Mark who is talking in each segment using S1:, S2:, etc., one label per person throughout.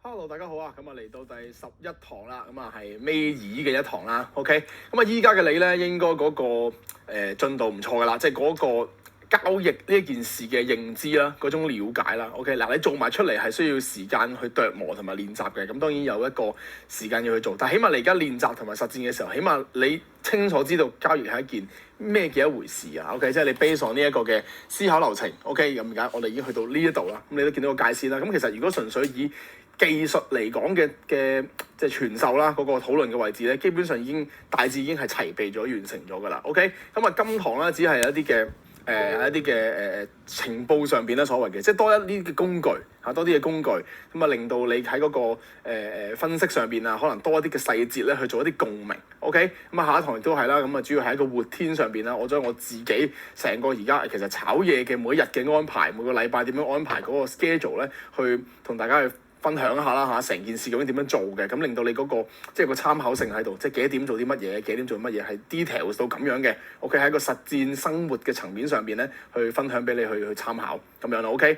S1: Hello，大家好啊！咁啊嚟到第11堂啦，咁啊係尾二嘅一堂啦。OK，咁啊依家嘅你咧，應該嗰個進度唔錯噶啦，即係嗰個交易呢一件事嘅認知啦，嗰種了解啦。OK，嗱你做埋出嚟係需要時間去琢磨同埋練習嘅，咁當然有一個時間要去做，但係起碼你而家練習同埋實戰嘅時候，起碼你清楚知道交易係一件咩嘅一回事啊。OK，即係你 base on 呢一個嘅思考流程。OK，咁而家我哋已經去到呢一度啦，咁你都見到個界線啦。咁其實如果純粹以技術嚟講嘅即係傳授啦，嗰個討論嘅位置咧，基本上大致已經係齊備咗完成咗㗎啦。OK，咁啊今堂咧只係一啲嘅情報上邊咧所謂嘅，即係多一啲嘅工具嚇，多啲嘅工具咁啊，令到你喺嗰個分析上邊啊，可能多一啲嘅細節咧去做一啲共鳴。OK，咁啊下一堂亦都係啦，咁啊主要係一個活天上邊啦，我將我自己成個而家其實炒嘢嘅每一日嘅安排，每個禮拜點樣安排嗰個 schedule 咧，去同大家去分享一下啦嚇，成件事究竟點樣做嘅，咁令到你嗰個即係個參考性喺度，即係幾點做啲乜嘢，幾點做乜嘢係 details 到咁樣嘅。OK，喺個實戰生活嘅層面上邊咧，去分享俾你去參考咁樣啦。OK，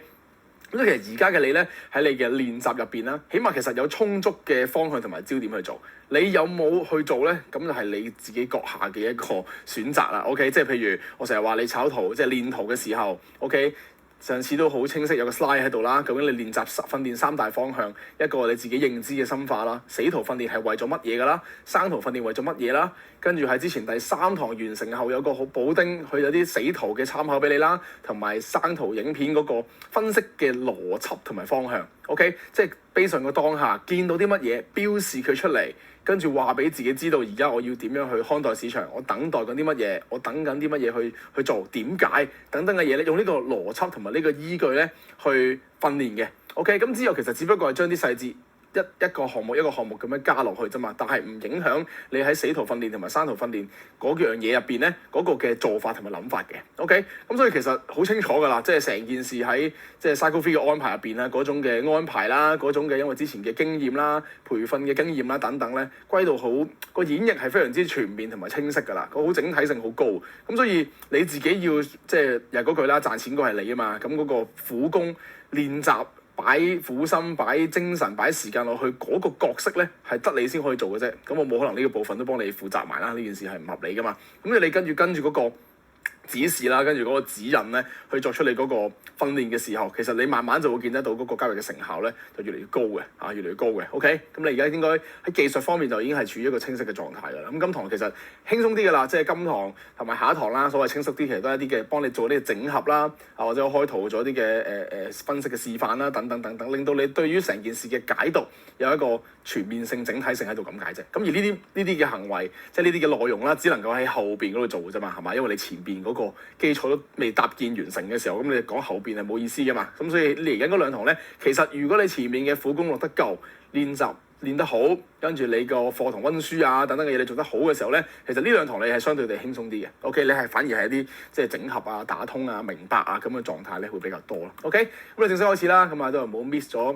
S1: 咁所以其實而家嘅你咧喺你嘅練習入邊啦，起碼其實有充足嘅方向同埋焦點去做。你有冇去做咧？咁就係你自己閣下嘅一個選擇啦。OK，即係譬如我成日話你炒圖，即係練圖嘅時候，OK。上次都好清晰有個 slide 喺度啦，究竟你練習訓練三大方向，一個你自己認知嘅深化啦，死圖訓練係為咗乜嘢㗎啦，生圖訓練為咗乜嘢啦，跟住喺之前第3堂完成後有個好補丁，佢有啲死圖嘅參考俾你啦，同埋生圖影片嗰個分析嘅邏輯同埋方向 ，OK， 即係 base on個當下見到啲乜嘢，標示佢出嚟。跟住話俾自己知道，而家我要點樣去看待市場，我等待緊啲乜嘢，我等緊啲乜嘢去做，點解等等嘅嘢咧，用呢個邏輯同埋呢個依據咧去訓練嘅。OK，咁之後其實只不過係將啲細節一個項目一個項目咁樣加落去啫嘛，但係唔影響你喺死圖訓練同埋生圖訓練嗰樣嘢入邊咧嗰個嘅做法同埋諗法嘅。OK，咁所以其實好清楚㗎啦，即係成件事喺即係 Cycle 3嘅安排入邊啦，嗰種嘅安排啦，嗰種嘅因為之前嘅經驗啦、培訓嘅經驗啦等等咧，歸到好個演繹係非常之全面同埋清晰㗎啦，個好整體性好高。咁所以你自己要即係又係嗰句啦，賺錢嗰係你啊嘛，咁嗰個苦功練習。擺苦心、擺精神、擺時間落去嗰個角色咧，係得你先可以做嘅啫。咁我冇可能呢個部分都幫你負責埋啦。呢件事係唔合理噶嘛。咁你跟住嗰個指示啦，跟住嗰個指引咧，去作出你嗰個訓練嘅時候，其實你慢慢就會見得到嗰個交易嘅成效咧，就越嚟越高嘅嚇，越嚟越高嘅。OK，咁你而家應該喺技術方面就已經係處於一個清晰嘅狀態㗎啦。咁今堂其實輕鬆啲㗎啦，即係今堂同埋下一堂啦，所謂清晰啲，其實都係一啲嘅幫你做啲嘅整合啦，或者我開圖做啲嘅分析嘅示範啦，等等等等，令到你對於成件事嘅解讀有一個全面性、整體性喺度咁解啫。咁而呢啲嘅行為，即係呢啲嘅內容啦，只能夠喺後邊嗰度做嘅啫嘛，係嘛？因為你前邊嗰個基礎都未搭建完成嘅時候，咁你講後邊係冇意思噶嘛。咁所以嚟緊嗰2堂咧，其實如果你前面嘅苦功落得夠，練習練得好，跟住你個課堂溫書啊等等嘅嘢你做得好嘅時候咧，其實呢2堂你係相對地輕鬆啲嘅。OK， 你係反而係一啲即係整合啊、打通啊、明白啊咁嘅狀態咧會比較多咯。OK，咁你正式開始啦，咁啊都係冇 miss 咗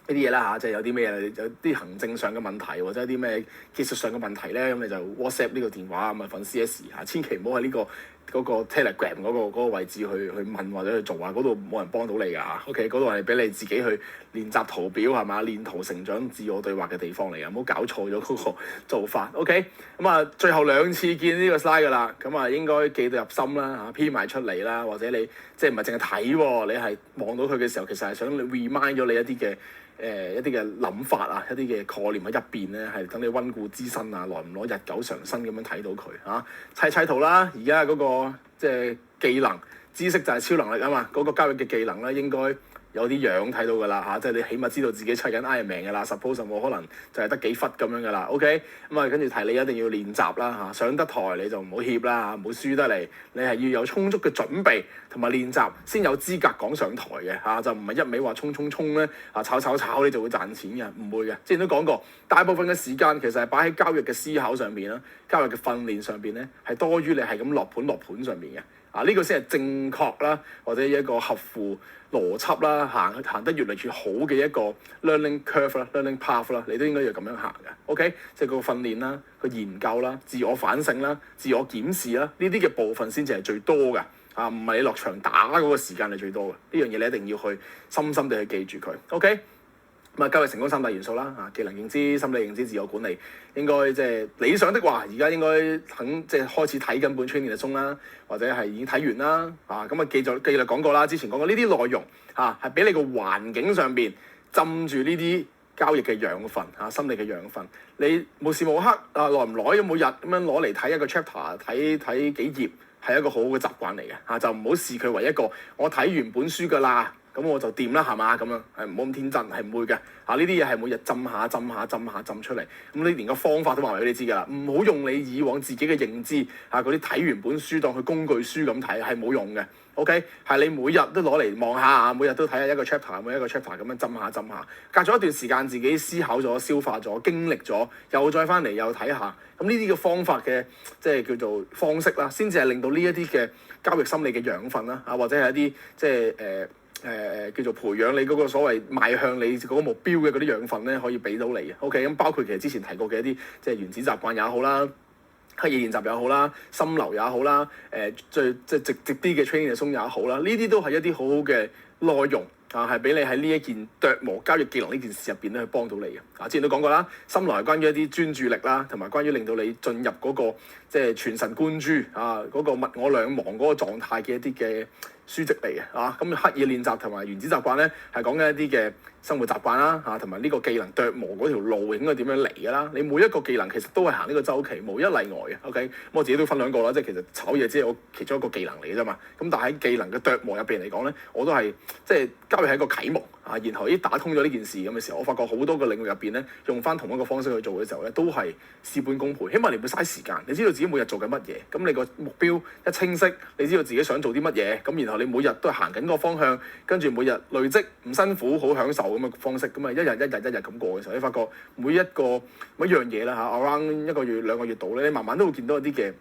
S1: 呢啲嘢啦嚇，即係有啲咩有啲行政上嘅問題或者有啲咩技術上嘅問題咧，咁你就 WhatsApp 呢個電話咁啊粉 CS 嚇，千祈唔好喺呢個嗰個 Telegram 嗰個位置去問或者去做啊，嗰度冇人幫到你㗎嚇。OK， 嗰度係俾你自己去練習圖表係嘛，練圖成長自我對話嘅地方嚟㗎，唔好搞錯咗嗰個做法。OK，咁啊最後2次見呢個 slide 㗎啦，咁啊應該記到入心啦嚇，編埋出嚟啦，或者你即係唔係淨係睇喎，你係望到佢嘅時候，其實係想 remind 咗你一啲嘅。一啲嘅諗法啊，一啲嘅概念喺入邊咧，係等你溫故知新啊，耐唔耐日久常新咁樣睇到佢嚇。砌圖啦，而家嗰個即係技能知識就係超能力啊嘛，嗰個交易嘅技能咧應該有啲樣睇到㗎啦嚇，即係你起碼知道自己砌緊 Iron Man 㗎啦 ，suppose 冇可能就係得幾忽咁樣㗎啦。OK，咁啊跟住提你一定要練習啦嚇，上得台你就唔好怯啦嚇，唔好輸得嚟，你係要有充足嘅準備同埋練習先有資格講上台嘅嚇，就唔係一味話衝咧炒你就會賺錢嘅，唔會嘅。之前都講過，大部分嘅時間其實係擺喺交易嘅思考上邊啦，交易嘅訓練上邊咧係多於你係咁落盤上邊嘅。呢個先係正確啦，或者一個合乎邏輯啦，行得越嚟越好嘅一個 learning curve 啦、learning path 啦，你都應該要咁樣行嘅。OK，即係個訓練啦、個研究啦、自我反省啦、自我檢視啦，呢啲嘅部分先至係最多嘅。唔係你落場打嗰個時間係最多嘅。呢樣嘢你一定要去深深地去記住佢。OK。咁啊，交易成功三大元素啦，技能認知、心理認知、自我管理，應該即係理想的話，而家應該即係開始睇緊本 Training the Zone啦，或者係已經睇完啦，咁啊記略講過啦，之前講過呢啲內容係俾你個環境上邊浸住呢啲交易嘅養分心理嘅養分，你無時無刻耐唔耐咁每日咁樣攞嚟睇一個 chapter，睇幾頁係一個好好嘅習慣嚟嘅就唔好視佢為一個我睇完本書㗎啦。咁我就掂啦，係嘛？咁樣係唔好咁天真，係唔會嘅。呢啲嘢係每日浸出嚟。咁你連個方法都話埋俾你知㗎啦。唔好用你以往自己嘅認知嗰啲睇完本書當佢工具書咁睇，係冇用嘅。OK， 係你每日都攞嚟望下每日都睇下一個 chapter，每一個 chapter 咁樣浸下。隔咗一段時間，自己思考咗、消化咗、經歷咗，又再翻嚟又睇下。咁呢啲嘅方法嘅即係叫做方式啦，先至係令到呢一啲嘅交易心理嘅養分啦，或者係一啲即係叫做培養你嗰個所謂邁向你嗰個目標嘅嗰啲養分咧，可以俾到你嘅。OK， 咁包括其實之前提過嘅一啲即係原子習慣也好啦，刻意練習也好啦，心流也好啦，最即係直接啲嘅 Training the Zone也好啦，呢啲都係一啲好好嘅內容係俾你喺呢一件琢磨交易技能呢件事入邊咧去幫到你嘅。之前都講過啦，心流係關於一啲專注力啦，同埋關於令到你進入嗰個即係全神貫注嗰個物我兩忘嗰個狀態嘅一啲嘅書籍嚟嘅咁刻意練習同埋原子習慣咧，係講緊一啲嘅生活習慣啦同埋呢個技能琢磨嗰條路應該點樣嚟㗎啦。你每一個技能其實都係行呢個周期，無一例外嘅。OK，咁我自己都分享過啦，即係其實炒嘢只係我其中一個技能嚟嘅啫嘛。咁但係喺技能嘅琢磨入邊嚟講咧，我都係即係交易係一個啟蒙然後打通咗呢件事咁嘅時候，我發覺好多個領域入邊咧，用翻同一個方式去做嘅時候咧，都係事半功倍。起碼你唔會嘥時間，你知道自己每日做緊乜嘢，咁你個目標一清晰，你知道自己想做啲乜嘢，咁然後你每日都係行緊個方向，跟住每日累積唔辛苦，好享受咁嘅方式，咁啊一日咁過嘅時候，你發覺每一樣嘢啦around 一個月兩個月度咧，你慢慢都會見到一啲嘅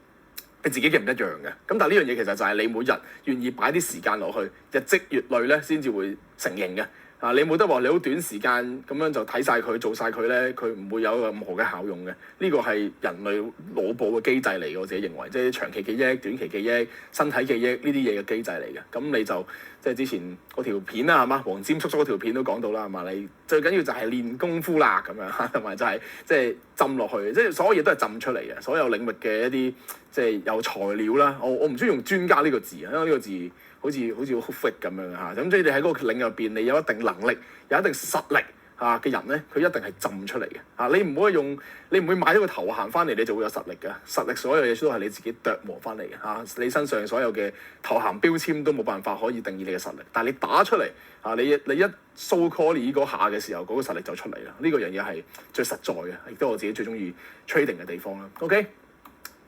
S1: 你自己嘅唔一樣嘅。咁但係呢樣嘢其實就係你每日願意擺啲時間落去，日積月累咧，先至會成形嘅。你冇得話你好短時間咁樣就睇晒佢做晒佢咧，佢唔會有任何嘅效用嘅。呢個係人類腦部嘅機制嚟嘅，我自己認為，即係長期記憶、短期記憶、身體記憶呢啲嘢嘅機制嚟嘅。咁你就即係之前嗰條片啦，係嘛？黃霑叔叔嗰條片都講到啦，係嘛？你最緊要就係練功夫啦，咁樣同埋就係即係浸落去，即係所有嘢都係浸出嚟嘅。所有領域嘅一啲即係有材料啦，我唔中意用專家呢個字，因為呢個字好似好 fit 咁樣咁所以你喺嗰個領域入邊，你有一定能力、有一定實力嘅人咧，佢一定係浸出嚟嘅。你唔會買咗個頭銜翻嚟，你就會有實力嘅。實力所有嘢都係你自己琢磨翻嚟嘅你身上所有嘅頭銜標籤都冇辦法可以定義你嘅實力，但係你打出嚟你一 so call 你嗰下嘅時候，嗰個實力就出嚟啦。呢個樣嘢係最實在嘅，亦都我自己最中意 trading 嘅地方啦。OK，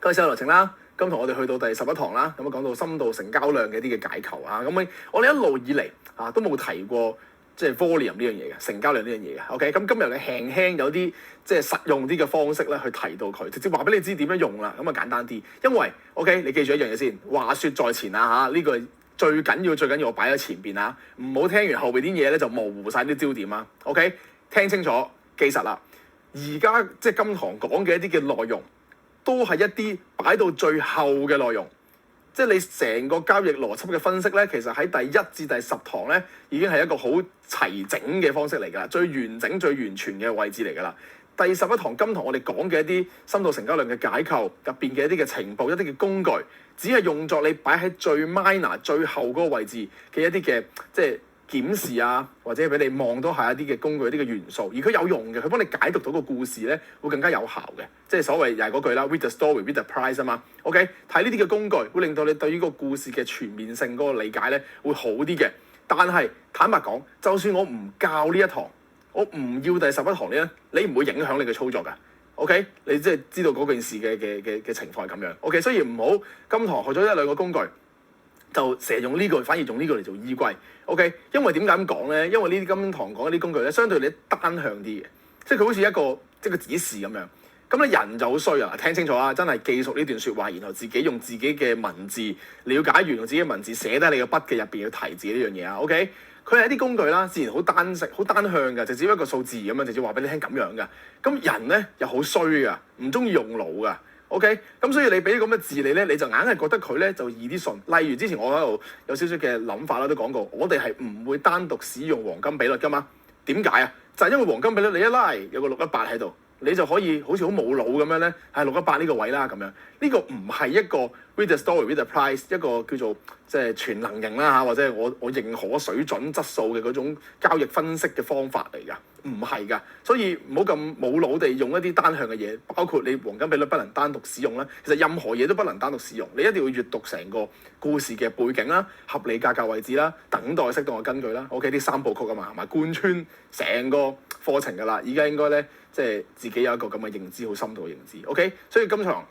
S1: 今日時間流程啦。今堂我哋去到第11堂啦，咁講到深度成交量嘅一啲嘅解構咁我哋一路以嚟都冇提過即係 volume 呢樣嘢嘅，成交量呢樣嘢嘅。OK， 咁今日你輕有啲即係實用啲嘅方式咧，去提到佢，直接話俾你知點樣用啦。咁簡單啲，因為 OK 你記住一樣嘢先，話說在前呢個最緊要我擺喺前邊唔好聽完後邊啲嘢咧就模糊晒啲焦點OK， 聽清楚記實啦。而家即係今堂講嘅一啲嘅內容，都係一啲擺到最後嘅內容，即係你成個交易邏輯嘅分析咧，其實喺第1至第10堂咧，已經係一個好齊整嘅方式嚟㗎啦，最完整、最完全嘅位置嚟㗎啦。第11堂今堂我哋講嘅一啲深度成交量嘅解構入邊嘅一啲嘅情報、一啲嘅工具，只係用作你擺喺最 minor 最後嗰個位置嘅一啲嘅即係檢視或者俾你望到下一啲嘅工具、一啲嘅元素，而佢有用嘅，佢幫你解讀到個故事咧，會更加有效嘅。即係所謂又係嗰句啦 ，read the story, read the price 嘛。OK， 睇呢啲嘅工具會令到你對於個故事嘅全面性嗰個理解咧會好啲嘅。但係坦白講，就算我唔教呢一堂，我唔要第11堂咧，你唔會影響你嘅操作㗎。OK， 你即係知道嗰件事嘅情況係咁樣。OK， 所以唔好今堂學咗1、2個工具，就成日用呢個，反而用呢個嚟做依歸。OK， 因為點解咁講咧？因為呢啲今堂講嗰啲工具咧，相對你單向啲嘅，即係佢好似一個指示咁樣。咁你人就好衰聽清楚真係記熟呢段説話，然後自己用自己嘅文字了解完，用自己嘅文字寫低你嘅筆記入邊要提自己呢樣嘢OK， 佢係一啲工具啦，自然好單向嘅，就只一個數字咁樣，直接話俾你聽咁樣嘅。咁人咧又好衰㗎，唔中意用腦㗎。OK， 咁所以你俾咁嘅字咧，你就硬係覺得佢咧就易啲順。例如之前我喺度有少少嘅諗法啦，都講過，我哋係唔會單獨使用黃金比率㗎嘛。點解啊？就係因為黃金比率你一拉有個618喺度，你就可以好似好冇腦咁樣咧，係618呢個位啦咁樣。呢個唔係一個 read the story, read the price 一個叫做即係全能型啦嚇，或者我認可水準質素嘅嗰種交易分析嘅方法嚟㗎，唔係㗎。所以唔好咁冇腦地用一啲單向嘅嘢，包括你黃金比率不能單獨使用啦。其實任何嘢都不能單獨使用，你一定要閱讀成個故事嘅背景啦、合理價格位置啦、等待適當嘅根據啦。OK，啲三部曲啊嘛，同埋貫穿成個課程㗎啦。而家應該咧即係自己有一個咁嘅認知，好深度嘅認知。OK，所以今場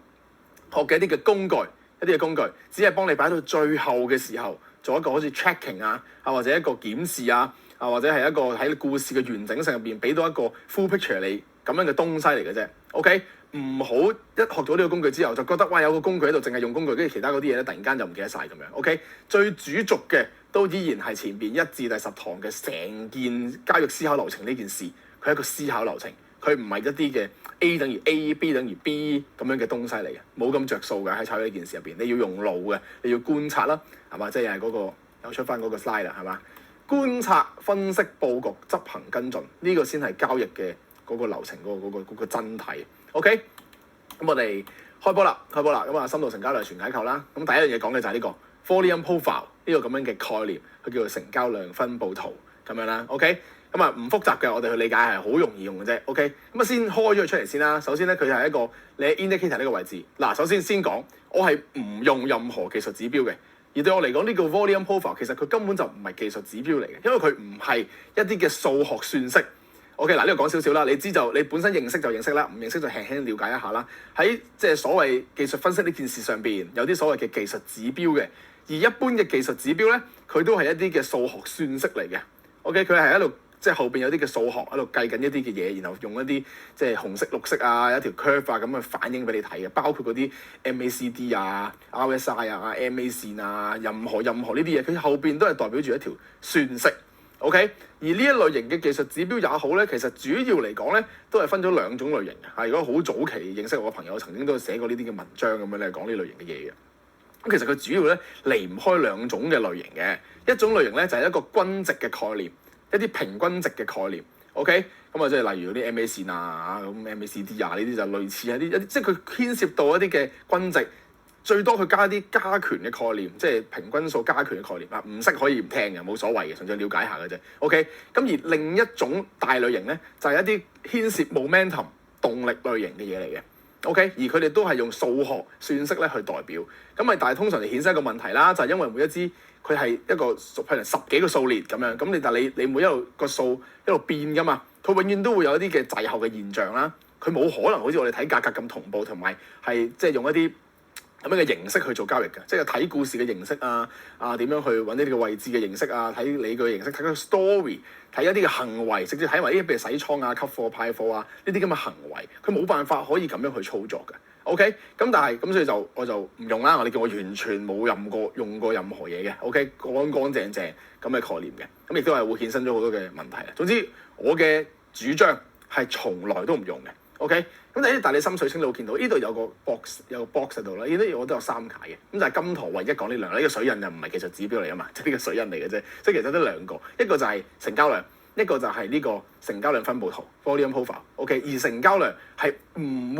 S1: 學嘅一啲嘅工具。一啲嘅工具，只係幫你擺到最後嘅時候，做一個好似 tracking 啊，或者一個檢視啊，或者係一個喺故事嘅完整性入邊俾到一個 full picture 你咁樣嘅東西嚟嘅啫。OK，唔好一學到呢個工具之後就覺得哇有個工具喺度，淨係用工具，跟住其他嗰啲嘢咧突然間就唔記得晒咁樣。OK，最主軸嘅都依然係前邊1至第10堂嘅成件交易思考流程呢件事，佢係一個思考流程。佢唔係一啲嘅 A 等於 A、B 等於 B 咁樣嘅東西嚟嘅，冇咁着數嘅喺炒呢件事入邊。你要用腦嘅，你要觀察啦，係嘛？即係嗰個又出翻嗰個 slide 啦，係嘛？觀察、分析、佈局、執行、跟進，呢個先係交易嘅嗰個流程嗰個真諦。OK，咁我哋開波啦。咁啊，深度成交量全解構啦。咁第一樣嘢講嘅就係呢個 volume profile 呢個咁樣嘅概念，佢叫做成交量分佈圖咁樣啦。OK。咁啊唔複雜嘅，我哋去理解係好容易用嘅啫。OK，咁啊先開咗佢出嚟先啦。首先咧，佢係一個你喺 indicator 呢個位置。嗱，首先講，我係唔用任何技術指標嘅。而對我嚟講，呢個 volume profile 其實佢根本就唔係技術指標嚟嘅，因為佢唔係一啲嘅數學算式。OK，嗱呢個講少少啦。你知就你本身認識就認識啦，唔認識就輕輕了解一下啦。喺即係所謂技術分析呢件事上邊，有啲所謂嘅技術指標嘅。而一般嘅技術指標咧，佢都係一啲嘅數學算式嚟嘅。OK，佢係喺度。即係後邊有啲嘅數學喺度計緊一啲嘅嘢，然後用一啲即係紅色、綠色啊，一條 curve 啊咁去反映俾你睇嘅，包括嗰啲 MACD 啊、RSI 啊、MA 線啊，任何呢啲嘢，佢後邊都係代表住一條算式。OK，而呢一類型嘅技術指標也好咧，其實主要嚟講咧都係分咗2種類型嘅。如果好早期認識我嘅朋友，曾經都寫過呢啲嘅文章咁樣咧講呢類型嘅嘢嘅。咁其實佢主要咧離唔開2種嘅類型嘅，一種類型咧就係一個均值嘅概念。一啲平均值嘅概念 ，OK， 咁啊即係例如嗰啲 MA 線啊，咁 MACD 啊呢啲就類似一啲，即係佢牽涉到一啲嘅均值，最多佢加啲加權嘅概念，即係平均數加權嘅概念啊，唔識可以唔聽嘅，冇所謂嘅，純粹了解下嘅啫。OK，咁而另一種大類型咧，就係一啲牽涉 momentum 動力類型嘅嘢嚟嘅。OK， 而佢哋都係用數學算式咧去代表，咁但係通常就衍生一個問題啦，就係因為每一支佢係一個譬如10幾個數列咁樣，咁但係你每一路個數一路變噶嘛，佢永遠都會有一啲嘅滯後嘅現象啦，佢冇可能好似我哋睇價格咁同步，同埋係即係用一啲咁樣嘅形式去做交易嘅，即係睇故事嘅形式啊點樣去揾呢啲嘅位置嘅形式啊，睇理據嘅形式，睇個 story， 睇一啲嘅行為，直接睇埋呢啲譬如洗倉啊、吸貨派貨啊呢啲咁嘅行為，佢冇辦法可以咁樣去操作嘅。OK， 咁但係咁所以我就唔用啦，你叫我完全冇用過任何嘢嘅。OK， 乾乾淨淨咁嘅概念嘅，咁亦都係會衍生咗好多嘅問題。總之我嘅主張係從來都唔用嘅。OK， 咁但係你心水清你會見到呢度有個 box 喺度啦，呢啲我都有3解嘅，咁就係金圖唯一講呢兩個，呢個水印就唔係技術指標嚟啊嘛，即係呢個水印嚟嘅啫，即係其實得2個，一個就係成交量，一個就係呢個成交量分佈圖 volume profile。OK， 而成交量係唔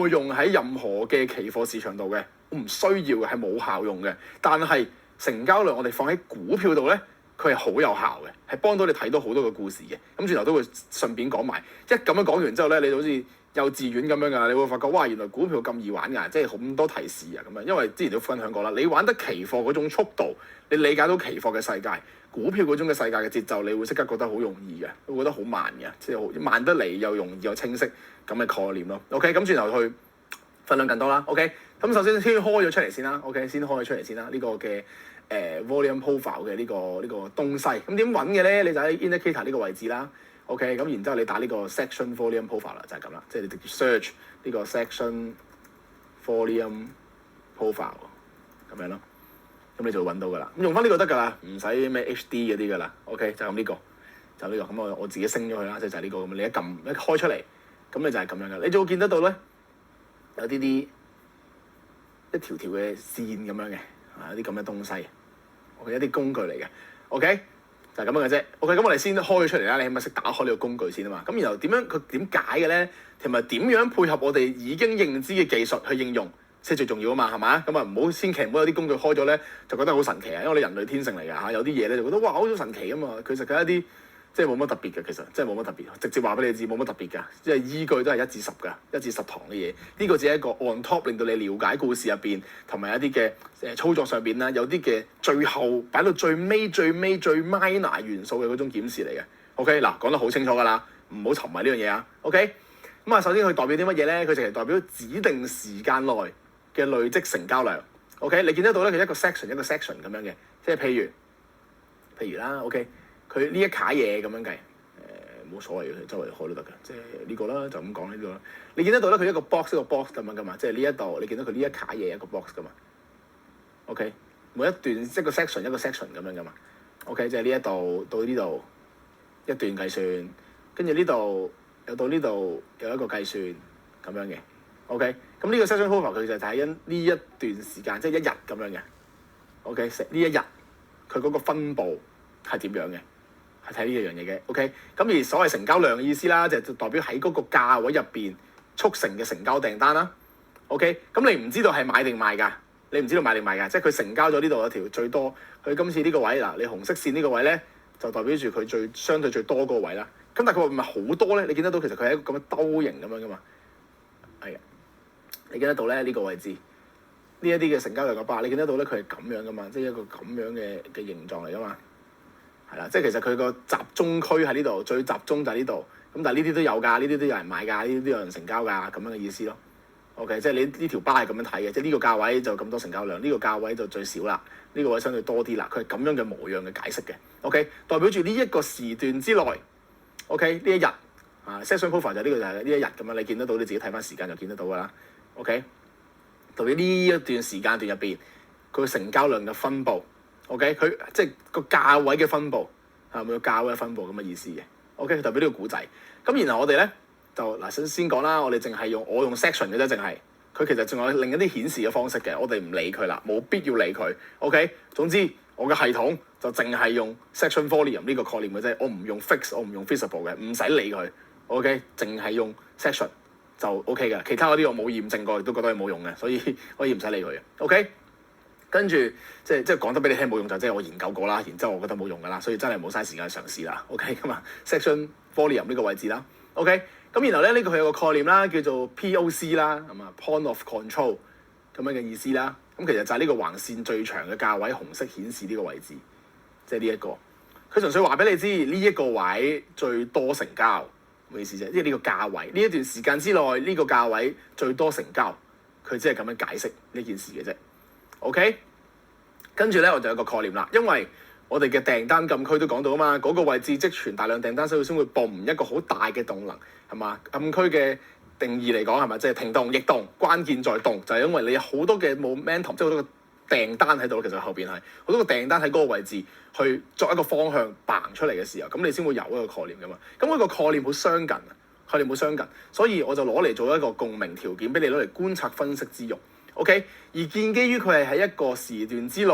S1: 會用喺任何嘅期貨市場度嘅，我唔需要嘅，係冇效用嘅。但係成交量我哋放喺股票度咧，佢係好有效嘅，係幫到你睇到好多個故事嘅。咁轉頭都會順便講埋，一咁樣講完之後咧，你就好似幼稚園咁樣㗎，你會發覺哇，原來股票咁易玩㗎，即係好多提示啊咁樣。因為之前都分享過啦，你玩得期貨嗰種速度，你理解到期貨嘅世界，股票嗰種嘅世界嘅節奏，你會即刻覺得好容易嘅，會覺得好慢嘅，即係好慢得嚟又容易又清晰咁嘅概念咯。OK， 咁轉頭去分享更多啦。OK， 咁首先開咗出嚟先啦。OK， 先開咗出嚟先啦。呢個嘅volume profile 嘅呢個東西，咁點揾嘅咧？你就喺 indicator 呢個位置啦。OK， 咁然之後你打呢個 section volume profile 啦，就係咁啦，即係你直接 search 呢個 section volume profile 咁樣咯。咁你就會揾到㗎啦。咁用翻呢個得㗎啦，唔使咩 HD 嗰啲㗎啦。OK， 就咁呢個，就呢個。咁我自己升咗佢啦，即係呢個咁。你一撳一開出嚟，咁你就係咁樣㗎。你就會見得到咧，有啲一條嘅線咁樣嘅，有啲咁嘅東西。OK，一啲工具嚟嘅。OK，就係咁樣嘅啫。OK，咁我哋先開咗出嚟啦，你起碼識打開呢個工具先啊嘛。咁然後佢點解嘅咧？同埋點樣配合我哋已經認知嘅技術去應用，先係最重要啊嘛，係咪？咁啊千祈唔好有啲工具開咗咧，就覺得好神奇啊，因為我哋人類天性嚟㗎嚇，有啲嘢咧就覺得哇好神奇啊嘛，其實佢一啲即係冇乜特別嘅，其實真係冇乜特別，直接話俾你知冇乜特別㗎，即係依據都係1至10㗎，1至10堂嘅嘢。呢個只係一個 on top 令到你了解故事入邊同埋一啲嘅操作上邊啦，有啲嘅最後擺到最尾最 minor 元素嘅嗰種檢視嚟嘅。OK 嗱，講得好清楚㗎啦，唔好沉迷呢樣嘢啊。OK。咁啊，首先佢代表啲乜嘢咧？佢就係代表指定時間內嘅累積成交量。OK， 你見得到咧，佢一個 section 咁樣嘅，即係譬如啦，OK， 佢呢一卡嘢咁樣計，冇所謂嘅，周圍開都得嘅，即係呢個啦，就咁講呢個啦。你見得到咧，佢一個 box 咁樣噶嘛，即係呢一度你見到佢呢一卡嘢一個 box 噶嘛。OK， 每一段一個 section 咁樣噶嘛。OK， 即係呢一度到呢度一段計算，跟住呢度。又到呢度有一個計算咁樣嘅 ，OK， 咁呢個 session profile 佢就睇緊呢一段時間，即係1日咁樣嘅 ，OK， 呢一日佢嗰個分佈係點樣嘅，係睇呢一樣嘢嘅 ，OK， 咁而所謂成交量嘅意思啦，就代表喺嗰個價位入邊促成嘅成交訂單啦 ，OK， 咁你唔知道係買定賣㗎，即係佢成交咗呢度有條最多，佢今次呢個位嗱，你紅色線呢個位咧就代表住佢相對最多嗰個位啦。咁但係佢話唔係好多咧，你見得到其實佢係一個咁嘅兜形咁樣噶嘛，係啊，你見得到咧呢個位置，呢一啲嘅成交量嘅bar，你見得到咧佢係咁樣噶嘛，即係一個咁樣嘅形狀嚟噶嘛，係啦，即係其實佢個集中區喺呢度，最集中就係呢度，咁但係呢啲都有㗎，呢啲都有人買㗎，呢啲都有人成交㗎，咁樣嘅意思咯。OK， 即係你呢條bar係咁樣睇嘅，即係呢個價位就咁多成交量，呢個價位就最少啦，呢個位相對多啲啦，佢係咁樣嘅模樣嘅解釋嘅。OK， 代表住呢一個時段之內。OK， 呢一日啊 session profile 就呢個就係呢一日咁樣，你見得到，你自己睇翻時間就見得到㗎啦。OK， 代表呢一段時間段入邊佢成交量嘅分佈 ，OK， 佢即係個價位嘅分佈係咪個價位嘅分佈咁嘅意思嘅 ？OK， 代表呢個故仔。咁然後我哋咧就嗱先講啦，我哋淨係用 section 嘅啫，淨係佢其實仲有另一啲顯示嘅方式嘅，我哋唔理佢啦，冇必要理佢。OK， 總之我嘅系統就淨係用 section volume 呢個概念嘅啫，我唔用 fix， 我唔用 visible 嘅，唔使理佢。OK， 淨係用 section 就 OK 嘅，其他嗰啲我冇驗證過，亦都覺得係冇用嘅，所以可以唔使理佢嘅。OK， 跟住即係講得俾你聽冇用就即係我研究過啦，然之後我覺得冇用㗎啦，所以真係冇嘥時間嘗試啦。OK 咁啊 section volume 呢個位置啦。OK， 咁然後咧呢個佢有個概念啦，叫做 POC 啦，係嘛 point of control 咁樣嘅意思啦。咁其實就係呢個橫線最長嘅價位紅色顯示呢個位置，即係呢一個。佢純粹話俾你知呢一個位最多成交，咩意思啫？即係呢個價位呢一段時間之內呢個價位最多成交，佢只係咁樣解釋呢件事嘅啫。OK， 跟住咧我就有個概念啦，因為我哋嘅訂單禁區都講到啊嘛，嗰個位置積存大量訂單，所以先會泵一個好大嘅動能，係嘛？禁區嘅定義嚟講係咪即係停動、逆動，關鍵在動，就係因為你有好多嘅 momentum，即係好多個訂單喺度，其實後邊係好多個訂單喺嗰個位置去作一個方向嘭出嚟嘅時候，咁你先會有一個概念噶嘛。咁嗰個概念好相近，所以我就攞嚟做一個共鳴條件俾你攞嚟觀察分析之用。OK， 而建基於佢係喺一個時段之內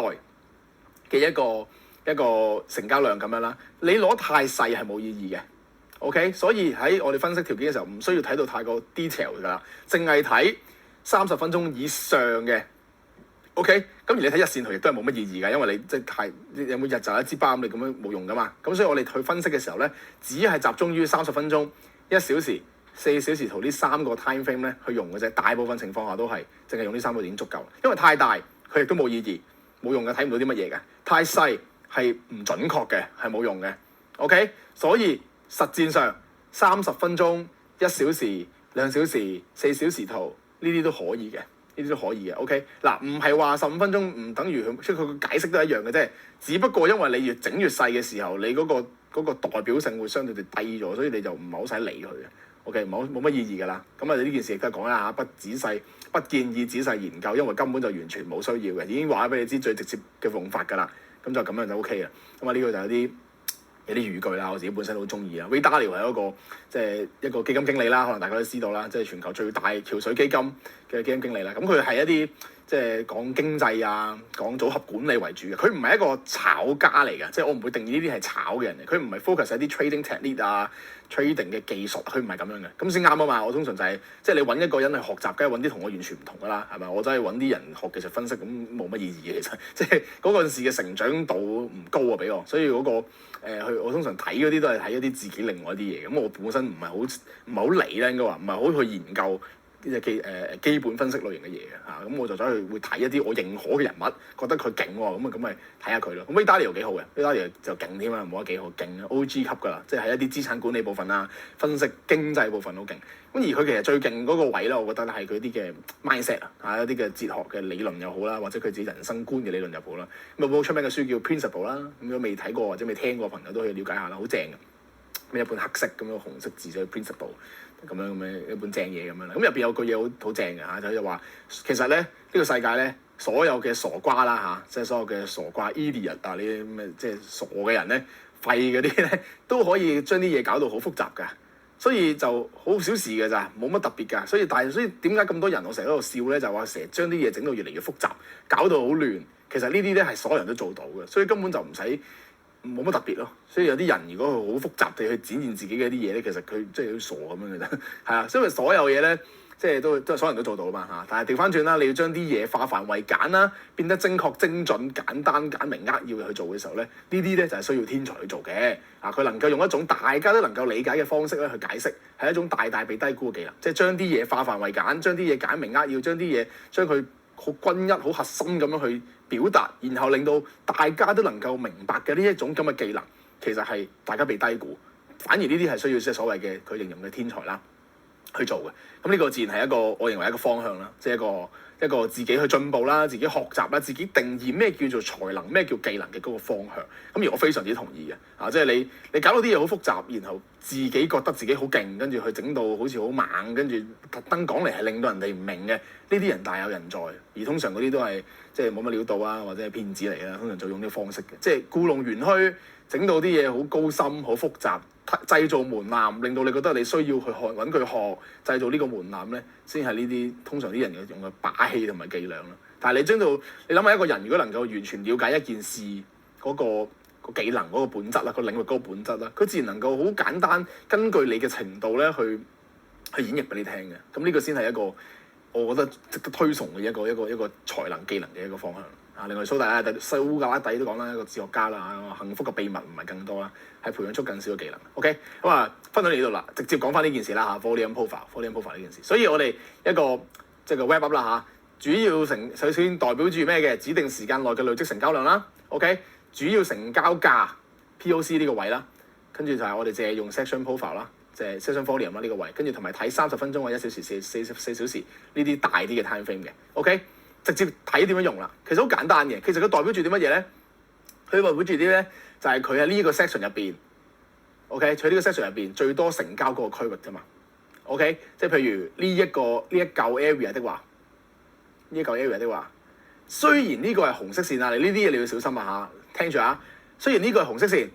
S1: 嘅一個成交量咁樣啦，你攞太細係冇意義嘅。OK， 所以喺我哋分析條件嘅時候，唔需要睇到太過 detail 㗎啦，淨係睇30分鐘以上嘅。OK， 咁而你睇日線圖亦都係冇乜意義㗎，因為你即係有每日就一支包咁，你咁樣冇用㗎嘛。咁所以我哋去分析嘅時候咧，只係集中於30分鐘、1小時、4小時圖呢3個 time frame 咧去用嘅啫。大部分情況下都係淨係用呢3個已經足夠，因為太大佢亦都冇意義，冇用嘅，睇唔到啲乜嘢嘅。太細係唔準確嘅，係冇用嘅。OK， 所以實戰上30分鐘、1小時、2小時、4小時圖呢啲都可以嘅。OK， 嗱，唔係話15分鐘唔等於即係佢個解釋都係一樣嘅啫。只不過因為你越整越細嘅時候，你嗰個代表性會相對地低咗，所以你就唔係好使理佢嘅。OK， 冇乜意義㗎啦。咁啊，呢件事亦都係講一下，不建議仔細研究，因為根本就完全冇需要嘅，已經話俾你知最直接嘅用法㗎啦。咁就咁樣就 OK 啦。咁啊，呢個就有啲語句啦，我自己本身好中意啊。Ray Dalio 係一個基金經理啦，可能大家都知道啦，即係全球最大橋水基金嘅基金經理啦。咁佢係一啲即係講經濟啊，講組合管理為主嘅。佢唔係一個炒家嚟嘅，即係我唔會定義呢啲係炒嘅人嚟。佢唔係 focus 喺啲 trading technique 啊、trading 嘅技術，佢唔係咁樣嘅。咁先啱啊嘛！我通常就係、即係你揾一個人去學習，梗係揾啲同我完全唔同噶啦，係咪？我真係揾啲人學技術分析，咁冇乜意義嘅。其實即係嗰陣時嘅成長度唔高啊，俾我。所以嗰、我通常睇嗰啲都係睇一啲自己另外一啲嘢。咁我本身唔係好理啦，應該話唔係好去研究基本分析類型嘅嘢嘅嚇，咁我就走去會睇一啲我認可嘅人物，覺得佢勁喎，咁咪睇下佢咯。咁 Ray Dalio 幾好嘅，Ray Dalio 就勁添啦，冇得幾好，勁 OG 級㗎啦，即係喺一啲資產管理部分啊、分析經濟部分好勁。咁而佢其實最勁嗰個位咧，我覺得係佢啲嘅 mindset 啊，一啲嘅哲學嘅理論又好啦，或者佢自己人生觀嘅理論又好啦。咁有本出名嘅書叫 Principle 啦，咁如果未睇過或者未聽過嘅朋友都可以了解下啦，好正嘅。一本黑色咁樣紅色字就 Principle 咁樣一本正嘢咁樣啦。咁入邊有句嘢好正嘅嚇，就話其實咧呢個世界咧所有嘅傻瓜啦嚇，即係所有嘅傻瓜 idiot 啊，呢啲咩即係傻嘅人咧、廢嗰啲咧，都可以將啲嘢搞到好複雜㗎。所以就好小事㗎咋，冇乜特別㗎。所以點解咁多人我成日喺度笑咧？就話成日將啲嘢整到越嚟越複雜，搞到好亂。其實呢啲咧係所有人都做到嘅，所以根本就唔使。冇乜特別咯，所以有啲人如果佢好複雜地去展現自己嘅一啲嘢咧，其實佢即係好傻咁樣嘅啫，係啊，因為所有嘢咧，即係都所有人都做到啊嘛嚇。但係調翻轉啦，你要將啲嘢化繁為簡啦，變得精確、精準、簡單、簡明扼要去做嘅時候咧，呢啲咧就係需要天才去做嘅。啊，佢能夠用一種大家都能夠理解嘅方式咧去解釋，係一種大大被低估嘅技能，即係將啲嘢化繁為簡，將啲嘢簡明扼要，將佢好均一、好核心咁樣去表達，然後令到大家都能夠明白嘅呢一種咁嘅技能，其實係大家被低估。反而呢啲係需要即係所謂嘅佢形容嘅天才啦去做嘅。咁呢個自然係一個我認為一個方向啦，即係一個自己去進步啦、自己學習啦、自己定義咩叫做才能、咩叫技能嘅嗰個方向。咁而我非常之同意嘅，即係你搞到啲嘢好複雜，然後自己覺得自己好勁，跟住去整到好似好猛，跟住特登講嚟係令到人哋唔明嘅，呢啲人大有人在。而通常嗰啲都係即係冇乜料到啊，或者係騙子嚟啦。通常就用呢個方式嘅，即係故弄玄虛，整到啲嘢好高深、好複雜，製造門檻，令到你覺得你需要去揾佢學，製造呢個門檻咧，先係呢啲通常啲人用嘅把戲同埋伎倆啦。但係你諗下一個人如果能夠完全了解一件事嗰個技能嗰個本質啦，個領域嗰個本質啦，佢自然能夠好簡單根據你嘅程度咧去演繹俾你聽嘅。咁呢個先係一個我覺得值得推崇嘅一個才能技能嘅一個方向。另外蘇格拉底都講啦，一個哲學家啦，幸福嘅秘密唔係更多啦，係培養出更少嘅技能。OK，咁分享到呢度啦，直接講翻呢件事啦嚇 volume profile 呢件事。所以我哋一個即係個 wrap up 啦嚇，主要首先代表住咩嘅？指定時間內嘅累積成交量啦。OK， 主要成交價 POC 呢個位啦，跟住就係我哋淨係用 session profile 啦，即係 session volume 啦呢個位，跟住同埋睇30分鐘或1小時、4小時呢啲大啲嘅 time frame 嘅。OK。直接睇點樣用啦，其實好簡單嘅。其實佢代表住啲乜嘢咧？佢代表住啲咧，就係佢喺呢一個 section 入邊 ，OK，佢呢個 section 入邊最多成交嗰個區域啫嘛。OK， 即係譬如呢一嚿 area 的話，雖然呢個係紅色線啊，你呢啲嘢你要小心啊嚇，聽住啊。雖然呢個係紅色線，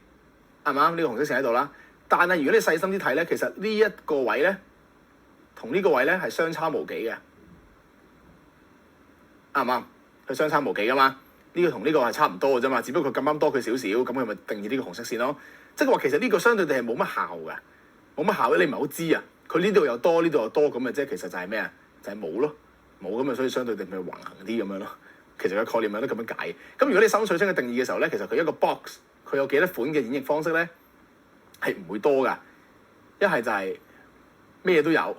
S1: 係嘛？呢個紅色線喺度啦，但係如果你細心啲睇咧，其實呢一個位咧，同呢個位咧係相差無幾嘅。啱唔啱？佢相差無幾噶嘛？呢個同呢個係差唔多嘅啫嘛，只不過佢咁啱多佢少少，咁佢咪定義呢個紅色線咯。即係話其實呢個相對地係冇乜效嘅，冇乜效嘅，你唔係好知啊。佢呢度又多，呢度又多，咁咪即係其實就係咩啊？就係冇咯，冇咁啊，所以相對地咪橫行啲咁樣咯。其實個概念有得咁樣解。咁如果你深水清嘅定義嘅時候咧，其實佢一個 box 佢有幾多款嘅演繹方式咧，係唔會多噶。一係就係咩都有。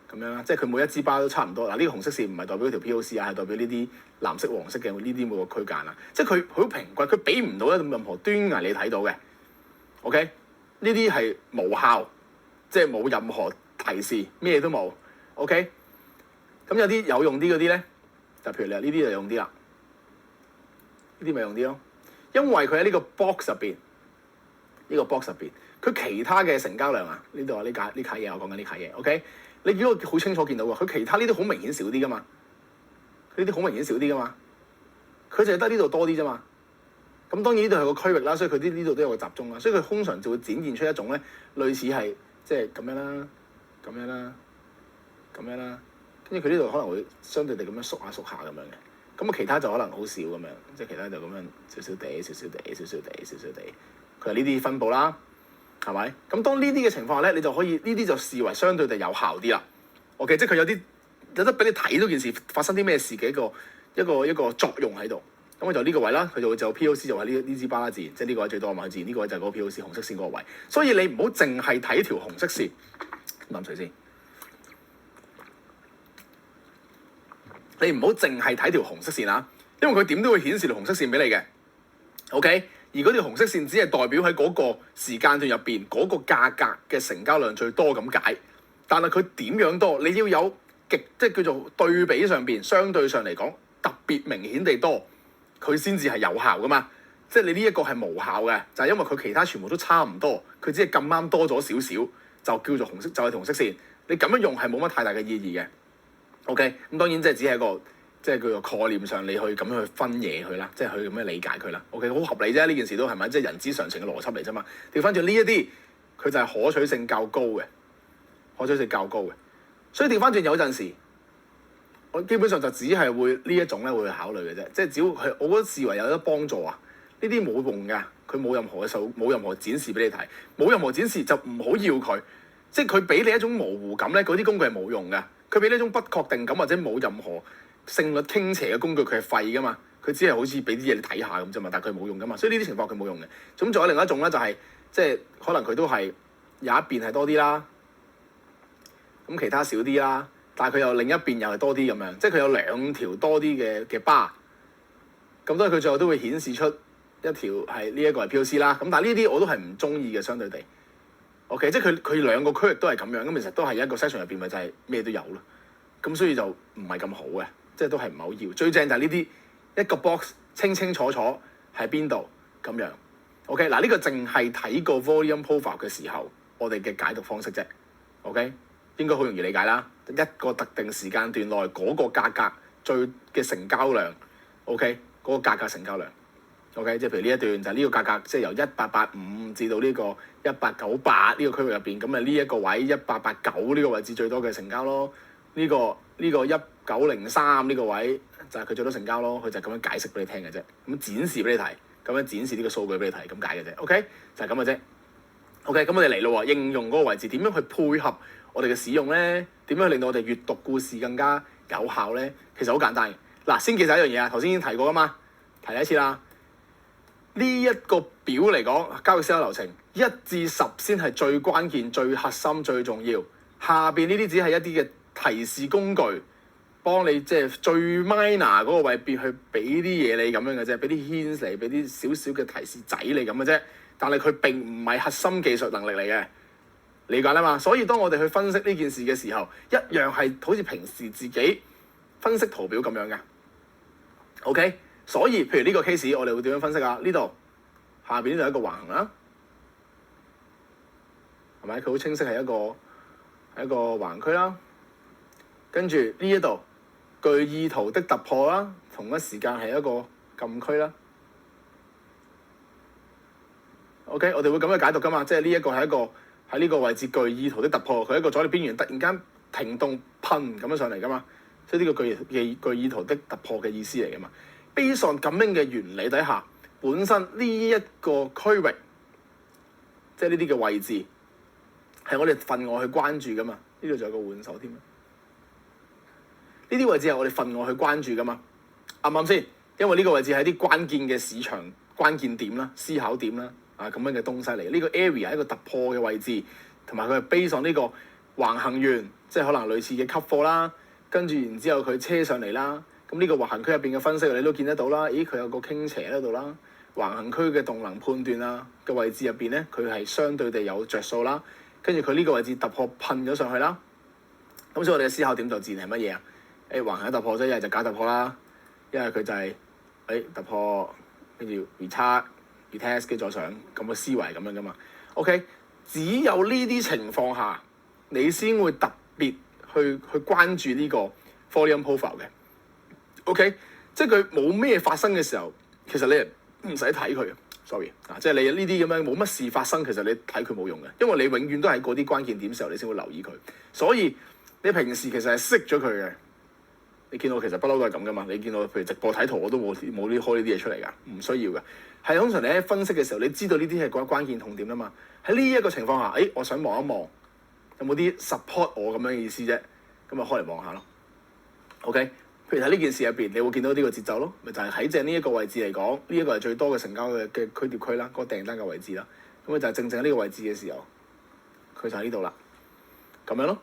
S1: 咁樣啦，即係佢每一支巴都差唔多。嗱，呢個紅色線唔係代表條 POC 啊，係代表呢啲藍色、黃色嘅呢啲每個區間啊。即係佢好平均，佢俾唔到一任何端倪你睇到嘅。OK，呢啲係無效，即係冇任何提示，咩都冇。OK，咁有啲有用啲嗰啲咧，就譬如你話呢啲就用啲啦，呢啲咪用啲咯。因為佢喺呢個 box 入邊，佢其他嘅成交量啊，呢度啊呢卡嘢，我講緊呢卡嘢。OK。你如果好清楚見到喎，佢其他呢啲好明顯少啲噶嘛，佢就係得呢度多啲啫嘛。咁當然呢度係個區域啦，所以佢呢度都有個集中啦，所以佢通常就會展現出一種咧類似係即係咁樣啦、跟住佢呢度可能會相對地咁樣縮下咁樣嘅。咁其他就可能好少咁樣，即係其他就咁樣少少地、少少地、少少地、少少地，佢係呢啲分佈啦，係咪？咁當呢啲嘅情況下咧，你就可以呢啲就視為相對地有效啲啦。OK， 即係佢有得俾你睇到件事發生啲咩事嘅一個作用喺度。咁佢就呢個位啦，佢就 POC 就係呢支巴拉字，即係呢個位最多啊嘛字，呢個位就係嗰個 POC 紅色線嗰個位。所以你唔好淨係睇條紅色線，飲水先。你唔好淨係睇條紅色線啊，因為佢點都會顯示條紅色線俾你嘅。OK， 而嗰條紅色線只係代表喺嗰個時間段入邊嗰個價格嘅成交量最多咁解。但係佢點樣多，你要有即係叫做對比上邊，相對上嚟講特別明顯地多，佢先至係有效噶嘛。即係你呢一個係無效嘅，就係因為佢其他全部都差唔多，佢只係咁啱多咗少少，就叫做紅色，就係條紅色線。你咁樣用係冇乜太大嘅意義嘅。OK， 咁當然即係只係一個即係叫做概念上你去咁樣去分嘢佢啦，即係去咁樣理解佢啦。OK， 好合理啫，呢件事都係咪？即係人之常情嘅邏輯嚟啫嘛。調翻轉呢一啲，佢就係可取性較高嘅，可取性較高嘅。所以調翻轉有陣時，我基本上就只係會呢一種咧會去考慮嘅啫。即係只要係我覺得視為有得幫助啊，呢啲冇用㗎，佢冇任何嘅冇任何展示俾你睇，冇任何展示就唔好要佢。即係佢俾你一種模糊感咧，嗰啲工具係冇用㗎。佢俾呢種不確定感或者冇任何勝率傾斜嘅工具，佢係廢㗎嘛。佢只係好似俾啲嘢你睇下咁啫嘛，但係佢冇用㗎嘛。所以呢啲情況佢冇用嘅。咁仲有另一種咧，就係即係可能佢都係有一邊係多啲啦，咁其他少啲啦，但係佢又另一邊又係多啲咁樣，即係佢有兩條多啲嘅巴。咁所以佢最後都會顯示出一條係呢一個係 POC 啦。咁但係呢啲我都係唔中意嘅，相對地。OK， 即係佢兩個區域都係咁樣，咁其實都係一個 section 入邊咪就係咩都有咯。咁所以就唔係咁好嘅，即係都係唔係好要。最正就係呢啲一個 box 清清楚楚喺邊度咁樣。OK， 嗱呢個淨係睇個 volume profile 嘅時候，我哋嘅解讀方式啫。OK， 應該好容易理解啦。一個特定時間段內嗰個價格最嘅成交量 ，OK， 嗰個價格成交量。OK， 即係譬如呢一段就係呢個價格，即係由1885至到呢個1898呢個區域入邊，咁啊呢一個位1889呢個位置最多嘅成交咯。呢個1903呢個位就係佢最多成交咯。佢就係咁樣解釋俾你聽嘅啫，咁展示俾你睇，咁樣展示呢個數據俾你睇，咁解嘅啫。OK， 就係咁嘅啫。OK， 咁我哋嚟咯喎，應用嗰個位置點樣去配合我哋嘅使用咧？點樣令到我哋閱讀故事更加有效咧？其實好簡單嘅。嗱，先記住一樣嘢啊，頭先已經提過㗎嘛，提一次啦。呢一個表嚟講，交易思考流程1至10先係最關鍵、最核心、最重要。下邊呢啲只係一啲嘅提示工具，幫你即係最 minor 嗰個位別去俾啲嘢你咁樣嘅啫，俾啲 hints 嚟，俾啲少少嘅提示仔你咁嘅啫。但係佢並唔係核心技術能力嚟嘅，理解啦嘛？所以當我哋去分析呢件事嘅時候，一樣係好似平時自己分析圖表咁樣嘅。OK。所以，譬如呢個 case，我哋會點樣分析啊？呢度下邊呢度有一個橫行啦，係咪？佢好清晰係一個橫行區啦。跟住呢一度具意圖的突破啦，同一時間係一個禁區啦。OK， 我哋會咁樣解讀噶嘛？即係呢一個係一個喺呢個位置具意圖的突破，佢一個阻力邊緣突然間停動噴咁樣上嚟噶嘛？即係呢個具意圖的突破嘅意思嚟噶嘛？Based on咁樣嘅原理底下，本身呢一個區域，即係呢啲嘅位置，係我哋分外去關注噶嘛。呢度仲有個換手添，呢啲位置係我哋分外去關注噶嘛。啱唔啱先？因為呢個位置係啲關鍵嘅市場關鍵點啦、思考點啦，咁樣嘅東西嚟。呢個 area 係一個突破嘅位置，同埋佢係 based on呢個橫行完，即係可能類似嘅吸貨啦，跟住然之後佢車上嚟啦。咁呢個橫行區入邊嘅分析，你都見得到啦。咦，佢有個傾斜喺度啦。橫行區嘅動能判斷啊嘅位置入邊咧，佢係相對地有着數啦。跟住佢呢個位置突破噴咗上去啦。咁所以我哋嘅思考點就自然係乜嘢啊？橫行突破啫，一係就假突破啦，一係佢就係、突破跟住 retest 跟住再上，咁嘅思維咁樣噶嘛。OK， 只有呢啲情況下，你先會特別去關注呢個 volume profile 嘅。OK， 即係佢冇咩發生嘅時候，其實你唔使睇佢。sorry 即係你呢啲咁樣冇乜事發生，其實你睇佢冇用嘅，因為你永遠都係嗰啲關鍵點時候，你先會留意佢。所以你平時其實係識咗佢嘅。你見到其實不嬲都係咁噶嘛？你見到譬如直播睇圖我都冇開呢啲嘢出嚟㗎，唔需要㗎。係通常你喺分析嘅時候，你知道呢啲係關鍵痛點啊嘛。喺呢一個情況下，我想望一望有冇啲 support 我咁樣嘅意思啫，咁啊開嚟望下咯。OK，譬如喺呢件事入邊，你會見到呢個節奏咯，咪就係喺正呢一個位置嚟講，呢一個係最多嘅成交嘅區跌區啦，嗰個訂單嘅位置啦。咁啊就係正正喺呢個位置嘅時候，佢就喺呢度啦，咁樣咯。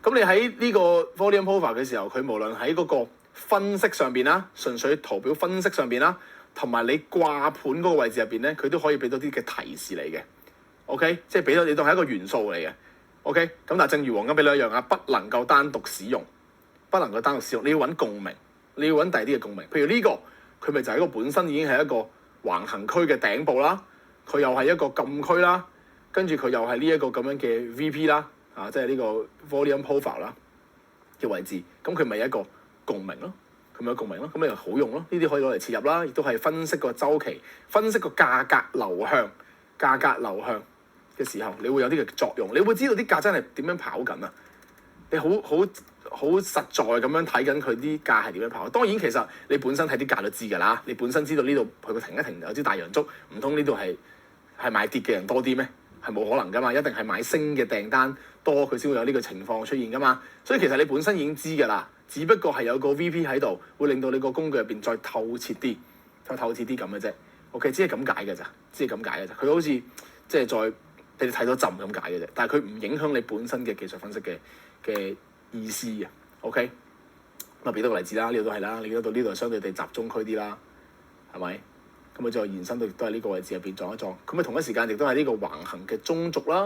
S1: 咁你喺呢個 volume profile 嘅時候，佢無論喺嗰個分析上邊啦，純粹圖表分析上邊啦，同埋你掛盤嗰個位置入邊咧，佢都可以俾到啲嘅提示你嘅。OK， 即係俾到你當係一個元素嚟嘅。OK，咁但係正如黃金比率一樣啊，不能夠單獨使用，不能夠單獨使用，你要揾共鳴，你要揾第二啲嘅共鳴。譬如呢個，佢咪就係一個本身已經係一個橫行區嘅頂部啦，佢又係一個禁區啦，跟住佢又係呢一個咁樣嘅 VP 啦。即係呢個 volume profile 啦嘅位置，咁佢咪有一個共鳴咯，佢咪有共鳴咯，咁咪好用咯。呢啲可以攞嚟切入啦，亦都係分析個週期、分析個價格流向嘅時候，你會有啲嘅作用，你會知道啲價真係點樣跑緊啊！你好實在咁樣睇緊佢啲價係點樣跑。當然其實你本身睇啲價都知㗎啦，你本身知道呢度佢會停一停有啲大陽燭，唔通呢度係買跌嘅人多啲咩？係冇可能㗎嘛，一定係買升嘅訂單多，佢先會有呢個情況出現㗎嘛。所以其實你本身已經知㗎啦，只不過係有個 VP 喺度，會令到你個工具入邊再透徹啲咁嘅啫。OK， 只係咁解㗎咋，佢好似即係再俾你睇多浸咁解嘅啫，但係佢唔影響你本身嘅技術分析嘅意思嘅。OK， 咁啊俾多個例子啦，呢度都係啦，你見到呢度相對地集中區啲啦，係咪？咁佢再延伸到亦都係呢個位置入邊撞一撞，咁啊同一時間亦都係呢個橫行嘅中軸啦，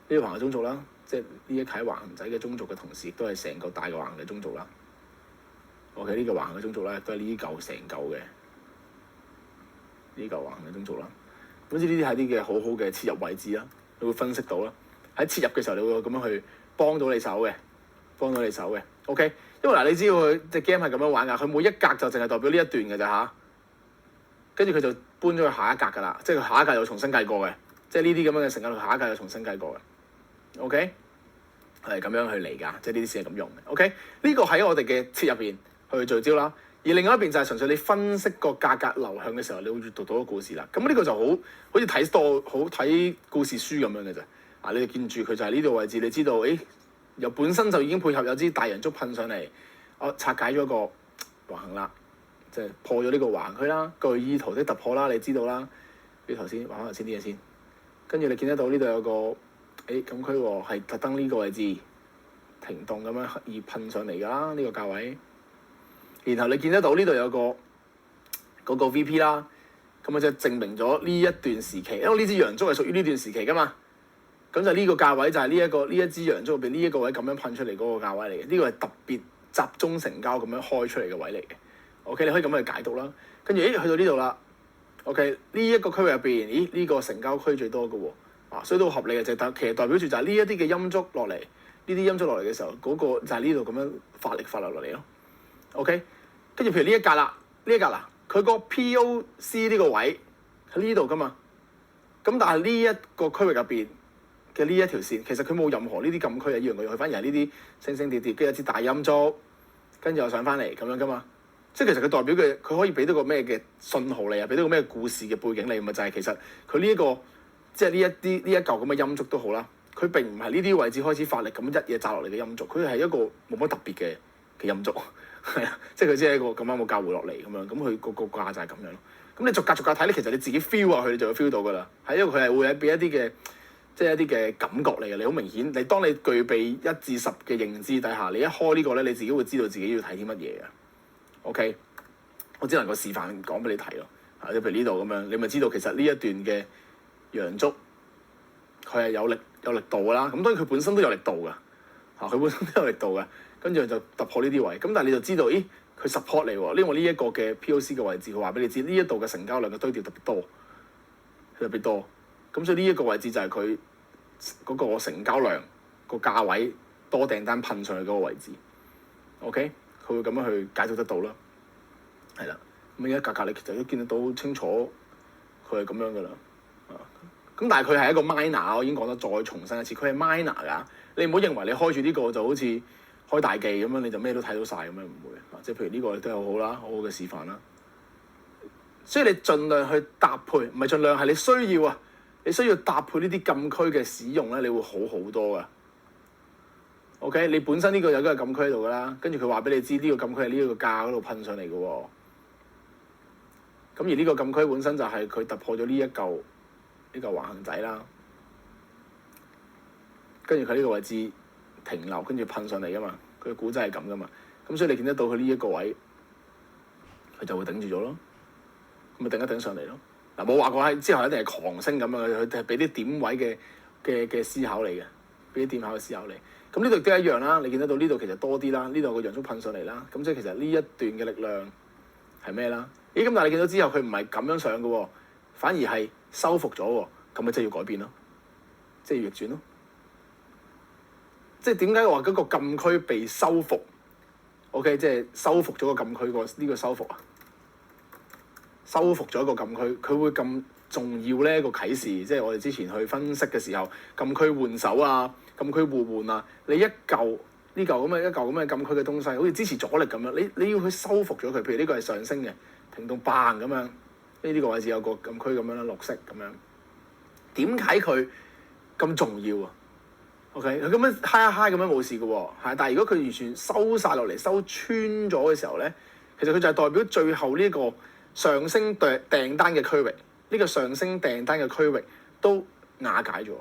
S1: 呢個橫行中軸啦，即係呢一楷橫行仔嘅中軸嘅同時，亦都係成個大嘅橫行嘅中軸啦。OK， 呢個橫行嘅中軸咧，都係呢嚿成嚿嘅呢嚿橫行嘅中軸啦。咁呢啲係啲嘅好好嘅切入位置啦，你會分析到啦。喺切入嘅時候，你會咁樣去幫到你手嘅。OK， 因為嗱，你知道佢隻 game 係咁樣玩㗎，佢每一格就淨係代表呢一段嘅咋嚇。跟住佢就搬咗去下一格㗎啦，即係佢下一格又重新計過嘅，即係呢啲咁樣嘅成交，下一格又重新計過嘅。OK， 係咁樣去嚟㗎，即係呢啲先係咁用嘅。OK， 呢個喺我哋嘅切入邊去聚焦啦。而另外一邊就係純粹你分析個價格流向嘅時候，你會閱讀到個故事啦。咁呢個就好似睇故事書咁樣嘅啫。你哋見住佢就係呢度位置，你知道，由本身就已經配合有支大陽燭噴上嚟，我拆解咗個橫行啦。即係破咗呢個橫行區啦，具意圖的突破啦，你知道啦。比如頭先玩頭先啲嘢先，跟住你見得到呢度有個禁區喎，係特登呢個位置停動咁樣刻意噴上嚟㗎啦，呢個價位。然後你見得到呢度有個嗰個 VP 啦，咁啊就證明咗呢一段時期，因為呢支陽燭係屬於呢段時期㗎嘛。咁就呢個價位就係呢一支陽燭入邊呢一個位咁樣噴出嚟嗰個價位嚟嘅，呢個係特別集中成交咁樣開出嚟嘅位嚟嘅。OK， 你可以咁樣去解讀啦。跟住，去到呢度啦。OK， 呢一個區域入邊，呢個成交區最多嘅喎，所以都好合理嘅，其實代表住就係呢一啲嘅陰燭落嚟，呢啲陰燭落嚟嘅時候，嗰個就係呢度咁樣發力發落嚟咯。OK， 跟住譬如呢一格啦，佢個 POC 呢個位喺呢度噶嘛。咁但係呢一個區域入邊嘅呢一條線，其實佢冇任何呢啲禁區啊，一樣嘅，佢反而係呢啲升升跌跌，跟住有支大陰燭，跟住又上翻嚟咁樣噶嘛。即係其實佢代表嘅，佢可以俾到個咩嘅信號你啊？俾到個咩故事嘅背景你，咪就係其實佢呢一個即係呢一嚿咁嘅陰燭都好啦。佢並唔係呢啲位置開始發力咁一嘢炸落嚟嘅陰燭，佢係一個冇乜特別嘅陰燭，係啊，即係佢只係一個咁啱冇交回落嚟咁樣，咁佢個價就係咁樣咯。咁你逐格睇咧，其實你自己 feel 下佢，你就會 feel 到㗎啦。係因為佢係會俾一啲嘅即係一啲嘅感覺嚟嘅，你好明顯。你當你具備1至10嘅認知底下，你一開呢個咧，你自己會知道自己要睇啲乜嘢嘅。OK， 我只能夠示範講俾你睇咯。譬如呢度咁樣，你咪知道其實呢一段嘅陽燭佢係有力度㗎啦。咁當然佢本身都有力度㗎，佢本身都有力度㗎。跟住就突破呢啲位，咁但係你就知道，佢 support 你喎。因為呢一個嘅 POC 嘅位置，佢話俾你知呢一度嘅成交量嘅堆疊特別多，咁所以呢一個位置就係佢嗰個成交量個價位多訂單噴上去嗰個位置。OK。佢會咁樣去解讀得到啦，係啦。咁而家格你其實都見得到清楚，佢係咁樣噶啦，咁但係佢係一個 minor， 我已經講得再重申一次，佢係 minor 㗎。你唔好認為你開住呢個就好似開大記咁樣，你就咩都睇到晒咁樣，唔會。即係譬如呢個都係好好啦，好好嘅示範啦。所以你盡量去搭配，唔係盡量係你需要啊，你需要搭配呢啲禁區嘅使用咧，你會好好多㗎。OK， 你本身呢個有嗰個禁區喺度㗎啦，跟住佢話俾你知呢個禁區係呢一個架嗰度噴上嚟嘅喎。咁而呢個禁區本身就係佢突破咗呢一嚿橫行仔啦，跟住佢呢個位置停留，跟住噴上嚟㗎嘛，佢嘅古仔係咁㗎嘛。咁所以你見得到佢呢一個位，佢就會頂住咗咯。咁咪頂一頂上嚟咯。嗱，冇話過喺之後一定係狂升咁樣，佢係俾啲點位嘅思考嚟嘅，俾啲點考嘅思考嚟。咁呢度都一樣啦，你見得到呢度其實多啲啦，呢度個陽燭噴上嚟啦。咁即係其實呢一段嘅力量係咩啦？咦，咁但係你見到之後佢唔係咁樣上嘅喎，反而係收復咗喎，咁咪即係要改變咯，即係要逆轉咯。即係點解話嗰個禁區被收復 ？OK， 即係收復咗個禁區呢個收復啊，收復咗一個禁區，佢會咁重要咧？個啟示，即係我哋之前去分析嘅時候，禁區換手啊，禁區互換啊，你一嚿呢嚿咁嘅禁區嘅東西，好似支持阻力咁樣，你要去收復咗佢。譬如呢個係上升嘅，停到嘭咁樣，呢個位置有個禁區咁樣啦，綠色咁樣。點解佢咁重要啊 ？OK， 佢咁樣嗨一嗨咁樣冇事嘅喎，係，但係如果佢完全收晒落嚟，收穿咗嘅時候咧，其實佢就係代表最後呢個上升訂單嘅區域，呢個上升訂單嘅區域都瓦解咗，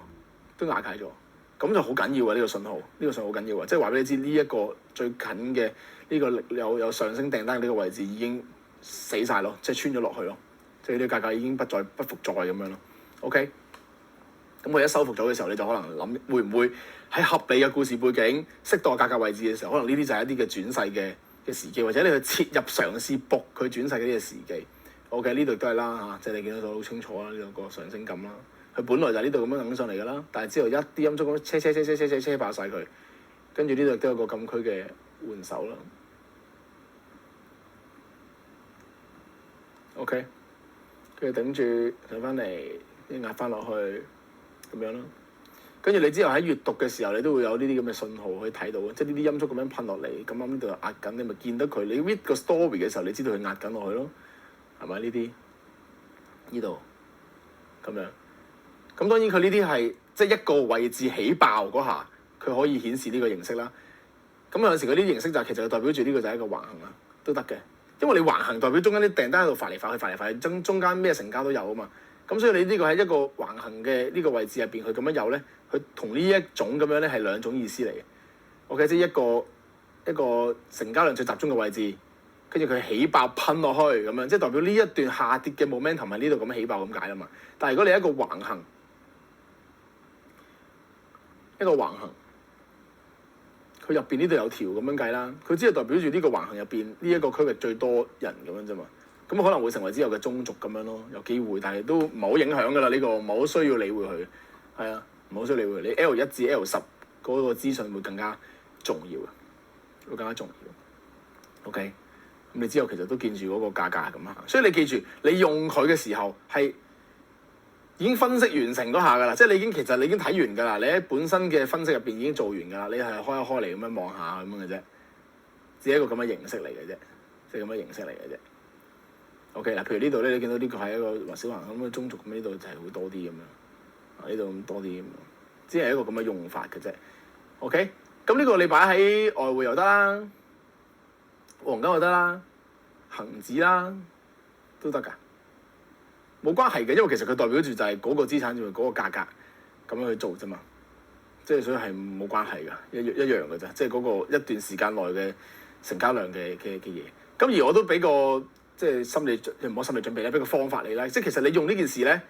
S1: 咁就好緊要啊！呢個信號，呢個信號好緊要啊！即係話俾你知，呢一個最近嘅呢個有上升訂單呢個位置已經死晒咯，即係穿咗落去咯，即係呢個價格已經不復再咁樣咯。OK， 咁佢一收復咗嘅時候，你就可能諗會唔會喺合理嘅故事背景、適當價格位置嘅時候，可能呢啲就係一啲嘅轉勢嘅時機，或者你去切入嘗試搏佢轉勢嗰啲嘅時機。OK， 呢度都係啦嚇，即係你見到好清楚啦，呢兩個上升感啦。佢本來就係呢度咁樣掹上嚟㗎啦，但係之後一啲陰燭咁車爆晒佢，跟住呢度都有個禁區嘅換手啦。OK， 跟住頂住上翻嚟，壓翻落去咁樣咯。跟住你之後喺閱讀嘅時候，你都會有呢啲咁嘅信號可以睇到，即係呢啲陰燭咁樣噴落嚟，咁啱呢度壓緊，你咪見到佢。你 read 個 story 嘅時候，你知道佢壓緊落去咯，係咪呢啲？呢度咁樣。咁當然佢呢啲係即係一個位置起爆嗰下，佢可以顯示呢個形式啦。咁有陣時嗰啲形式就其實代表住呢個就係一個橫行啦，都得嘅。因為你橫行代表中間啲訂單喺度發嚟發去，中間咩成交都有啊嘛。咁所以你呢個喺一個橫行嘅呢個位置入邊，佢咁樣有咧，佢同呢一種咁樣咧係兩種意思嚟嘅。OK， 即係一個成交量最集中嘅位置，跟住佢起爆噴落去咁樣，即係代表呢一段下跌嘅 momentum 係呢度咁起爆咁解啊嘛。但係如果你一個橫行，佢入邊呢度有條咁樣計啦，佢只係代表住呢個橫行入邊呢一個區域最多人咁樣啫嘛。咁可能會成為之後嘅中軸咁樣咯，有機會，但係都唔係好影響㗎啦。呢個唔係好需要理會佢，係啊，唔係好需要理會。你 L1 至 L10嗰個資訊會更加重要嘅，會更加重要。OK， 咁你之後其實都見住嗰個價格咁行，所以你記住，你用佢嘅時候係已經分析完成嗰下㗎啦，即係你已經睇完㗎啦。你喺本身嘅分析入邊已經做完㗎啦，你係開一開嚟咁樣望下咁樣嘅啫，只係一個咁嘅形式嚟嘅啫，即係咁嘅形式嚟嘅啫。OK 嗱，譬如呢度咧，你見到呢個係一個小橫咁嘅中軸，咁呢度就係會多啲咁樣，呢度咁多啲咁樣，只係一個咁嘅用法嘅啫。OK， 咁呢個你擺喺外匯又得啦，黃金又得啦，恆指啦都得㗎，冇關係嘅，因為其實佢代表住就係嗰個資產就係嗰個價格咁樣去做啫嘛，即係所以係冇關係㗎，一樣㗎啫，即係嗰個一段時間內嘅成交量嘅嘢。咁而我都俾個即係唔好心理準備咧，俾個方法你啦。即係其實你用呢件事咧，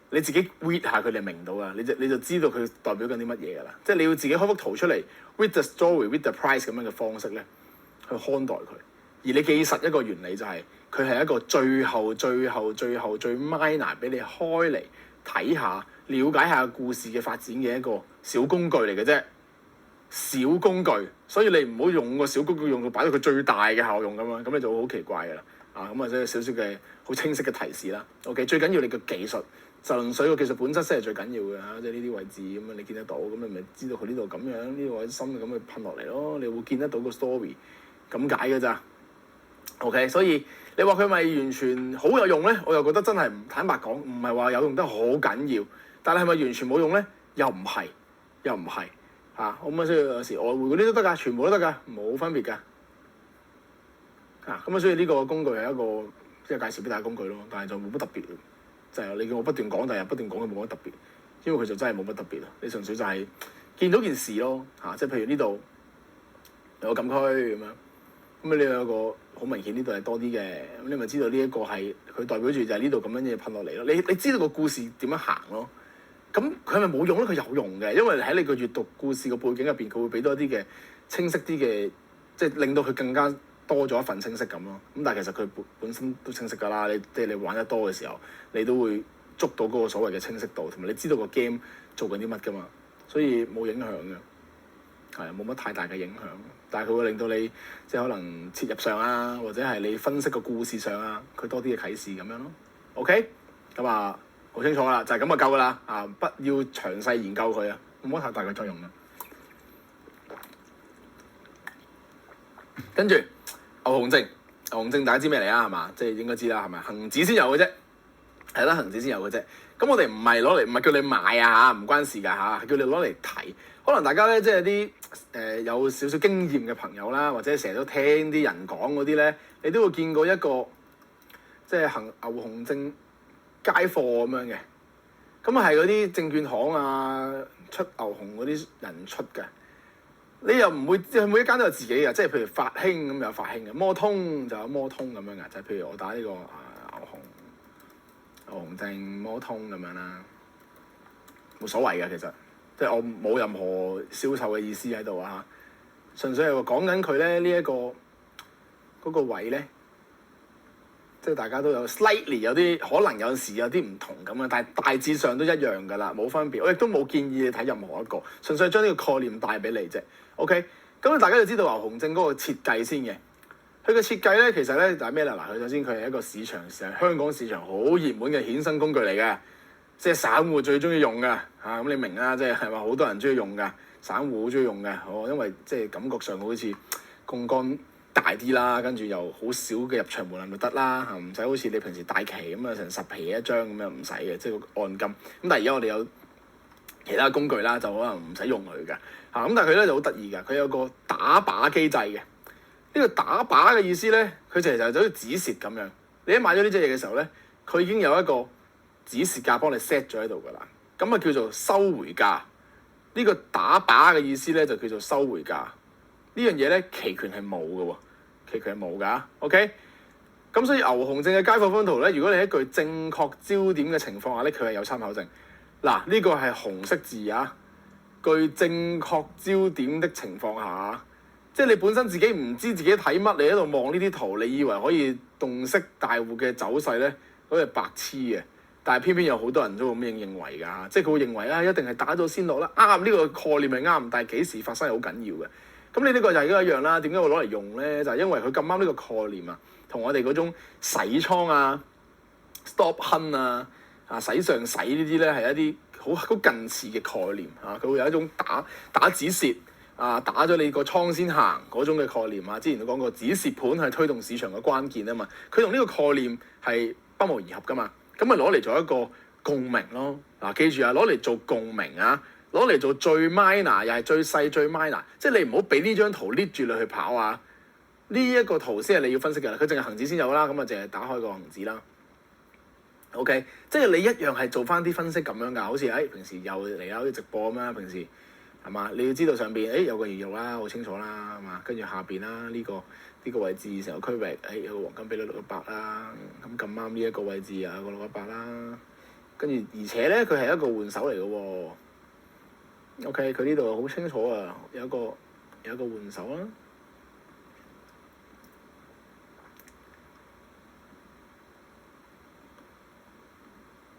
S1: 你自己 read 下佢哋明到啊，你就知道佢代表緊啲乜嘢㗎啦。即係你要自己開幅圖出嚟 read the story，read the price 咁樣嘅方式咧，去看待佢。而你記實一個原理就係佢係一個最後最 minor 俾你開嚟睇下、了解下故事嘅發展嘅一個小工具嚟嘅啫。小工具，所以你唔好用個小工具用到擺到佢最大嘅效用咁樣，咁你就好奇怪㗎啦。咁或者少少嘅好清晰嘅提示啦。OK， 最緊要你嘅技術實輪水個技術本質先係最緊要嘅嚇，即係呢啲位置咁樣你見得到，咁你咪知道佢呢度咁樣，呢個位深咁去噴落嚟咯，你會見得到個 story 咁解嘅咋。OK， 所以你話佢咪完全好有用咧？我又覺得真係唔坦白講，唔係話有用得好緊要，但係咪完全冇用咧？又唔係嚇。咁所以有時外匯嗰啲都得㗎，全部都得㗎，冇分別㗎。咁所以呢個工具係一個即係介紹俾大家工具咯，但係就冇乜特別，就係你叫我不斷講，但係不斷講佢冇乜特別，因為佢就真係冇乜特別啊。你純粹就係見到件事咯即係譬如呢度有個禁區咁樣，咁你有個好明顯呢度係多啲嘅，咁你咪知道呢一個係佢代表住就係呢度咁樣嘢噴落嚟咯。你知道個故事點樣行咯？咁佢係咪冇用咧？佢有用嘅，因為喺你個閱讀故事個背景入邊，佢會俾多啲嘅清晰啲嘅，即係令到佢更加多咗一份清晰感咯。咁但係其實佢本身都清晰㗎啦。你玩得多嘅時候，你都會捉到嗰個所謂嘅清晰度，同埋你知道個 game 做緊啲乜㗎嘛。所以冇影響嘅，冇乜太大嘅影響。但係佢會令到你即係可能切入上啊，或者係你分析個故事上啊，佢多啲嘅啟示咁樣咯。OK， 咁好清楚啦，就係咁就夠噶啦不要詳細研究佢冇乜太大嘅作用啦。跟住牛熊證大家知咩嚟係嘛？即係應該知啦，係咪？恆指先有嘅啫，係啦，恆指先有嘅啫。咁我哋唔係叫你買唔關事㗎係叫你攞嚟睇。可能大家咧即係啲有少少經驗嘅朋友啦，或者成日都聽啲人講嗰啲咧，你都會見過一個即係牛熊證街貨咁樣嘅，咁係嗰啲證券行出牛熊嗰啲人出嘅。你又唔會即係每一間都有自己嘅，即係譬如發興咁有發興嘅，摩通就有摩通咁樣嘅，就係譬如我打呢個牛熊證摩通咁樣啦，冇所謂嘅其實，即係我冇任何銷售嘅意思喺度純粹係講緊佢咧呢一個嗰個位咧。即係大家都有 slightly 有啲可能有時有啲唔同咁但係大致上都一樣㗎啦，冇分別。我亦都冇建議你睇任何一個，純粹係將呢個概念帶俾你啫。OK， 咁大家就知道牛熊證嗰個設計先嘅。佢嘅設計咧，其實咧就係咩啦？佢首先佢係一個市場上香港市場好熱門嘅衍生工具嚟嘅，即係散戶最中意用㗎咁你明啦，即係係咪好多人中意用㗎？散戶好中意用嘅，因為即係感覺上好似槓桿大啲啦，跟住又好少嘅入場門檻就得啦唔使好似你平時大期咁成10皮一張咁樣唔使嘅，即係個按金。咁但係而家我哋有其他工具啦，就可能唔使用佢嘅咁但係佢咧就好得意嘅，佢有個打靶機制嘅。呢個打靶嘅意思咧，佢其實就好似止蝕咁樣。你一買咗呢隻嘢嘅時候咧，佢已經有一個止蝕價幫你 set 咗喺度㗎啦。咁叫做收回價。呢個打靶嘅意思咧就叫做收回價。呢樣嘢咧期權係冇嘅喎，期權係冇㗎，OK？咁所以牛熊證嘅街貨分圖咧，如果你喺具正確焦點嘅情況下咧，佢係有參考性。嗱，呢個係紅色字具正確焦點的情況下即係你本身自己唔知自己睇乜，你喺度望呢啲圖，你以為可以洞悉大戶嘅走勢咧，嗰係白痴嘅。但係偏偏有好多人都咁樣認為㗎，即係佢會認為一定係打咗先落啦。啱，呢個概念係啱，但係幾時發生係好緊要嘅。咁你呢個就係一樣啦。點解會攞嚟用咧？就係因為佢咁啱呢個概念同我哋嗰種洗倉stop hunt 洗上洗呢啲咧係一啲好近似嘅概念佢會有一種打止蝕打咗你個倉先行嗰種嘅概念之前都講過，止蝕盤係推動市場嘅關鍵嘛。佢同呢個概念係不謀而合噶嘛。咁咪攞嚟做一個共鳴咯。記住攞嚟做共鳴攞嚟做最 minor 又係最細最 minor， 即係你唔好俾呢張圖 lead 住你去跑呢一個圖先係你要分析嘅啦。佢淨係恆指先有啦，咁淨係打開個恆指啦。OK， 即係你一樣係做翻啲分析咁樣㗎，好似平時又嚟好似直播咁啦，平時係嘛？你要知道上邊有個魚肉啦，好清楚啦，係嘛？跟住下邊啦呢個位置成個區域有個黃金比率6:100啦，咁啱呢一個位置有個6:100啦，跟住而且咧佢係一個換手嚟嘅喎。OK， 佢呢度好清楚有一個換手啦。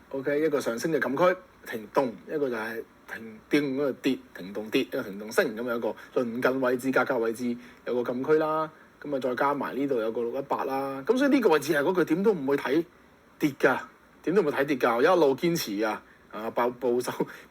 S1: OK， 一個上升嘅禁區停動，一個就係停跌嗰個跌，停動跌，一個停動升，咁有一個鄰近位置、價格位置有個禁區啦。咁再加埋呢度有個6:100啦。咁所以呢個位置係嗰句點都唔會睇跌㗎，點都唔會睇跌㗎，一路堅持㗎。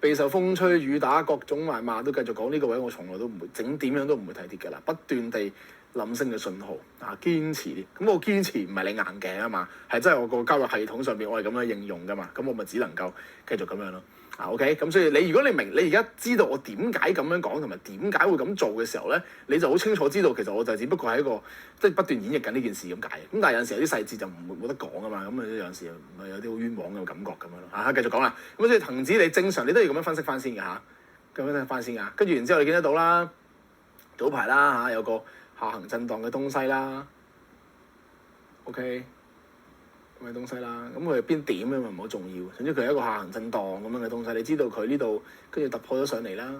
S1: 備受風吹雨打，各種謾罵都繼續講呢個位，我從來都唔會點樣都唔會睇跌㗎啦，不斷地諗升嘅信號啊，堅持。咁我堅持唔係你硬頸啊嘛，係真係我個交易系統上邊我係咁樣應用㗎嘛，咁我咪只能夠繼續咁樣咯。OK，咁所以如果你明，你而家知道我點解咁樣講同埋點解會咁做嘅時候咧，你就好清楚知道其實我就只不過係一個即係不斷演繹緊呢件事咁解。咁但係有陣時有啲細節就冇得講啊嘛，咁有陣時咪有啲好冤枉嘅感覺咁樣咯。繼續講啦。咁所以恒指你正常你都要咁樣分析翻先㗎嚇，咁樣分析翻先㗎。跟住然之後你見得到啦，早排啦嚇有個下行震盪嘅東西啦。OK。咁嘅東西啦，咁佢係邊點咧？咪唔好重要。總之佢係一個下行震盪咁樣嘅東西，你知道佢呢度跟住突破咗上嚟啦。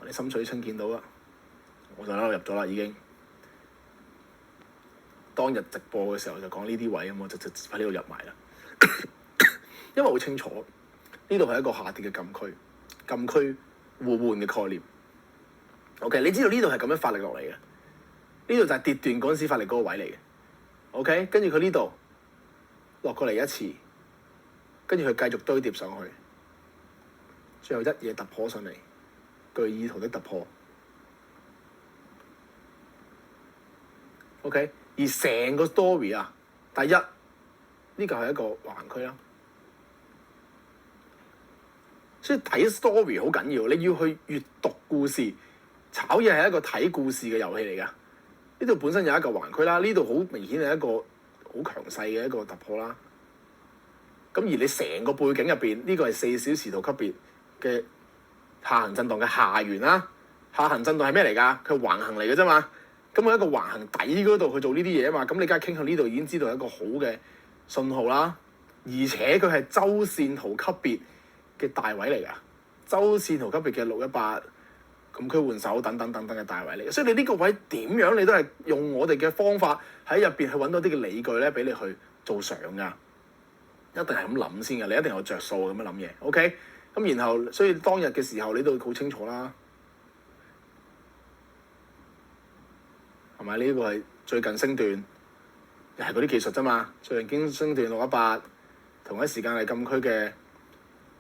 S1: 你心水清見到啦，我就喺度入咗啦已經。當日直播嘅時候就講呢啲位咁，我就喺呢度入埋啦。因為好清楚，呢度係一個下跌嘅禁區互換嘅概念。OK， 你知道呢度係咁樣發力落嚟嘅，呢度就係跌斷嗰陣時發力嗰個位嚟嘅。OK， 跟住佢呢度落過嚟一次，跟住佢繼續堆疊上去，最後一嘢突破上嚟，具意圖的突破。OK， 而成個 story 啊，第一呢個係一個橫行區啦，所以睇 story 好緊要，你要去閱讀故事。炒嘢係一個睇故事嘅遊戲嚟㗎。呢度本身有一個橫行區啦，呢度好明顯係一個好強勢嘅一個突破啦。咁而你成個背景入邊，呢個係4小時圖級別嘅下行震盪嘅下緣啦。下行震盪係咩嚟㗎？佢係橫行嚟嘅啫嘛。咁喺一個橫行底嗰度去做呢啲嘢啊嘛。咁你梗係傾向呢度已經知道係一個好嘅信號啦。而且佢係周線圖級別嘅大位嚟㗎。周線圖級別嘅618。咁佢換手等等嘅大位嚟，所以你呢個位點樣你都係用我哋嘅方法喺入邊去揾到啲嘅理據咧，俾你去做上㗎，一定係咁諗先㗎，你一定有着數咁樣諗嘢 ，OK？咁然後所以當日嘅時候你都好清楚啦，係咪呢個係最近升段，又係嗰啲技術啫嘛，最近升段618，同一時間係禁區嘅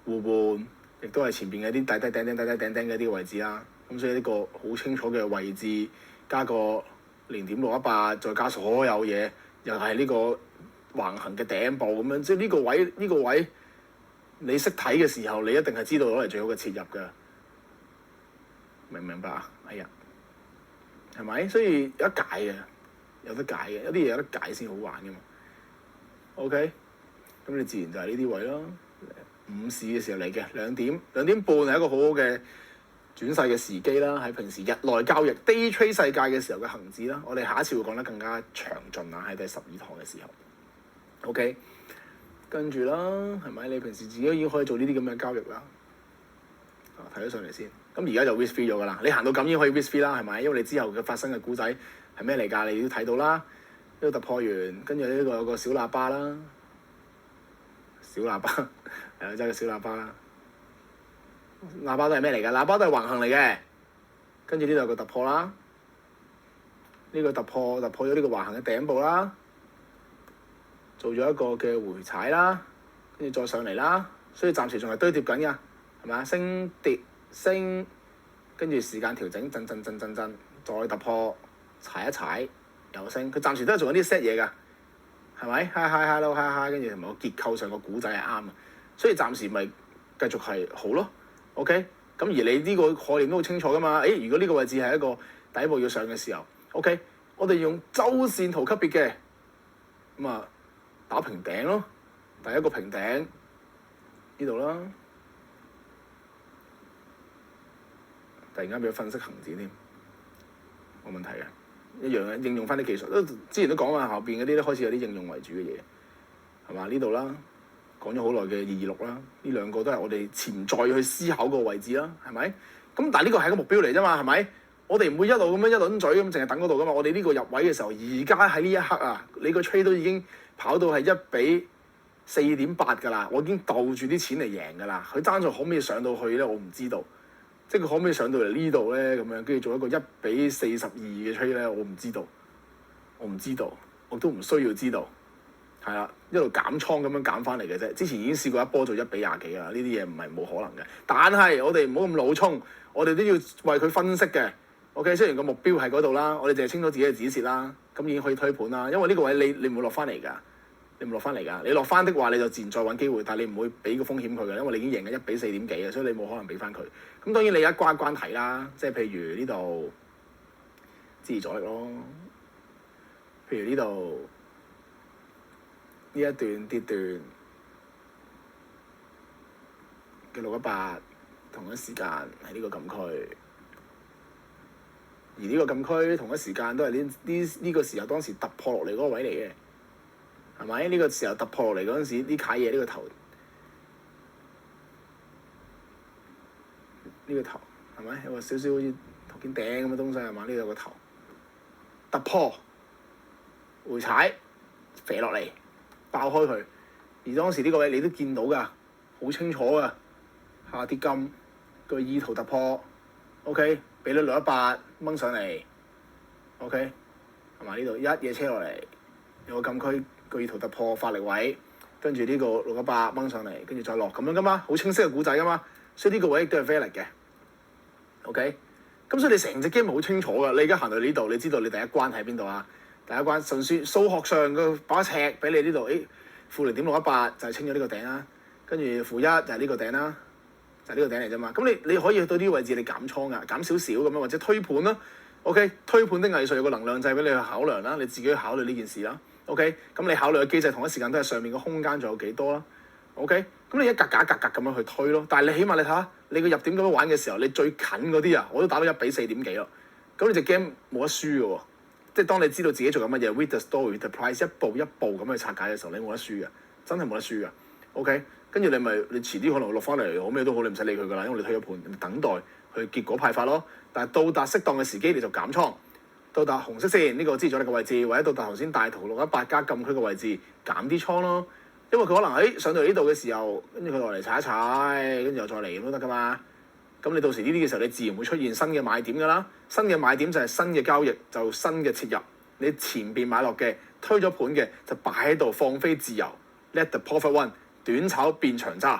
S1: 互換，亦都係前邊嘅啲低頂嘅啲位置啦。咁所以呢個好清楚嘅位置，加個0.618，再加所有嘢，又係呢個橫行嘅頂部咁樣，即係呢個位，你識睇嘅時候，你一定係知道攞嚟最好嘅切入㗎，明唔明白啊？係啊，係咪？所以有得解嘅，有得解嘅，有啲嘢有得解先好玩㗎嘛。OK，咁你自然就係呢啲位咯。午市嘅時候嚟嘅2點半係一個好好嘅轉勢嘅時機啦，喺平時日內交易 day trade 世界嘅時候嘅恒指啦，我哋下一次會講得更加詳盡啊，喺第12堂嘅時候。OK， 跟住啦，係咪？你平時自己已經可以做呢啲咁嘅交易啦。睇咗上嚟先，咁而家就 risk free 咗㗎啦。你行到咁已經可以 risk free 啦，係咪？因為你之後嘅發生嘅故仔係咩嚟㗎？你都睇到啦。呢個突破完，跟住呢個有個小喇叭啦，小喇叭係真係個小喇叭啦。喇叭都係咩嚟㗎？喇叭都係橫行嚟嘅，跟住呢度有個突破啦，呢個突破咗呢個橫行嘅頂部啦，做咗一個嘅回踩啦，跟住再上嚟啦，所以暫時仲係堆疊緊㗎，係咪啊？升跌升，跟住時間調整，震，再突破，踩一踩又升，佢暫時都係做緊啲 set 嘢㗎，係咪 ？hi， 跟住同埋個結構上個故仔係啱啊，所以暫時咪繼續係好咯。OK， 咁而你呢個概念都好清楚㗎嘛？如果呢個位置係一個底部要上嘅時候 ，OK， 我哋用周線圖級別嘅咁啊打平頂咯，第一個平頂呢度啦，突然間俾佢分析恒指添，冇問題嘅，一樣嘅應用翻啲技術，之前都講話後邊嗰啲咧開始有啲應用為主嘅嘢，係嘛？呢度啦。講咗好耐嘅226啦，呢兩個都係我哋潛在去思考個位置啦，係咪？咁但係呢個係個目標嚟啫嘛，係咪？我哋唔會一路咁樣一輪嘴咁淨係等嗰度噶嘛。我哋呢個入位嘅時候，而家喺呢一刻啊，你個 trade 都已經跑到係1比4.8㗎啦，我已經鬥住啲錢嚟贏㗎啦。佢爭在可唔可以上到去咧？我唔知道，即係佢可唔可以上到嚟呢度咧？咁樣跟住做一個1比42嘅 trade 咧？我唔知道，我都唔需要知道。係啦，一路減倉咁樣減翻嚟嘅啫。之前已經試過一波做1比20幾啦，呢啲嘢唔係冇可能嘅。但係我哋唔好咁老衝，我哋都要為佢分析嘅。OK， 雖然個目標喺嗰度啦，我哋淨係清楚自己嘅止蝕啦，咁已經可以推盤啦。因為呢個位你唔會落翻嚟㗎，你唔落翻嚟㗎。你落翻的話，你就自然再揾機會，但係你唔會俾個風險佢嘅，因為你已經贏緊1比4點幾嘅，所以你冇可能俾翻佢。咁當然你一關關睇啦，即係譬如呢度支持阻力咯，譬如呢度呢一段跌段嘅618，同一時間喺呢個禁區。而呢個禁區同一時間都係呢個時候當時突破落嚟嗰個位嚟嘅，係咪？呢個時候突破落嚟嗰陣時，呢嚿嘢呢個頭，呢個頭係咪有個少少好似頭肩頂咁嘅東西係嘛？呢度有個頭突破回踩飛落嚟爆開佢，而當時呢個位你都見到㗎，好清楚㗎，下跌金個意圖突破 ，OK。俾你618掹上嚟 ，OK， 同埋呢度一嘢車落嚟，有個禁區個意圖突破發力位，跟住呢個618掹上嚟，跟住再落咁樣噶嘛，好清晰嘅故仔噶嘛，所以呢個位亦都係 valid 嘅 ，OK， 咁所以你成隻 game 好清楚噶，你而家行到呢度，你知道你第一關喺邊度啊？第一關純算數學上個把尺俾你呢度，負0.618就係清咗呢個頂啦，跟住負1就係呢個頂啦。就係呢個頂嚟啫嘛，咁你可以去到呢啲位置你減倉㗎，減少少咁樣或者推盤啦。OK， 推盤的藝術有個能量掣俾你去考量啦，你自己去考慮呢件事啦。OK， 咁你考慮嘅機制同一時間都係上面個空間仲有幾多啦。OK， 咁你一格格咁樣去推咯，但係你起碼你睇下你個入點咁樣玩嘅時候，你最近嗰啲啊，我都打到1比4點幾咯。咁你隻 game 冇得輸嘅喎，即係當你知道自己做緊乜嘢 ，read the story, the price 一步一步咁去拆解嘅時候，你冇得輸嘅，真係冇得輸嘅。OK。跟住你遲啲可能落翻嚟，好咩都好，你唔使理佢噶啦，因為你推咗盤，你等待去結果派發咯。但係到達適當嘅時機，你就減倉。到達紅色線呢個支持阻力嘅位置，或者到達頭先大圖618加禁區嘅位置，減啲倉咯。因為佢可能喺上到嚟呢度嘅時候，跟住佢落嚟踩一踩，跟住又再嚟咁都得噶嘛。咁你到時呢啲嘅時候，你自然會出現新嘅買點噶啦。新嘅買點就係新嘅交易，就新嘅切入。你前邊買落嘅推咗盤嘅，就擺喺度放飛自由 ，let the profit run。短炒變長揸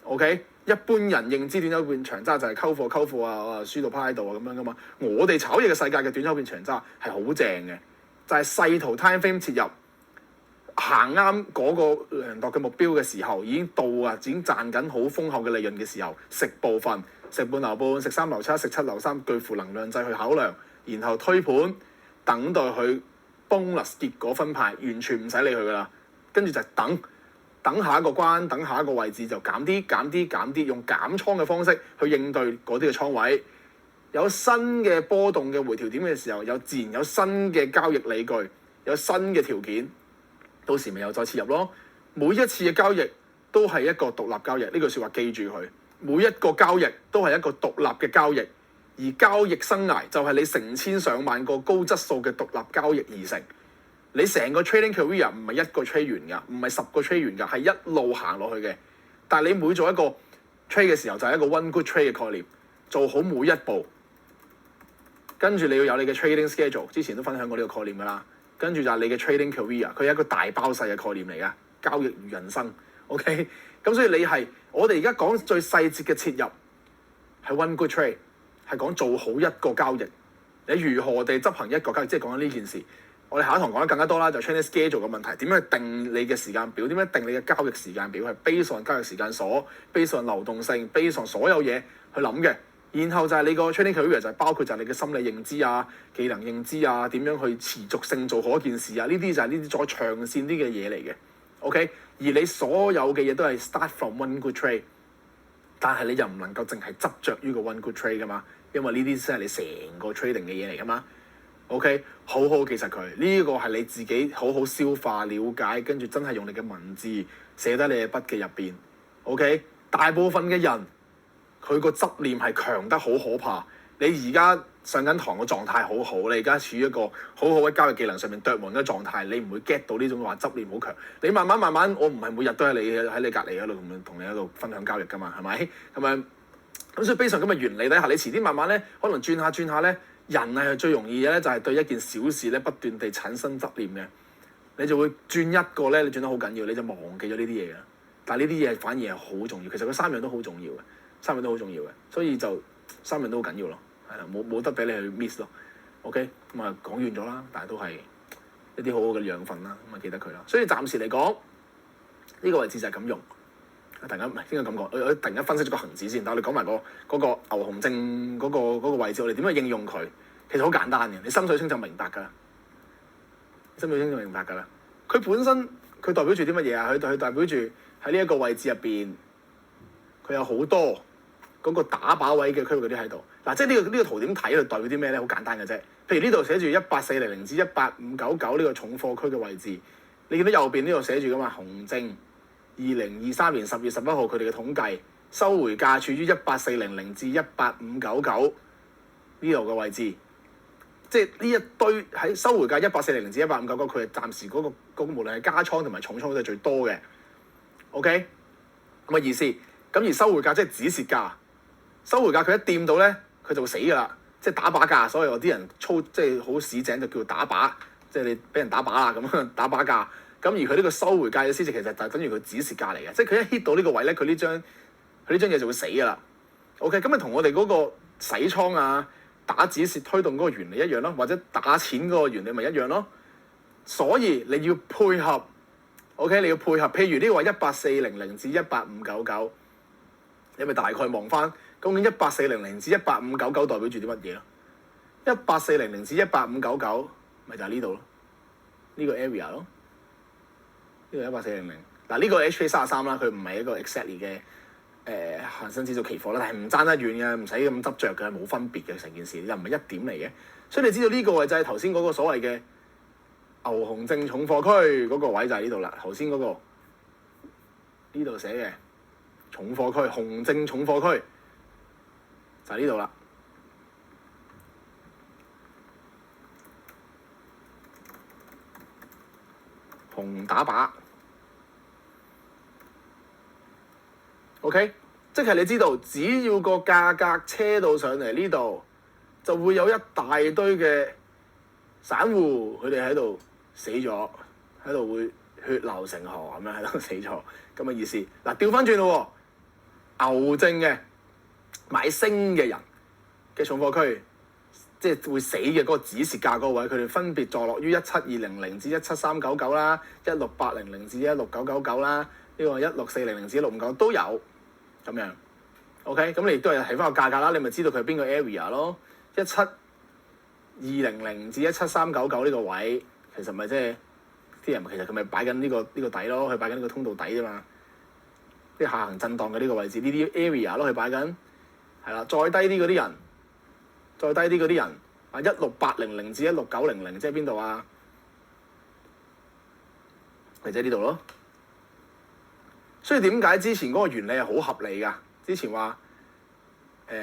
S1: ，OK？ 一般人認知短炒變長揸就係溝貨啊，輸到趴喺度啊咁樣噶嘛。我哋炒嘢嘅世界嘅短炒變長揸係好正嘅，就係細圖 time frame 切入，行啱嗰個量度嘅目標嘅時候，已經到啊，已經賺緊好豐厚嘅利潤嘅時候，食部分，食半留半，食3留7，食7留3，據乎能量制去考量，然後推盤，等待佢 bonus 結果分派，完全唔使理佢噶啦，跟住就等下一個關，等下一個位置就減啲，用減倉嘅方式去應對嗰啲嘅倉位。有新嘅波動嘅回調點嘅時候，自然有新嘅交易理據，有新嘅條件，到時咪又再切入咯。每一次嘅交易都係一個獨立交易，呢句説話記住佢。每一個交易都係一個獨立嘅交易，而交易生涯就係你成千上萬個高質素嘅獨立交易而成。你成個 trading career 唔係一個 trade 完㗎，唔係10個 trade 完㗎，係一路行落去嘅。但係你每做一個 trade 嘅時候，就係一個 one good trade 嘅概念，做好每一步。跟住你要有你嘅 trading schedule， 之前都分享過呢個概念㗎啦。跟住就係你嘅 trading career，佢係一個大包細嘅概念嚟㗎，交易如人生。OK， 咁所以我哋而家講最細節嘅切入係 one good trade， 係講做好一個交易。你如何地執行一個交易，即係講緊呢件事。我哋下一堂講得更加多啦，就 trading schedule 嘅問題，點樣去定你嘅時間表，點樣定你嘅交易時間表，係 based on 交易時間鎖 based on 流動性 based on 所有嘢去諗嘅。然後就係你個 trading career 就係包括就係你嘅心理認知啊、技能認知啊、點樣去持續性做好一件事啊，呢啲就係呢啲再長線啲嘅嘢嚟嘅。OK， 而你所有嘅嘢都係 start from one good trade， 但係你又唔能夠淨係執着於個 one good trade 噶嘛，因為呢啲先係你成個 trading 嘅嘢嚟噶嘛。OK， 好好記實佢，呢個係你自己好好消化了解，跟住真係用你嘅文字寫低你嘅筆記入邊。OK， 大部分嘅人佢個執念係強得好可怕。你而家上緊堂嘅狀態好好，你而家處於一個好好嘅交易技能上面啄門嘅狀態，你唔會 get 到呢種話執念好強。你慢慢，我唔係每日都喺你隔離嗰度同你喺度分享交易㗎嘛，係咪？咁所以非常咁嘅原理底下，你遲啲慢慢咧，可能轉下咧。人係最容易嘅咧，就係對一件小事咧不斷地產生執念嘅。你就會轉一個咧，你轉得好緊要，你就忘記咗呢啲嘢嘅。但係呢啲嘢反而係好重要，其實佢三樣都好重要嘅，三樣都好重要嘅，所以就三樣都好緊要咯，係啦，冇得俾你去 miss 咯。OK， 咁啊講完咗啦，但係都係一啲好好嘅養分啦，咁啊記得佢啦。所以暫時嚟講，呢個位置就係咁用。突然間唔係應該咁講，我突然間分析咗個恆指先，但係我哋講埋嗰個牛熊證嗰個位置，我哋點樣應用佢？其實好簡單嘅，你心水清就明白㗎啦，心水清就明白㗎啦。佢本身佢代表住啲乜嘢啊？佢代表住喺呢一個位置入邊，佢有好多嗰個打靶位嘅區域嗰啲喺度。嗱，即係呢個圖點睇？佢代表啲咩咧？好簡單嘅啫。譬如呢度寫住18400至18599呢個重貨區嘅位置，你見到右邊呢度寫住㗎嘛？熊證2023年10月11號佢哋嘅統計收回價處於18400至18599呢度嘅位置，即係呢一堆喺收回價18400至18599，佢係暫時嗰個無論係加倉同埋重倉都係最多嘅。OK， 咁嘅意思。咁而收回價即係止蝕價，收回價佢一掂到咧，佢就會死㗎啦，即係打靶價。所以有啲人即係好市井就叫打靶，即係你俾人打靶啦咁打靶價。咁而佢呢個收回價嘅市值其實就等於佢止蝕價嚟嘅，即係佢一 hit 到呢個位咧，佢呢張嘢就會死㗎啦。OK， 咁咪同我哋嗰個洗倉啊、打止蝕推動嗰個原理一樣咯，或者打錢嗰個原理咪一樣咯。所以你要配合 ，OK， 你要配合。譬如呢個話18400至18599，你咪大概望翻究竟18400至18599代表住啲乜嘢咯？18400至18599咪就係呢度咯，呢個 area 咯。呢個18400，嗱呢個 HK33啦，佢唔係一個 exactly 嘅恆生指數期貨啦，但係唔爭得遠嘅，唔使咁執着嘅，冇分別嘅成件事，又唔係一點嚟嘅。所以你知道呢個位就係頭先嗰個所謂嘅牛熊證重貨區嗰個位就係呢度啦。頭先嗰個呢度寫嘅重貨區、熊證重貨區就係呢度啦。熊打靶 ，OK， 即係你知道，只要個價格車到上嚟呢度，就會有一大堆嘅散戶，佢哋喺度死咗，喺度會血流成河咁樣喺度死咗咁嘅意思。嗱，調翻轉咯，牛證嘅買升嘅人嘅重貨區。即係會死嘅嗰個止蝕價嗰位，佢哋分別坐落於17200至17399啦，16800至16999啦，呢個16400至16599都有咁樣。OK， 咁你亦都係睇翻個價格啦，你咪知道佢係邊個 area 咯。17200至17399呢個位，其實咪即係啲人其實佢咪擺緊呢個底咯，佢擺緊呢個通道底啫嘛。啲下行震盪嘅呢個位置，呢啲 area 咯，佢擺緊係啦，再低啲嗰啲人。再低啲嗰啲人啊，16800至16900，即係邊度啊？咪即係呢度咯。所以點解之前嗰個原理係好合理㗎？之前話即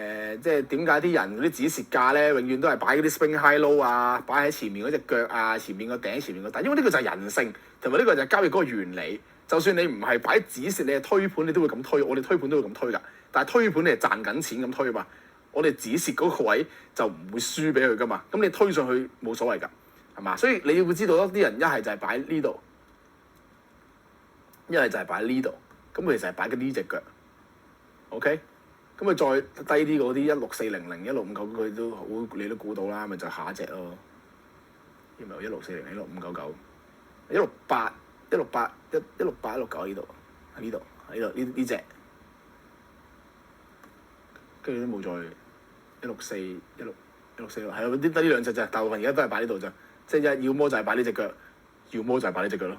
S1: 係點解啲人嗰啲止蝕價咧，永遠都係擺嗰啲 spring high low 啊，擺喺前面嗰隻腳啊，前面個頂、前面個底，因為呢個就係人性，同埋呢個就係交易嗰個原理。就算你唔係擺止蝕，你係推盤，你都會咁推。我哋推盤都會咁推㗎，但係推盤你係賺緊錢咁推嘛。我哋止蝕嗰個位就唔會輸俾佢噶嘛，咁你推上去冇所謂㗎，係嘛？所以你會知道啲人一係就係擺呢度，一係就係擺呢度，咁佢其實係擺緊呢隻腳 ，OK？ 咁佢再低啲嗰啲16400、16599，佢都好，你都估到啦，咪就下一隻咯。呢咪16400、16599、168、168、169喺呢度，喺呢度，呢隻，跟住都冇再。164、164，係啊，得呢兩隻啫，大部分而家都係擺呢度啫，即係要麼就係擺呢隻腳，要麼就係擺呢隻腳咯。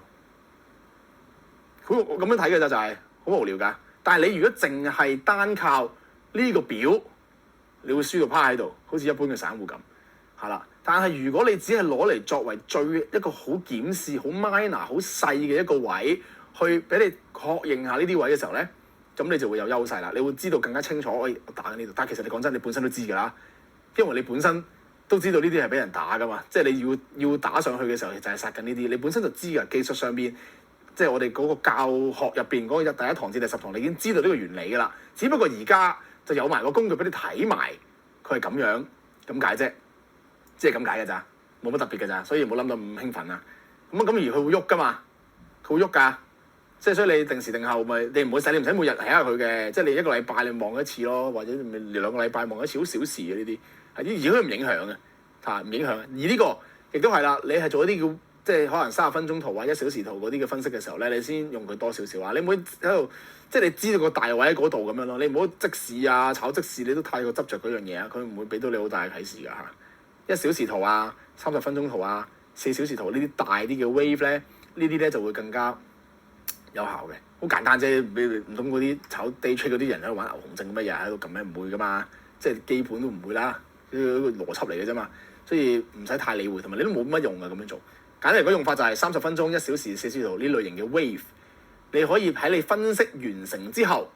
S1: 好咁樣睇嘅就係好無聊㗎。但係你如果淨係單靠呢個表，你會輸到趴喺度，好似一般嘅散戶咁，係啦。但係如果你只係攞嚟作為一個好檢視、好 minor、好細嘅一個位，去俾你確認下呢啲位嘅時候咧。咁你就會有優勢啦，你會知道更加清楚，我打緊呢度。但係其實你講真，你本身都知㗎啦，因為你本身都知道呢啲係俾人打㗎嘛，即係你要打上去嘅時候，就係殺緊呢啲，你本身就知㗎。技術上邊，即係我哋嗰個教學入邊嗰個第1堂至第10堂，你已經知道呢個原理㗎啦。只不過而家就有埋個工具俾你睇埋，佢係咁樣咁解啫，即係咁解㗎咋，冇乜特別㗎咋，所以唔好諗到咁興奮啊。咁而佢會喐噶嘛，佢會喐㗎。即係所以你定時定候咪，你唔使每日睇下佢嘅，即係你一個禮拜你望一次咯，或者你2個禮拜望一次，好小事嘅呢啲，而佢唔影響嘅，唔影響。而呢個亦都係啦，你係做一啲叫即係可能30分鐘圖或1小時圖嗰啲嘅分析嘅時候咧，你先用佢多少少啊，你唔好喺度即係你知道個大位喺嗰度咁樣咯，你唔好即時啊炒即時，你都太過執着嗰樣嘢啊，佢唔會俾到你好大嘅啟示㗎嚇。1小時圖啊、30分鐘圖啊、4小時圖呢啲大啲嘅 wave 咧，呢啲咧就會更加有效嘅，好簡單啫。唔通嗰啲炒 day trade 嗰啲人喺度玩牛熊證乜嘢喺度撳咩？唔會噶嘛，即係基本都唔會啦，呢個邏輯嚟嘅啫嘛。所以唔使太理會，同埋你都冇乜用嘅咁樣做。簡單嚟講，用法就係30分鐘、1小時、4小時圖呢類型嘅 wave，你可以喺你分析完成之後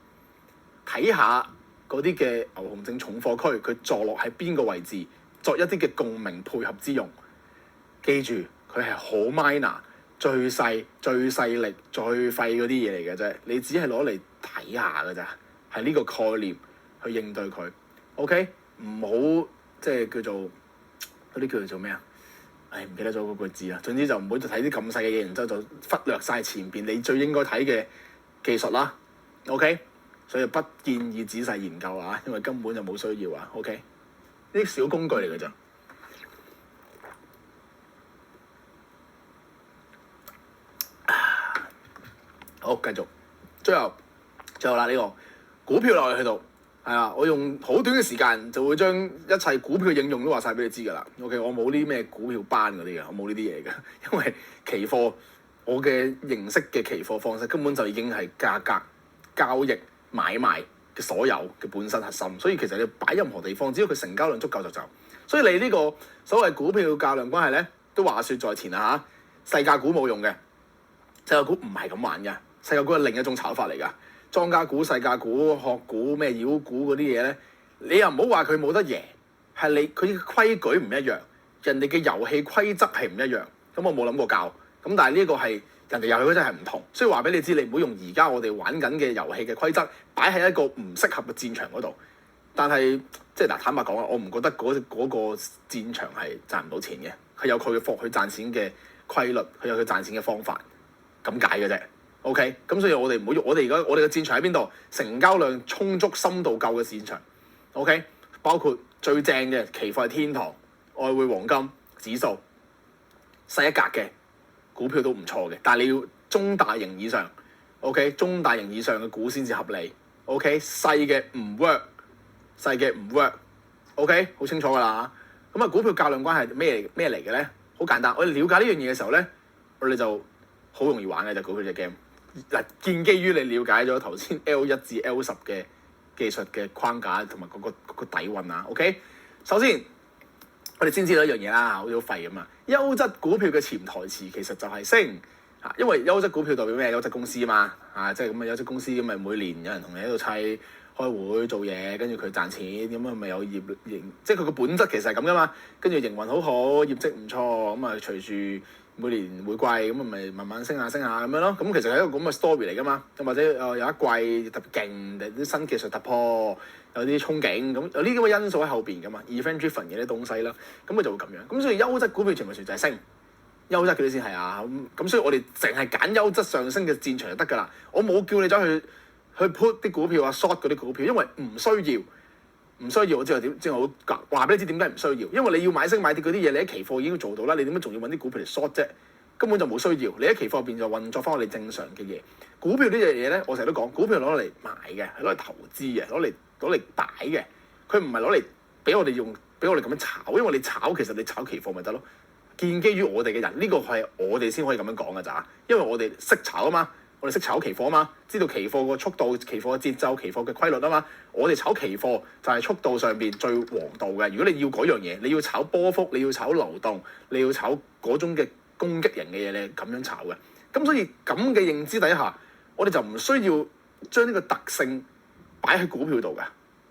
S1: 睇下嗰啲嘅牛熊證重貨區，佢坐落喺邊個位置，作一啲嘅共鳴配合之用。記住，佢係好 minor。最細、最細力、最廢嗰啲嘢嚟嘅啫，你只係攞嚟睇下㗎咋，係呢個概念去應對佢。OK， 唔好即係叫做嗰啲叫做咩啊？唔記得咗嗰個字啦。總之就唔好睇啲咁細嘅嘢，然之後就忽略晒前邊你最應該睇嘅技術啦。OK， 所以不建議仔細研究啊，因為根本就冇需要啊。OK， 呢啲小工具嚟嘅咋。好，繼續，最後啦，呢個股票落去度，係啊，我用好短嘅時間就會將一切股票嘅應用都話晒俾你知㗎啦。OK， 我冇啲咩股票班嗰啲嘅，我冇呢啲嘢嘅，因為期貨我嘅形式嘅期貨方式根本就已經係價格交易買賣嘅所有嘅本身核心，所以其實你擺任何地方，只要佢成交量足夠就走。所以你呢個所謂股票價量關係咧，都話説在前啦嚇，細價股冇用嘅，細價股唔係咁玩嘅。世界股係另一種炒法嚟㗎，莊家股、細價股、殼股、咩妖股嗰啲嘢咧，你又唔好話佢冇得贏，係你佢嘅規矩唔一樣，人哋嘅遊戲規則係唔一樣，咁我冇諗過教，咁但係呢個係人哋遊戲規則係唔同，所以話俾你知，你唔好用而家我哋玩緊嘅遊戲嘅規則擺喺一個唔適合嘅戰場嗰度。但係即係嗱，坦白講啊，我唔覺得嗰個戰場係賺唔到錢嘅，佢有佢去賺錢嘅規律，佢有佢賺錢嘅方法，咁解嘅啫。OK， 咁所以我哋唔好用我哋嘅戰場喺邊度？成交量充足、深度夠嘅戰場。OK， 包括最正嘅期貨係天堂、外匯、黃金、指數，細一格嘅股票都唔錯嘅，但係你要中大型以上。OK， 中大型以上嘅股先至合理。OK， 細嘅唔 work， 細嘅唔 work。OK， 好清楚㗎啦。咁啊，股票價量關係咩嚟嘅咧？好簡單，我哋了解呢樣嘢嘅時候咧，我哋就好容易玩嘅就股票隻 game。嗱，建基於你了解咗頭先 L1 至 L10 嘅技術嘅框架同埋嗰個底蘊啊 ，OK？ 首先我哋先知道一樣嘢啦，好似好廢咁啊！優質股票嘅潛台詞其實就係升嚇，因為優質股票代表咩？優質公司啊嘛，即係咁啊！優質公司咁咪每年有人同你喺度砌開會做嘢，跟住佢賺錢，咁啊咪有業營，即係佢個本質其實係咁噶嘛。跟住營運好好，業績唔錯，咁啊隨住每年每季咁咪慢慢升下咁樣咯。咁其實係一個咁嘅 story 嚟噶嘛。咁或者有一季特別勁，啲新技術突破，有啲憧憬，咁有呢啲嘅因素喺後邊噶嘛。event driven 嘅啲東西啦，咁佢就會咁樣。咁所以優質股票全部就係升，優質嗰啲先係啊。咁所以我哋淨係揀優質上升嘅戰場就得㗎啦。我冇叫你走去 put 啲股票啊 short 嗰啲股票，因為唔需要。唔需要，我知道點，即係我話俾你知點解唔需要，因為你要買升買跌嗰啲嘢，你喺期貨已經做到啦，你點解仲要揾啲股票嚟 short 啫？根本就冇需要，你喺期貨入邊就運作翻我哋正常嘅嘢。股票呢樣嘢咧，我成日都講，股票攞嚟買嘅，係攞嚟投資嘅，攞嚟擺嘅，佢唔係攞嚟俾我哋用，俾我哋咁樣炒，因為你炒其實你炒期貨咪得咯。建基於我哋嘅人，呢個係我哋先可以咁樣講㗎咋，因為我哋識炒啊嘛。我哋識炒期貨啊嘛，知道期貨個速度、期貨嘅節奏、期貨嘅規律啊嘛。我哋炒期貨就係速度上邊最王道嘅。如果你要嗰樣嘢，你要炒波幅，你要炒流動，你要炒嗰種嘅攻擊型嘅嘢，你係咁樣炒嘅。咁所以咁嘅認知底下，我哋就唔需要將呢個特性擺喺股票度嘅。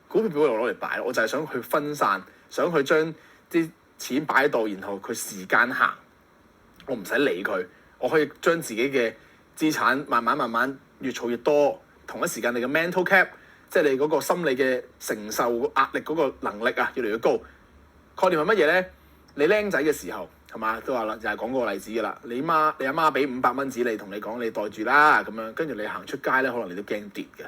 S1: 股票俾我攞嚟擺，我就係想去分散，想去將啲錢擺喺度，然後佢時間行，我唔使理佢，我可以將自己嘅資產慢慢越儲越多，同一時間你嘅 mental cap， 即係你嗰個心理嘅承受壓力嗰個能力啊，越嚟越高。概念係乜嘢咧？你僆仔嘅時候係係嘛？都話啦，就係講嗰個例子㗎啦。你阿媽俾500蚊紙你，同你講你袋住啦咁樣，跟住你行出街咧，可能你都驚跌嘅。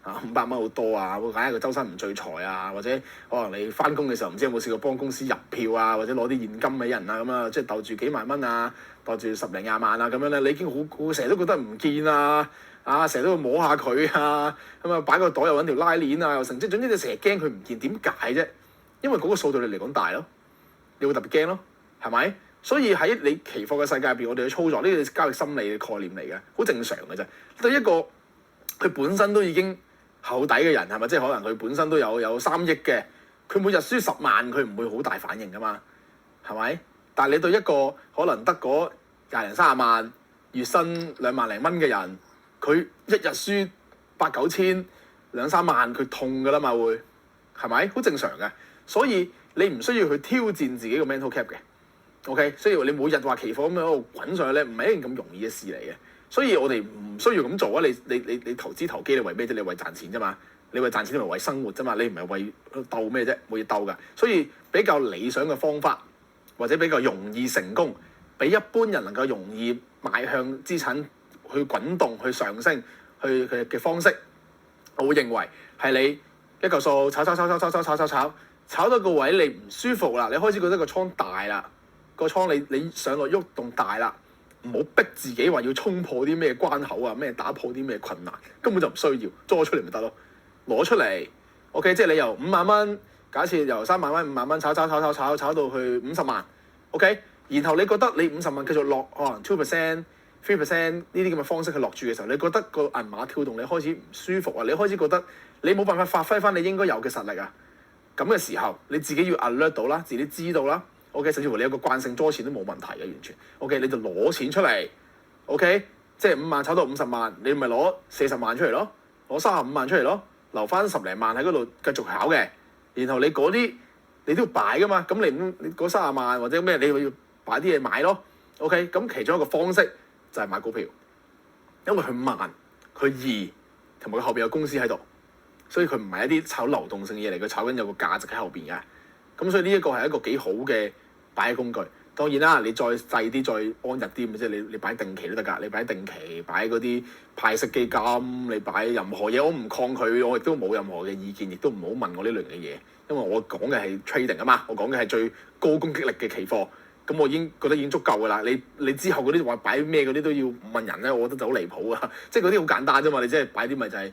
S1: 500蚊好多啊！會揀一個周身唔聚財啊，或者可能你翻工嘅時候唔知有冇試過幫公司入票啊，或者攞啲現金俾人啊咁啊，即係袋住幾萬蚊啊，袋住10零20萬啊咁樣咧，你已經好成日都覺得唔見啊，成日都會摸下佢啊，咁啊擺個袋又揾條拉鏈啊，又成即係總之你成日驚佢唔見，點解啫？因為嗰個數對你嚟講大咯，你會特別驚咯，係咪？所以喺你期貨嘅世界入邊，我哋去操作呢個交易心理嘅概念嚟嘅，好正常嘅啫。對一個佢本身都已經厚底嘅人係咪？即係可能佢本身都有3億嘅，佢每日輸10萬，佢唔會好大反應噶嘛，係咪？但係你對一個可能得嗰20零30萬月薪2萬零蚊嘅人，佢一日輸8、9千2、3萬，佢痛噶啦嘛會，係咪？好正常嘅，所以你唔需要去挑戰自己個 mental cap 嘅 ，OK？所以你每日話期貨咁樣喺度滾上去咧，唔係一件咁容易嘅事嚟嘅。所以我哋唔需要咁做啊！你投資投機你為咩啫？你為賺錢啫嘛！你為賺錢，你為生活啫嘛！你唔係為鬥咩啫？冇嘢鬥㗎。所以比較理想嘅方法，或者比較容易成功，比一般人能夠容易邁向資產去滾動、去上升、去嘅方式，我會認為係你一嚿數炒到個位你唔舒服啦，你開始覺得個倉大啦，個倉你上落喐動大啦。唔好逼自己話要衝破啲咩關口啊，咩打破啲咩困難，根本就唔需要，捉出嚟咪得咯，攞出嚟 ，OK， 即係你由5萬蚊，假設由3萬蚊、5萬蚊炒到去50萬 ，OK， 然後你覺得你50萬繼續落，可能 2%、3% 呢啲咁嘅方式去落注嘅時候，你覺得個銀碼跳動你開始唔舒服啊，你開始覺得你冇辦法發揮翻你應該有嘅實力啊，咁嘅時候你自己要 alert 到啦，自己知道啦。OK， 甚至乎你有個慣性揸錢都冇問題嘅，完全 OK， 你就攞錢出嚟 OK， 即係5萬炒到50萬，你咪攞40萬出嚟咯，攞35萬出嚟咯，留翻10零萬喺嗰度繼續考嘅。然後你嗰啲你都要擺噶嘛，咁你嗰30萬或者咩，你要擺啲嘢買咯。OK， 咁其中一個方式就係買股票，因為佢慢、佢易，同埋佢後邊有公司喺度，所以佢唔係一啲炒流動性嘢嚟，佢炒緊有個價值喺後邊嘅。咁所以呢一個係一個幾好嘅擺嘅工具。當然啦，你再細啲、再安逸啲，即係你擺定期都得㗎。你擺定期、擺嗰啲派息基金，你擺任何嘢，我唔抗拒，我亦都冇任何嘅意見，亦都唔好問我呢類型嘅嘢，因為我講嘅係 trading 啊嘛，我講嘅係最高攻擊力嘅期貨。咁我已經覺得已經足夠㗎啦。你之後嗰啲話擺咩嗰啲都要問人咧，我覺得就好離譜啊！即係嗰啲好簡單啫嘛，你即係擺啲咪就係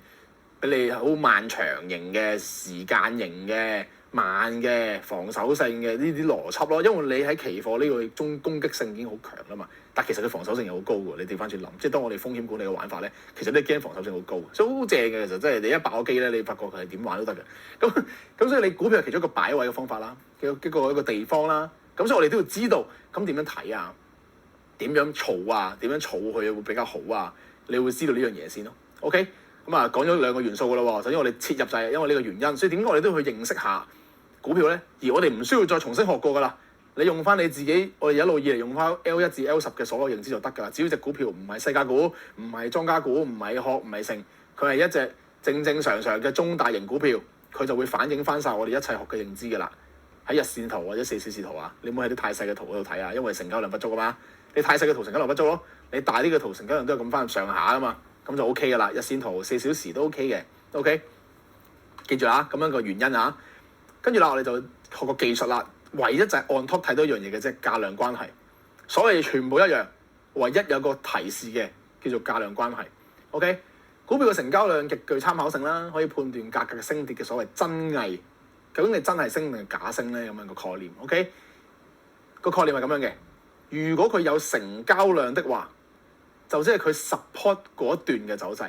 S1: 俾你好漫長型嘅時間型嘅。慢嘅防守性嘅呢啲邏輯咯，因為你喺期貨呢個中攻擊性已經好強啦嘛，但其實佢防守性又好高喎。你調翻轉諗，即係當我哋風險管理嘅玩法咧，其實啲 game 防守性好高，所以好正嘅。其實即係你一爆機咧，你發覺佢係點玩都得嘅。咁所以你股票係其中一個擺位嘅方法啦，一個地方啦。咁所以我哋都要知道咁點樣睇啊，點樣儲啊，點樣儲佢會比較好啊？你會知道呢樣嘢先咯。OK，咁啊講咗2個元素噶啦喎。首先我哋切入就係因為呢個原因，所以點解我哋都要去認識下股票咧，而我哋唔需要再重新學過㗎啦。你用翻你自己，我哋一路以嚟用翻 L1 至 L10 嘅所有認知就得㗎啦。只要隻股票唔係世界股，唔係莊家股，唔係殼，唔係成，佢係一隻正常嘅中大型股票，佢就會反映翻晒我哋一切學嘅認知㗎啦。喺日線圖或者4小時圖啊，你唔好喺啲太細嘅圖嗰度睇啊，因為成交量不足啊嘛。你太細嘅圖成交量不足咯，你大啲嘅圖成交量都係咁翻上下啊嘛，咁就 OK 㗎啦。日線圖4小時都 OK 嘅 ，OK。記住啊，咁樣個原因啊。跟住啦，我哋就學個技術啦。唯一就係按 top 睇到一樣嘢嘅啫，價量關係。所謂全部一樣，唯一有個提示嘅叫做價量關係。OK， 股票嘅成交量極具參考性啦，可以判斷價格嘅升跌嘅所謂真偽。究竟你真係升定係假升咧？咁樣個概念。OK，個概念係咁樣嘅。如果佢有成交量的話，就即係佢 support 嗰段嘅走勢。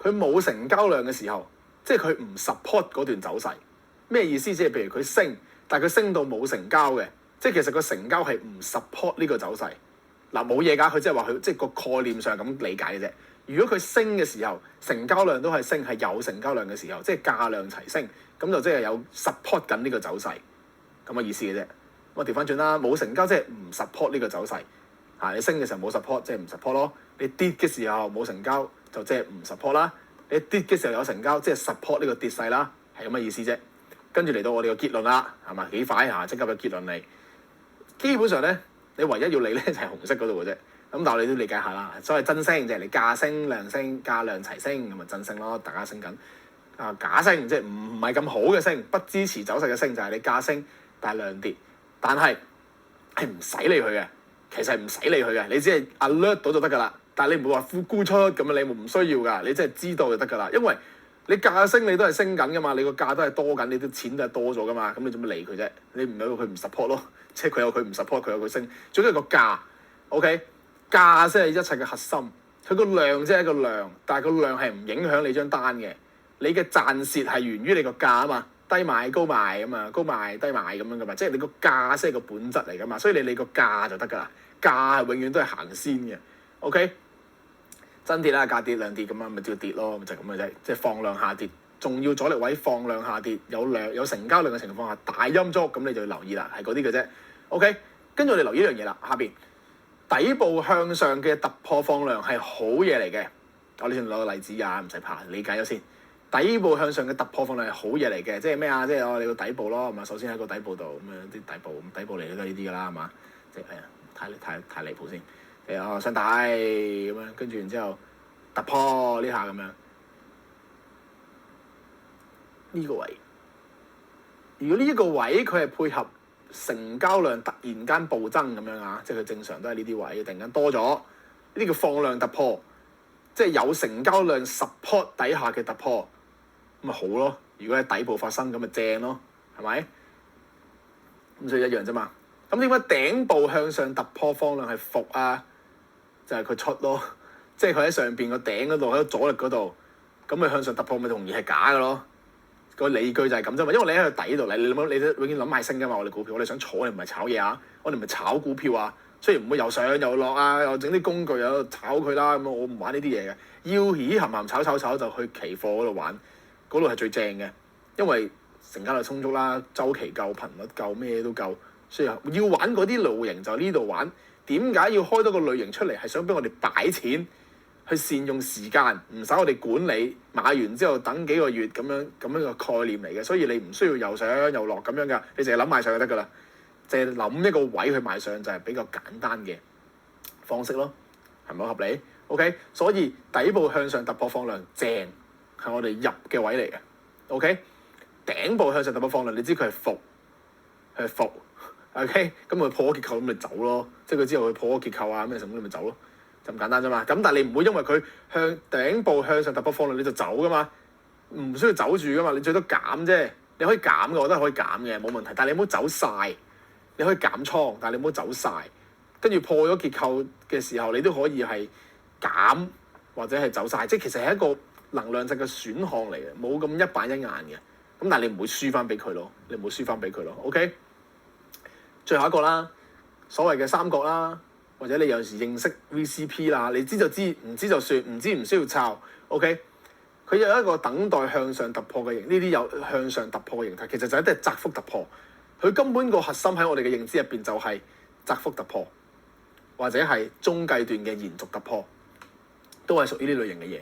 S1: 佢冇成交量嘅時候，即係佢唔 support 嗰段走勢。咩意思？即係譬如佢升，但係佢升到冇成交嘅，即係其實個成交係唔 support 呢個走勢。嗱，冇嘢㗎，佢即係話佢即係個概念上咁理解嘅啫。如果佢升嘅時候，成交量都係升，係有成交量嘅時候，即係價量齊升，咁就即係有 support 緊呢個走勢咁嘅意思嘅啫。咁啊調翻轉啦，冇成交即係唔 support 呢個走勢。你升嘅時候冇 support，即係唔 support 咯。你跌嘅時候冇成交，就即係唔 support 啦。你跌嘅時候有成交，即係 support 呢個跌勢啦，係咁嘅意思啫。跟住嚟到我哋個結論啦，係嘛？幾快嚇，即刻有結論嚟。基本上咧，你唯一要理咧就係紅色嗰度嘅啫。咁但係你都理解下啦，所謂真升就係你價升、量升、價量齊升，咁咪真升咯，大家升緊。假升即係唔係咁好嘅升，不支持走勢嘅升就係你價升但係量跌，但係係唔使理佢嘅，其實唔使理佢嘅，你只係 alert 到就得㗎啦。但係你唔會話沽出咁樣，你唔需要㗎，你真係知道就得㗎啦。因為你價升你都係升緊㗎嘛，你個價都係多緊，你啲錢都係多咗㗎嘛，咁你做乜理佢啫？你唔有佢唔 support 咯，即係佢有佢唔 support，佢有佢升，總之係個價 ，OK， 價先係一切嘅核心，佢個量即係一個量，但係個量係唔影響你張單嘅。你嘅賺蝕係源於你個價啊嘛，低買高賣咁嘛，高賣低買咁樣噶嘛，即係你個價先係個本質嚟噶嘛，所以你理個價就得噶啦，價係永遠都係行先嘅 ，OK？ 真跌啦，價跌量跌咁啊，咪照跌咯，咪就係咁嘅啫，即係放量下跌，重要阻力位放量下跌，有成交量嘅情況下大陰燭，咁你就要留意啦，係嗰啲嘅啫 ，OK？ 跟住我哋留意一樣嘢啦，下邊底部向上嘅突破放量係好嘢嚟嘅，我哋先攞個例子啊，唔使怕，理解咗先。底部向上嘅突破放量係好嘢嚟嘅，即係咩啊？即係我哋個底部咯，係嘛？首先喺個底部度咁樣啲底部嚟都係呢啲㗎啦，係嘛？即係太離譜先，上底咁樣，跟住然之後突破呢下咁樣，呢個位，如果呢一個位佢係配合成交量突然間暴增咁樣啊，即係佢正常都係呢啲位突然間多咗，呢啲叫放量突破，即係有成交量 support 底下嘅突破。咁咪好咯，如果喺底部發生咁咪正咯，係咪？咁所以一樣啫嘛。咁點解頂部向上突破放量係伏啊？就係佢出咯，即係佢喺上邊個頂嗰度，喺阻力嗰度，咁咪向上突破咪容易係假嘅咯。個理據就係咁啫嘛，因為你喺個底度你永遠諗買升㗎嘛，我哋股票，我哋想坐，我哋唔係炒嘢啊，我哋唔係炒股票啊，雖然唔會又上又落啊，又整啲工具又炒佢啦，咁我唔玩呢啲嘢嘅，要咦鹹鹹炒就去期貨嗰度玩。嗰度係最正嘅，因為成交量充足啦，周期夠，頻率夠，咩都夠，所以要玩嗰啲類型就呢度玩。點解要開多個類型出嚟？係想俾我哋擺錢去善用時間，唔使我哋管理，買完之後等幾個月咁樣個概念嚟嘅。所以你唔需要又上又落咁樣噶，你淨係諗買上就得噶啦，淨係諗一個位去買上就係比較簡單嘅方式咯，係咪好合理 ？OK， 所以底部向上突破放量正。係我哋入嘅位嚟嘅 ，OK？ 頂部向上突破放量，你知佢係伏 ，OK？ 咁佢破咗結構咁咪走咯，即係佢之後佢破咗結構啊咩什麼你咪走咯，就咁簡單啫嘛。咁但係你唔會因為佢向頂部向上突破放量你就走噶嘛，唔需要走住噶嘛，你最多減啫，你可以減嘅，我覺得可以減嘅冇問題，但係你唔好走晒，你可以減倉，但係你唔好走晒，跟住破咗結構嘅時候，你都可以係減或者係走晒，即係其實係一個能量值嘅選項嚟嘅，冇咁一板一眼嘅。咁但係你唔會輸翻俾佢咯，你唔會輸翻俾佢咯。OK， 最後一個啦，所謂嘅三角啦，或者你有時認識 VCP 啦，你知就知，唔知就算，唔知唔需要抄。OK， 佢有一個等待向上突破嘅形，呢啲有向上突破嘅形態，其實就一啲係窄幅突破。佢根本個核心喺我哋嘅認知入邊就係窄幅突破，或者係中計段嘅延續突破，都係屬於呢類型嘅嘢。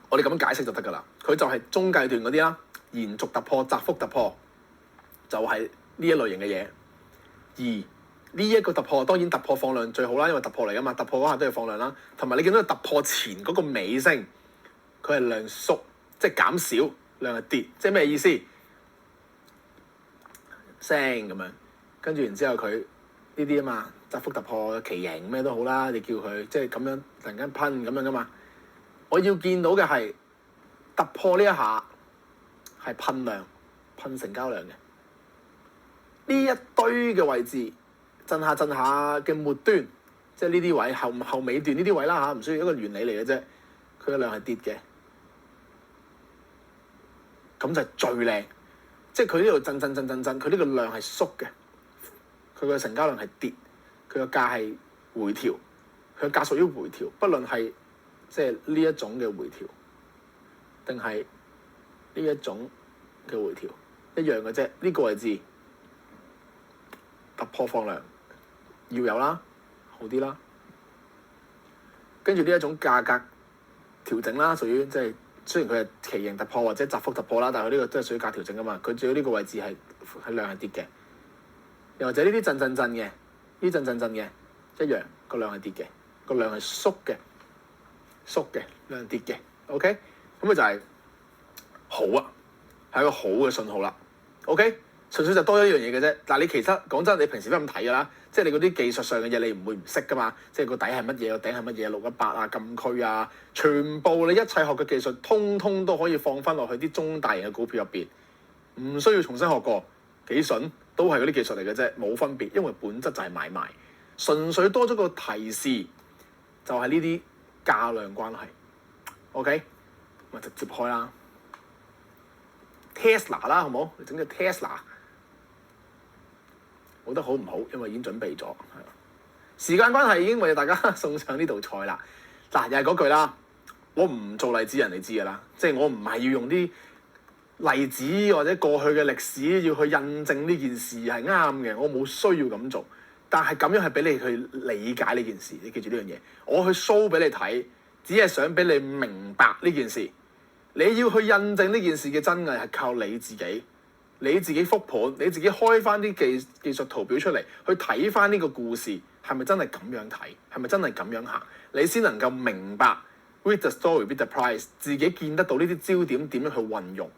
S1: 我哋咁樣解釋就得㗎啦，佢就係中計段嗰啲啦，延續突破、窄幅突破，就係呢一類型嘅嘢。而呢一個突破當然突破放量最好啦，因為突破嚟㗎嘛，突破嗰下都要放量啦。同埋你見到佢突破前嗰個尾聲，佢係量縮，即係減少，量係跌，即係咩意思？升咁樣，跟住然之後佢呢啲啊嘛，窄幅突破、旗形咩都好啦，你叫佢即係咁樣突然間噴咁樣㗎嘛。我要見到嘅係突破呢一下係噴量、噴成交量嘅呢一堆嘅位置，震下嘅末端，即係呢啲位後尾段呢啲位啦嚇，唔需要一個原理嚟嘅啫。佢嘅量係跌嘅，咁就係最靚。即係佢呢度震，佢呢個量係縮嘅，佢個成交量係跌，佢個價係回調，佢個價屬於回調，不論係即係呢一種嘅回調，定係呢一種嘅回調，一樣嘅啫。呢個位置突破放量要有啦，好啲啦。跟住呢一種價格調整啦，屬於即係雖然佢係旗形突破或者窄幅突破啦，但係佢呢個都係屬於價調整㗎嘛。佢最到呢個位置係量係跌嘅，又或者呢啲震嘅，呢啲震嘅一樣個量係跌嘅，個量係縮嘅量跌嘅。OK， 咁佢就係好啊，係一個好嘅信號啦。OK， 純粹就多咗一樣嘢嘅啫。但係你其實講真，你平時都咁睇㗎啦，即係你嗰啲技術上嘅嘢，你唔會唔識㗎嘛。即係個底係乜嘢，個頂係乜嘢，618啊、禁區啊，全部你一切學嘅技術，通通都可以放翻落去啲中大型嘅股票入邊，唔需要重新學過，幾筍都係嗰啲技術嚟嘅啫，冇分別，因為本質就係買賣，純粹多咗個提示，就係呢啲價量關係。OK， 咁啊直接開啦 ，Tesla 啦，好冇？你整隻 Tesla。好得好唔好？因為已經準備咗，係啦。時間關係已經為大家送上呢道菜啦。嗱，又係嗰句啦，我唔做例子，人哋知㗎啦。即係我唔係要用啲例子或者過去嘅歷史要去印證呢件事係啱嘅，我冇需要咁做。但係咁樣係俾你去理解呢件事，你記住呢樣嘢。我去 show 俾你睇，只係想俾你明白呢件事。你要去印證呢件事嘅真偽係靠你自己。你自己復盤，你自己開翻啲技術圖表出嚟，去睇翻呢個故事係咪真係咁樣睇，係咪真係咁樣行，你先能夠明白 read the story, read the price， 自己見得到呢啲焦點點樣去運用。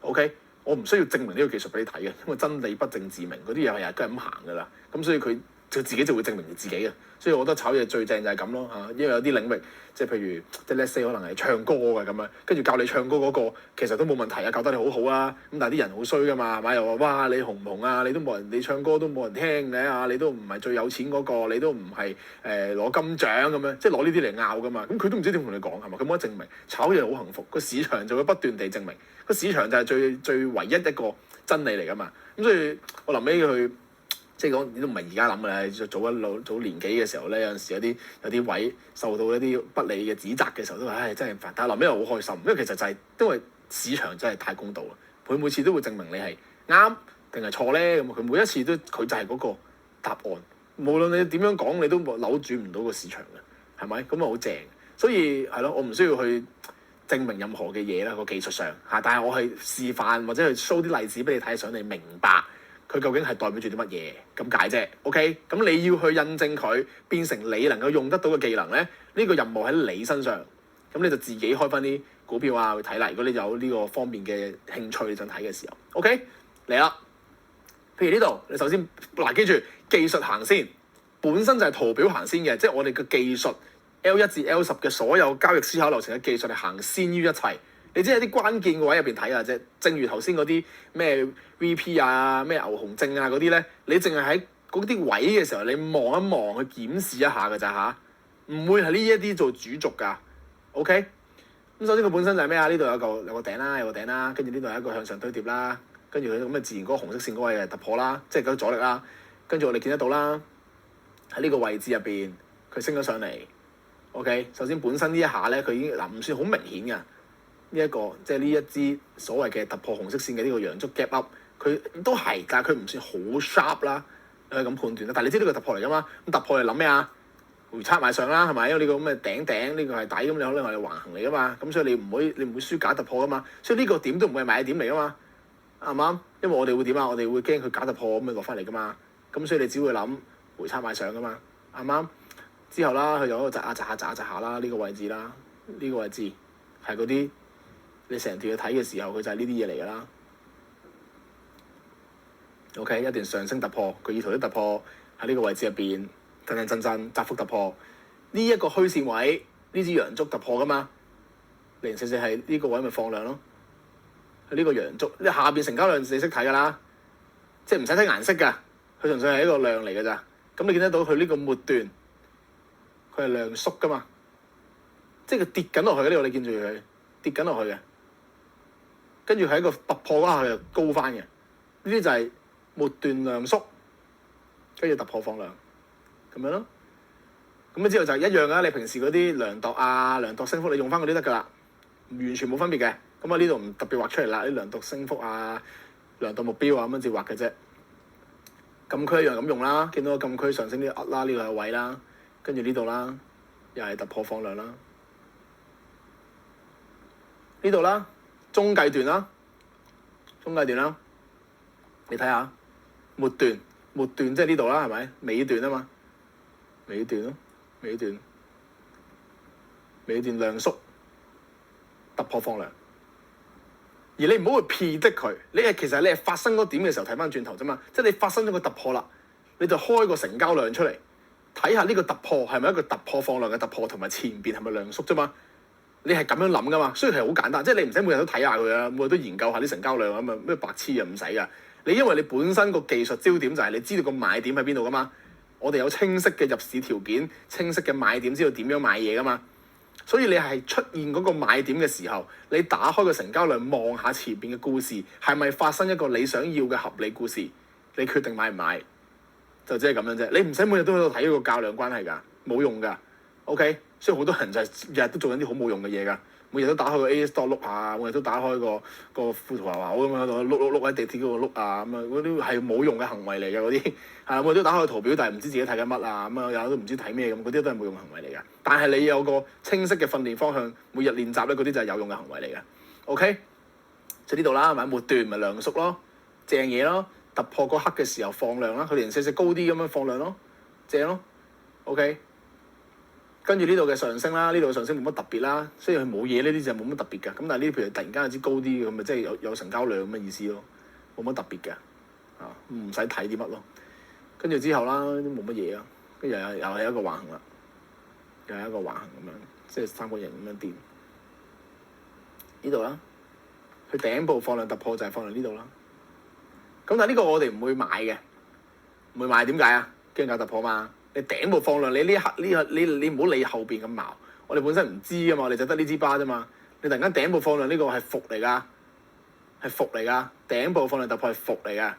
S1: OK， 我唔需要證明呢個技術俾你睇嘅，因為真理不證自明，嗰啲嘢係都係咁行㗎啦。咁所以佢自己就會證明自己嘅。所以我覺得炒嘢最正就係咁咯嚇，因為有啲領域即係譬如即係 let's say 可能係唱歌嘅咁樣，跟住教你唱歌嗰個其實都冇問題啊，教得你好好啊。咁但係啲人好衰㗎嘛，係咪又話哇你紅唔紅啊？你都冇人，你唱歌都冇人聽嘅啊！你都唔係最有錢嗰個，你都唔係攞金獎咁樣，即係攞呢啲嚟拗㗎嘛。咁佢都唔知點同你講係嘛？佢冇得證明。炒嘢好幸福，個市場就會不斷地證明，個市場就係最唯一一個真理嚟㗎嘛。咁所以我臨尾去。即係講，你都唔係而家諗嘅啦。早年紀嘅時候咧，有陣時有啲位受到一啲不利嘅指責嘅時候，都話唉真係煩。但係臨尾又好開心，因為其實就係因為市場真係太公道啦。佢每次都會證明你係啱定係錯咧。咁佢每一次都佢就係嗰個答案。無論你點樣講，你都扭轉唔到個市場嘅，係咪？咁啊好正。所以係咯，我唔需要去證明任何嘅嘢啦，個技術上嚇。但係我係示範或者去 show 啲例子俾你睇，想你明白。佢究竟係代表住啲乜嘢咁解啫 ？OK， 咁你要去印證佢變成你能夠用得到嘅技能咧，呢個任務喺你身上，咁你就自己開翻啲股票啊去睇啦。如果你有呢個方面嘅興趣你想睇嘅時候，OK 嚟啦。譬如呢度，你首先嗱記住技術行先，本身就係圖表行先嘅，即係我哋嘅技術 L1 至 L10嘅所有交易思考流程嘅技術係行先於一切。你只係啲關鍵嘅位入邊睇下啫，正如頭先嗰啲咩 VP 啊、咩牛熊證啊嗰啲咧，你淨係喺嗰啲位嘅時候，你望一望去檢視一下㗎咋嚇，唔會係呢一啲做主軸㗎。OK，咁首先佢本身就係咩啊？呢度有個頂啦，有個頂啦，跟住呢度有一個向上堆疊啦，跟住佢咁嘅自然嗰個紅色線嗰位係突破啦，即係嗰個阻力啦。跟住我哋見得到啦，喺呢個位置入邊佢升咗上嚟。OK，首先本身呢一下咧，佢已經唔算好明顯㗎。呢一個即係呢一支所謂嘅突破紅色線嘅呢個陽燭 gap up，佢都係，但係佢唔算好 sharp 啦，你可以咁判斷啦。但係你知呢個突破嚟㗎嘛？咁突破你諗咩啊？回測埋上啦，係咪？因為呢個咁嘅頂呢個係底，咁你可能係橫行嚟㗎嘛。咁所以你唔會輸假突破㗎嘛。所以呢個點都唔會係買點嚟㗎嘛，啱唔啱？因為我哋會點啊？我哋會驚佢假突破咁咪落翻嚟㗎嘛。咁所以你只會諗回測埋上㗎嘛，啱唔啱？之後啦，佢就喺度窒下啦，呢個位置啦，呢個位置係嗰啲。你成段去睇嘅時候，佢就係呢啲嘢嚟㗎啦。OK， 一段上升突破，佢意圖啲突破喺呢個位置入邊，震，窄幅突破。呢一個虛線位，呢支陽燭突破㗎嘛，044係呢個位咪放量咯。係呢個陽燭，你下邊成交量你識睇㗎啦，即係唔使睇顏色㗎，佢純粹係一個量嚟㗎咋。咁你見得到佢呢個末段，佢係量縮㗎嘛，即係佢跌緊落去嘅呢個，你見住佢跌緊落去嘅。跟住喺一個突破嗰下佢就高翻嘅，呢啲就係末段量縮，跟住突破放量，咁樣咯。咁之後就一樣㗎，你平時嗰啲量度升幅，你用翻嗰啲得㗎啦，完全冇分別嘅。咁啊呢度唔特別畫出嚟啦，啲量度升幅啊、量度目標啊咁樣至畫嘅啫。禁區一樣咁用啦，見到個禁區上升啲噏啦，呢個係位啦，跟住呢度啦，又係突破放量啦。呢度啦，中繼段啦，你睇下末段即係呢度啦，係咪？尾段啊嘛，尾段量縮突破放量，而你唔好去 predict佢，其實你係發生嗰點嘅時候睇翻轉頭啫嘛，即係你發生咗個突破啦，你就開個成交量出嚟，睇下呢個突破係咪一個突破放量嘅突破，同埋前邊係咪量縮啫嘛？你係咁樣諗噶嘛，所以係好簡單，即係你唔使每日都睇下佢啊，每日都研究下啲成交量咁啊，咩白痴啊唔使噶。你因為你本身個技術焦點就係你知道個買點喺邊度噶嘛，我哋有清晰嘅入市條件、清晰嘅買點，知道點樣買嘢噶嘛。所以你係出現嗰個買點嘅時候，你打開個成交量望下前邊嘅故事係咪發生一個你想要嘅合理故事，你決定買唔買，就只係咁樣啫。你唔使每日都喺度睇個價量關係㗎，冇用㗎。OK，所以好多人就係日日都做緊啲好冇用嘅嘢㗎。每日都打開個 A Store 碌下，每日都打開個富途牛牛咁樣喺度碌喺地鐵嗰度碌啊咁啊，嗰啲係冇用嘅行為嚟嘅嗰啲，係每日都打開個圖表，但係唔知自己睇緊乜啊咁啊，有都唔知睇咩咁，嗰啲都係冇用嘅行為嚟嘅。但係你有個清晰嘅訓練方向，每日練習咧，嗰啲就係有用嘅行為嚟嘅。OK， 就呢度啦，係咪？末段咪量縮咯，正嘢咯，突破嗰刻嘅時候放量啦，佢零舍高啲咁樣放量咯，正咯。OK。跟住呢度嘅上升啦，呢度嘅上升冇乜特別啦，雖然佢冇嘢，呢啲就冇乜特別嘅。咁但係呢啲譬如突然間有支高啲嘅，咁咪即係有成交量咁嘅意思咯，冇乜特別嘅，唔使睇啲乜咯。跟住之後啦，都冇乜嘢啊，跟住又係一個橫行啦，又係一個橫行咁樣，即係三角形咁樣掂。呢度啦，佢頂部放量突破就係放量呢度啦。咁但係呢個我哋唔會買嘅，唔會買點解啊？驚價突破嘛。你頂部放量，你呢一刻你唔好理後邊咁矛，我哋本身唔知噶嘛，我哋就得呢支巴啫嘛。你突然間頂部放量呢個係伏嚟㗎，頂部放量突破係伏嚟㗎，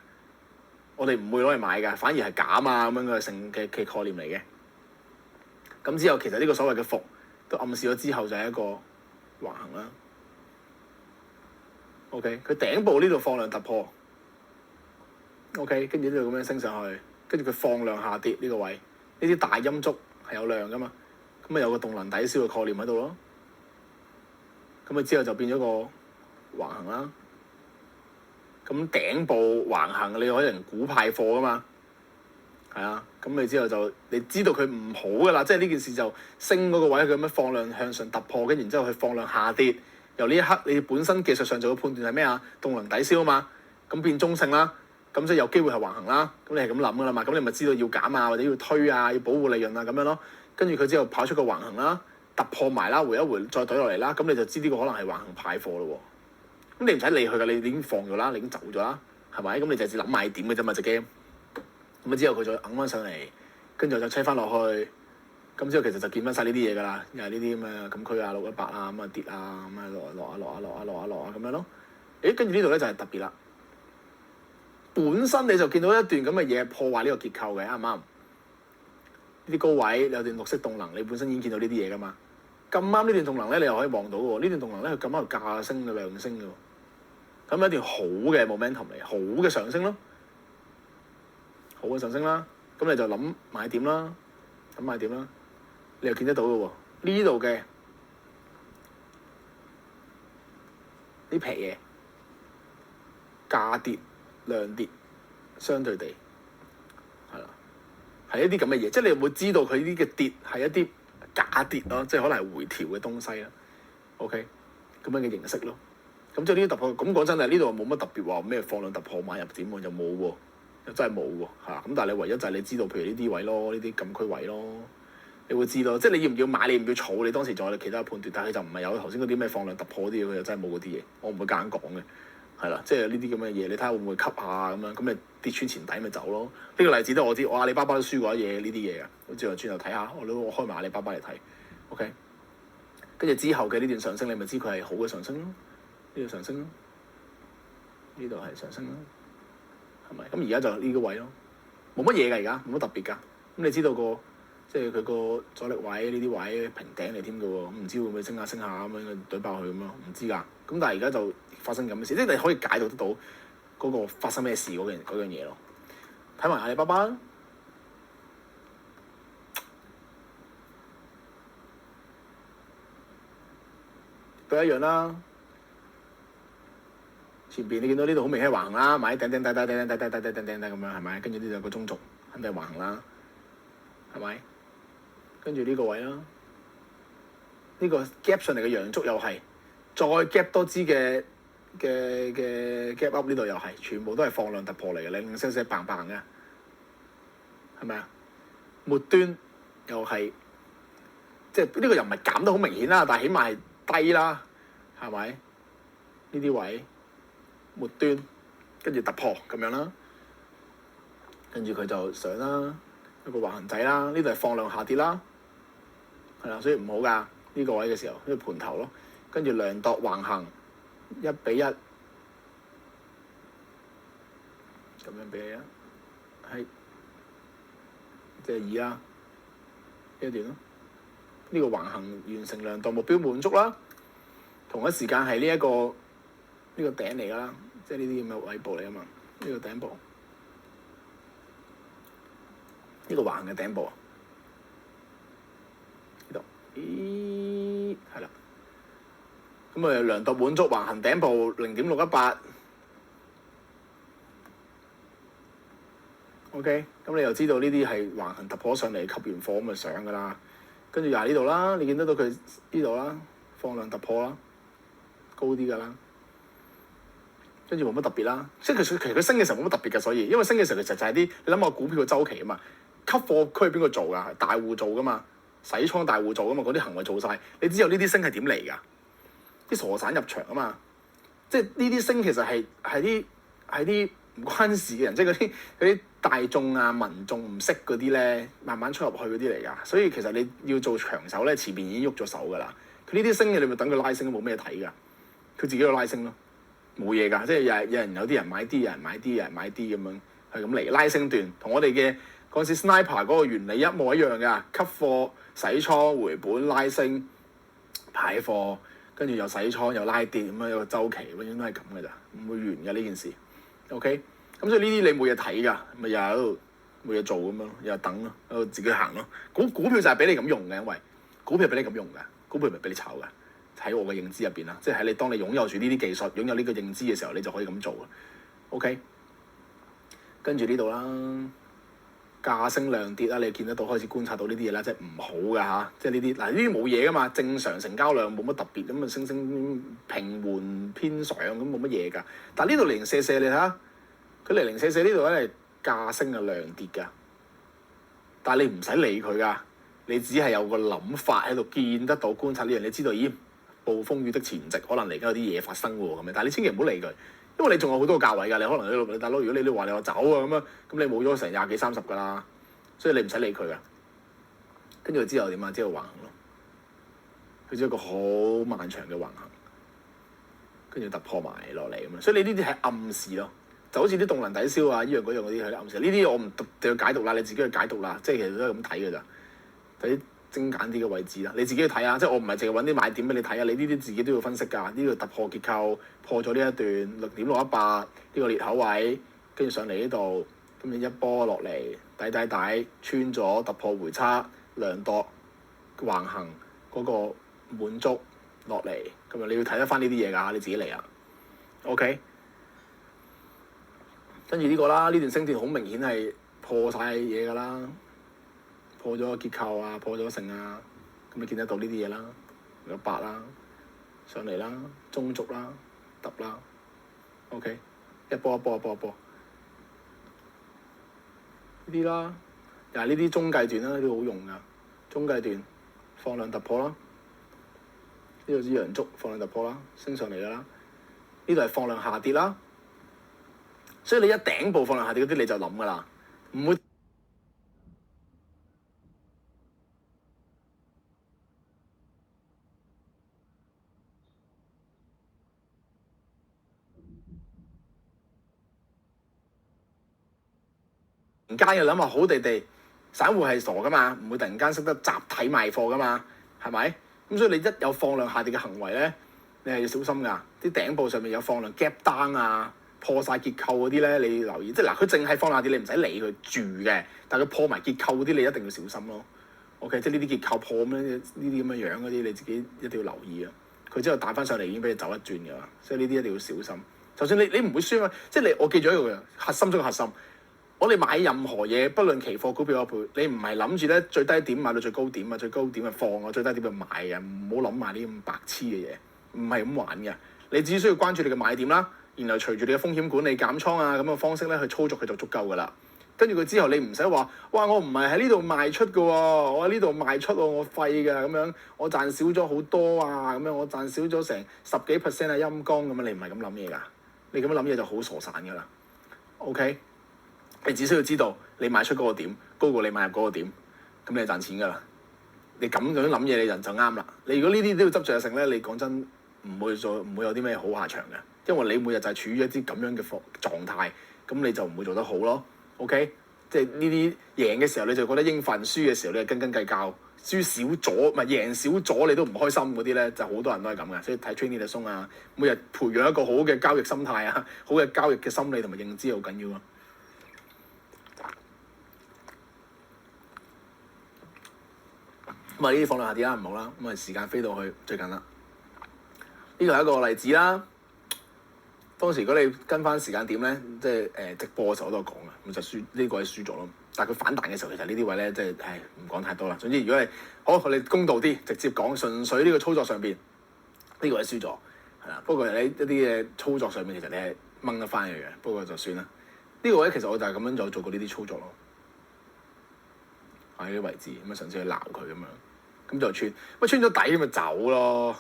S1: 我哋唔會攞嚟買㗎，反而係減啊咁樣嘅成嘅概念嚟嘅。咁之後其實呢個所謂嘅伏都暗示咗之後就係一個橫行啦。OK， 佢頂部呢度放量突破 ，OK， 跟住呢度咁樣升上去，跟住佢放量下跌呢個位。呢啲大陰燭係有量噶嘛，咁咪有個動能抵消嘅概念喺度咯。咁咪之後就變咗個橫行啦。咁頂部橫行，你可能估派貨噶嘛，係啊。咁你之後就你知道佢唔好噶啦，即係呢件事就升嗰個位，佢咁樣放量向上突破，跟然之後佢放量下跌。由呢一刻你本身技術上做嘅判斷係咩啊？動能抵消啊嘛，咁變中性啦。咁即係有機會係橫行啦，咁你係咁諗噶啦嘛，咁你咪知道要減啊，或者要推啊，要保護利潤啊咁樣咯。跟住佢之後跑出個橫行啦，突破埋啦，回一回再懟落嚟啦，咁你就知呢個可能係橫行派貨咯喎。咁你唔使理佢噶，你已經放咗啦，你已經走咗啦，係咪？咁你就係諗買點嘅啫嘛隻 game。咁啊之後佢再揞翻上嚟，跟住再吹翻落去，咁之後其實就見翻晒呢啲嘢噶啦，又係呢啲咁嘅禁區啊、618啊咁啊跌啊咁啊落啊咁樣咯。跟住呢度咧就係特別啦。本身你就見到一段咁嘅嘢破壞呢個結構嘅，啱唔啱？呢啲高位有段綠色動能，你本身已經見到呢啲嘢噶嘛。咁啱呢段動能咧，你又可以望到喎。呢段動能咧，佢咁啱價升嘅量升嘅喎，咁係一段好嘅 momentum 嚟，好嘅上升咯，好嘅上升啦。咁你就諗買點啦，你又見得到嘅喎。呢度嘅呢皮嘢價跌。量跌，相對地係啦，係一啲咁嘅嘢，即係你會知道佢呢啲嘅跌係一啲假跌咯，即係可能係回調嘅東西啦。OK， 咁樣嘅形式咯。咁即係呢啲突破，咁講真係呢度冇乜特別話咩放量突破買入點喎，又冇喎，又真係冇喎嚇。咁但係你唯一就係你知道，譬如呢啲位咯，呢啲禁區位咯，你會知道，即係你要唔要買，你唔要儲，你當時仲有其他判斷，但係佢就唔係有頭先嗰啲咩放量突破啲嘢，佢又真係冇嗰啲嘢，我唔會夾硬講嘅。係啦，即係呢啲咁嘅嘢，你睇下會唔會吸下咁樣，咁你跌穿前底咪走咯。呢個例子都我知，我阿里巴巴都輸過一嘢呢啲嘢嘅，我之後轉頭睇下，我開埋阿里巴巴嚟睇 ，OK。跟住之後嘅呢段上升，你咪知佢係好嘅上升咯，呢度上升咯，呢度係上升咯，係咪？咁而家就呢個位咯，冇乜嘢㗎，而家冇乜特別㗎。咁你知道個即係佢個阻力位呢啲位平頂嚟添㗎喎，唔知會唔會升下咁樣懟爆佢咁咯，唔知㗎。咁但係而家就發生咁嘅事，即係你可以解讀得到嗰個發生咩事嗰樣嘢咯。睇埋阿里巴巴都一樣啦。前邊你見到呢度好明顯係橫行啦，買頂頂底底頂頂底底底底頂頂咁樣係咪？跟住呢度有個中軸肯定係橫行啦，係咪？跟住呢個位啦，呢個 gap 上嚟嘅陽燭又係，再 gap 多支嘅 gap up 呢度又係，全部都係放量突破嚟嘅，零零星星棒棒嘅，係咪啊？末端又係，即係呢個又唔係減得好明顯啦，但係起碼係低啦，係咪？呢啲位末端跟住突破咁樣啦，跟住佢就上啦，一個橫行仔啦，呢度係放量下跌啦，係啦，所以唔好㗎呢個位嘅時候，呢個盤頭咯，跟住量度橫行1比1，咁樣俾你啦，係即係2啦，呢一段咯，呢個橫行完成量度目標滿足啦，同一時間係呢個頂嚟㗎啦，即係呢啲咁嘅位部嚟啊嘛，呢個頂部，呢個橫行嘅頂部啊，呢度，咦，係啦，咁啊量度滿足橫行頂部0.618。OK， 咁你又知道呢啲係橫行突破上嚟吸完貨咁咪上㗎啦，跟住又係呢度啦，你見得到佢呢度啦，放量突破啦，高啲㗎啦，跟住冇乜特別啦，即係其實佢升嘅時候冇乜特別嘅，所以因為升嘅時候其實就係啲你諗下股票嘅週期啊嘛，吸貨區係邊個做㗎？大戶做㗎嘛，洗倉大戶做㗎嘛，嗰啲行為做晒，你知道呢啲升係點嚟㗎？啲傻散入場啊嘛，即係呢啲升其實係啲唔關事嘅人，即係嗰啲大眾啊民眾唔識嗰啲咧，慢慢出入去嗰啲嚟㗎。所以其實你要做長手咧，前面已經喐咗手㗎啦。佢呢啲升嘅，你咪等佢拉升都冇咩睇㗎。佢自己去拉升咯，冇嘢㗎。即係有啲人買啲，有人買啲，有人買啲咁樣係咁嚟拉升段，同我哋嘅嗰陣時 sniper 嗰個原理一模一樣㗎。吸貨、洗倉、回本、拉升、派貨，跟住又洗倉又拉跌咁樣，有個週期永遠都係咁㗎咋，唔會完㗎呢件事。OK， 咁所以呢啲你冇嘢睇㗎，咪又喺度冇嘢做咁樣，又等咯，喺度自己行咯。股票就係俾你咁用嘅，因為股票係俾你咁用㗎，股票唔係俾你炒㗎。喺我嘅認知入邊啦，即係喺當你擁有住呢啲技術、擁有呢個認知嘅時候，你就可以咁做啊。OK， 跟住呢度啦，價升量跌啦，你見得到開始觀察到呢啲嘢啦，即係唔好㗎嚇，即係呢啲嗱呢啲冇嘢㗎嘛，正常成交量冇乜特別咁啊，升平緩偏上咁冇乜嘢㗎。但係呢度零舍舍你睇下，佢零舍舍呢度咧係價升嘅量跌㗎，但係你唔使理佢㗎，你只係有個諗法喺度見得到觀察呢樣，你知道咦？暴風雨的前夕，可能嚟緊有啲嘢發生喎咁樣，但係你千祈唔好理佢，因為你仲有好多個價位㗎，你可能你大佬，如果你話你話走啊咁樣，咁你冇咗成20幾30㗎啦，所以你唔使理佢㗎。跟住之後點啊？之後橫行咯，佢只係一個好漫長嘅橫行，跟住突破埋落嚟咁樣，所以你呢啲係暗示咯，就好似啲動能抵消啊，依樣嗰樣嗰啲係暗示。呢啲我唔就要解讀啦，你自己去解讀啦，即係其實都係咁睇㗎咋，睇精簡啲嘅位置啦，你自己去睇下，即係我唔係淨係揾啲買點俾你睇啊，你呢啲自己都要分析㗎。呢個突破結構破咗呢一段6.618呢個裂口位，跟住上嚟呢度，咁你一波落嚟底穿咗突破回測量度橫行嗰個滿足落嚟，咁啊你要睇得翻呢啲嘢㗎，你自己嚟啊。OK， 跟住呢個啦，呢段升段好明顯係破晒嘢㗎啦。破咗個結構啊，破咗成啊，咁你見得到呢啲嘢啦，有8啦，上嚟啦，中軸啦，揼啦 ，OK， 一波呢啲啦，又係呢啲中計段啦，呢啲好用噶，中計段放量突破啦，呢度支陽燭放量突破啦，升上嚟㗎啦，呢度係放量下跌啦，所以你一頂部放量下跌嗰啲你就諗㗎啦，唔會。突然間又諗話好地地，散戶係傻噶嘛，唔會突然間識得集體賣貨噶嘛，係咪？咁所以你一有放量下跌嘅行為咧，你係要小心㗎。啲頂部上面有放量 gap down 啊，破晒結構嗰啲咧，你要留意。即係嗱，佢淨係放量下跌，你唔使理佢住嘅，但係佢破埋結構嗰啲，你一定要小心咯。OK， 即係呢啲結構破咁樣，呢啲咁嘅樣嗰啲，你自己一定要留意啊。佢之後彈翻上嚟已經俾你走一轉㗎啦，所以呢啲一定要小心。就算你唔會輸啊，即係我記住一個核心中嘅核心。我哋買任何嘢，不論期貨、股票、你唔係諗住咧最低點買到最高點啊，最高點就放啊，最低點就買啊，唔好諗埋啲咁白痴嘅嘢，唔係咁玩嘅。你只需要關注你嘅買點啦，然後隨住你嘅風險管理減倉啊咁嘅方式咧去操作佢就足夠噶啦。跟住佢之後你唔使話，哇！我唔係喺呢度賣出嘅喎，我喺呢度賣出喎，我廢嘅咁樣，我賺少咗好多啊咁樣，我賺少咗成10幾%啊陰公咁樣，你唔係咁諗嘢㗎，你咁樣諗嘢就好傻散㗎啦。OK， 你只需要知道你賣出嗰個點高過你買入嗰個點，咁你就賺錢㗎啦。你咁樣諗嘢，你人就啱啦。你如果呢啲都要執著性咧，你講真唔會有啲咩好下場嘅，因為你每日就係處於一啲咁樣嘅狀態，咁你就唔會做得好咯。OK， 即係呢啲贏嘅時候你就覺得應份，輸嘅時候你就斤斤計較，輸少咗唔係贏少咗你都唔開心嗰啲咧，就好多人都係咁嘅。所以睇 Trading 松啊，每日培養一個好嘅交易心態啊，好嘅交易嘅心理同埋認知好緊要咯。咁啊呢啲放量下跌啦，唔好啦。咁啊時間飛到去最近啦，呢個係一個例子啦。當時如果你跟翻時間點咧，即係直播嘅時候我都有講嘅，咁就輸呢個係輸咗咯。但係佢反彈嘅時候，其實呢啲位咧，即係唔講太多啦。總之如果你好，你公道啲，直接講，純粹呢個操作上邊呢個係輸咗，係啦。不過你一啲嘅操作上面，其實你係掹得翻嘅，不過就算啦。呢個位其實我就係咁樣做過呢啲操作咯，喺呢啲位置咁啊，嘗試去鬧佢咁樣，咁就穿咗底咁咪走咯。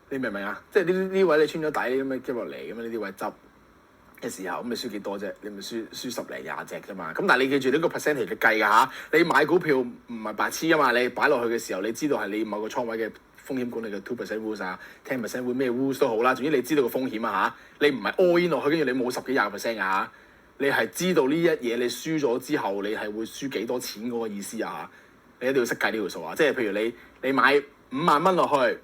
S1: 你明唔明啊？即係呢位你穿咗底咁樣跌落嚟，咁樣呢啲位執嘅時候，咁你輸幾多啫？你咪輸10零20隻啫嘛。咁但係你記住呢個 percentage 嚟計㗎嚇。你買股票唔係白痴㗎嘛。你擺落去嘅時候，你知道係你某個倉位嘅風險管理嘅 2% rules 啊、10% rules 咩 rules 都好啦。總之你知道個風險啊嚇。你唔係 all in 落去，跟住你冇10幾20% 㗎嚇。你係知道呢一嘢你輸咗之後，你係會輸幾多錢嗰個意思啊嚇。你一定要識計呢條數啊。即係譬如你買5萬蚊落去。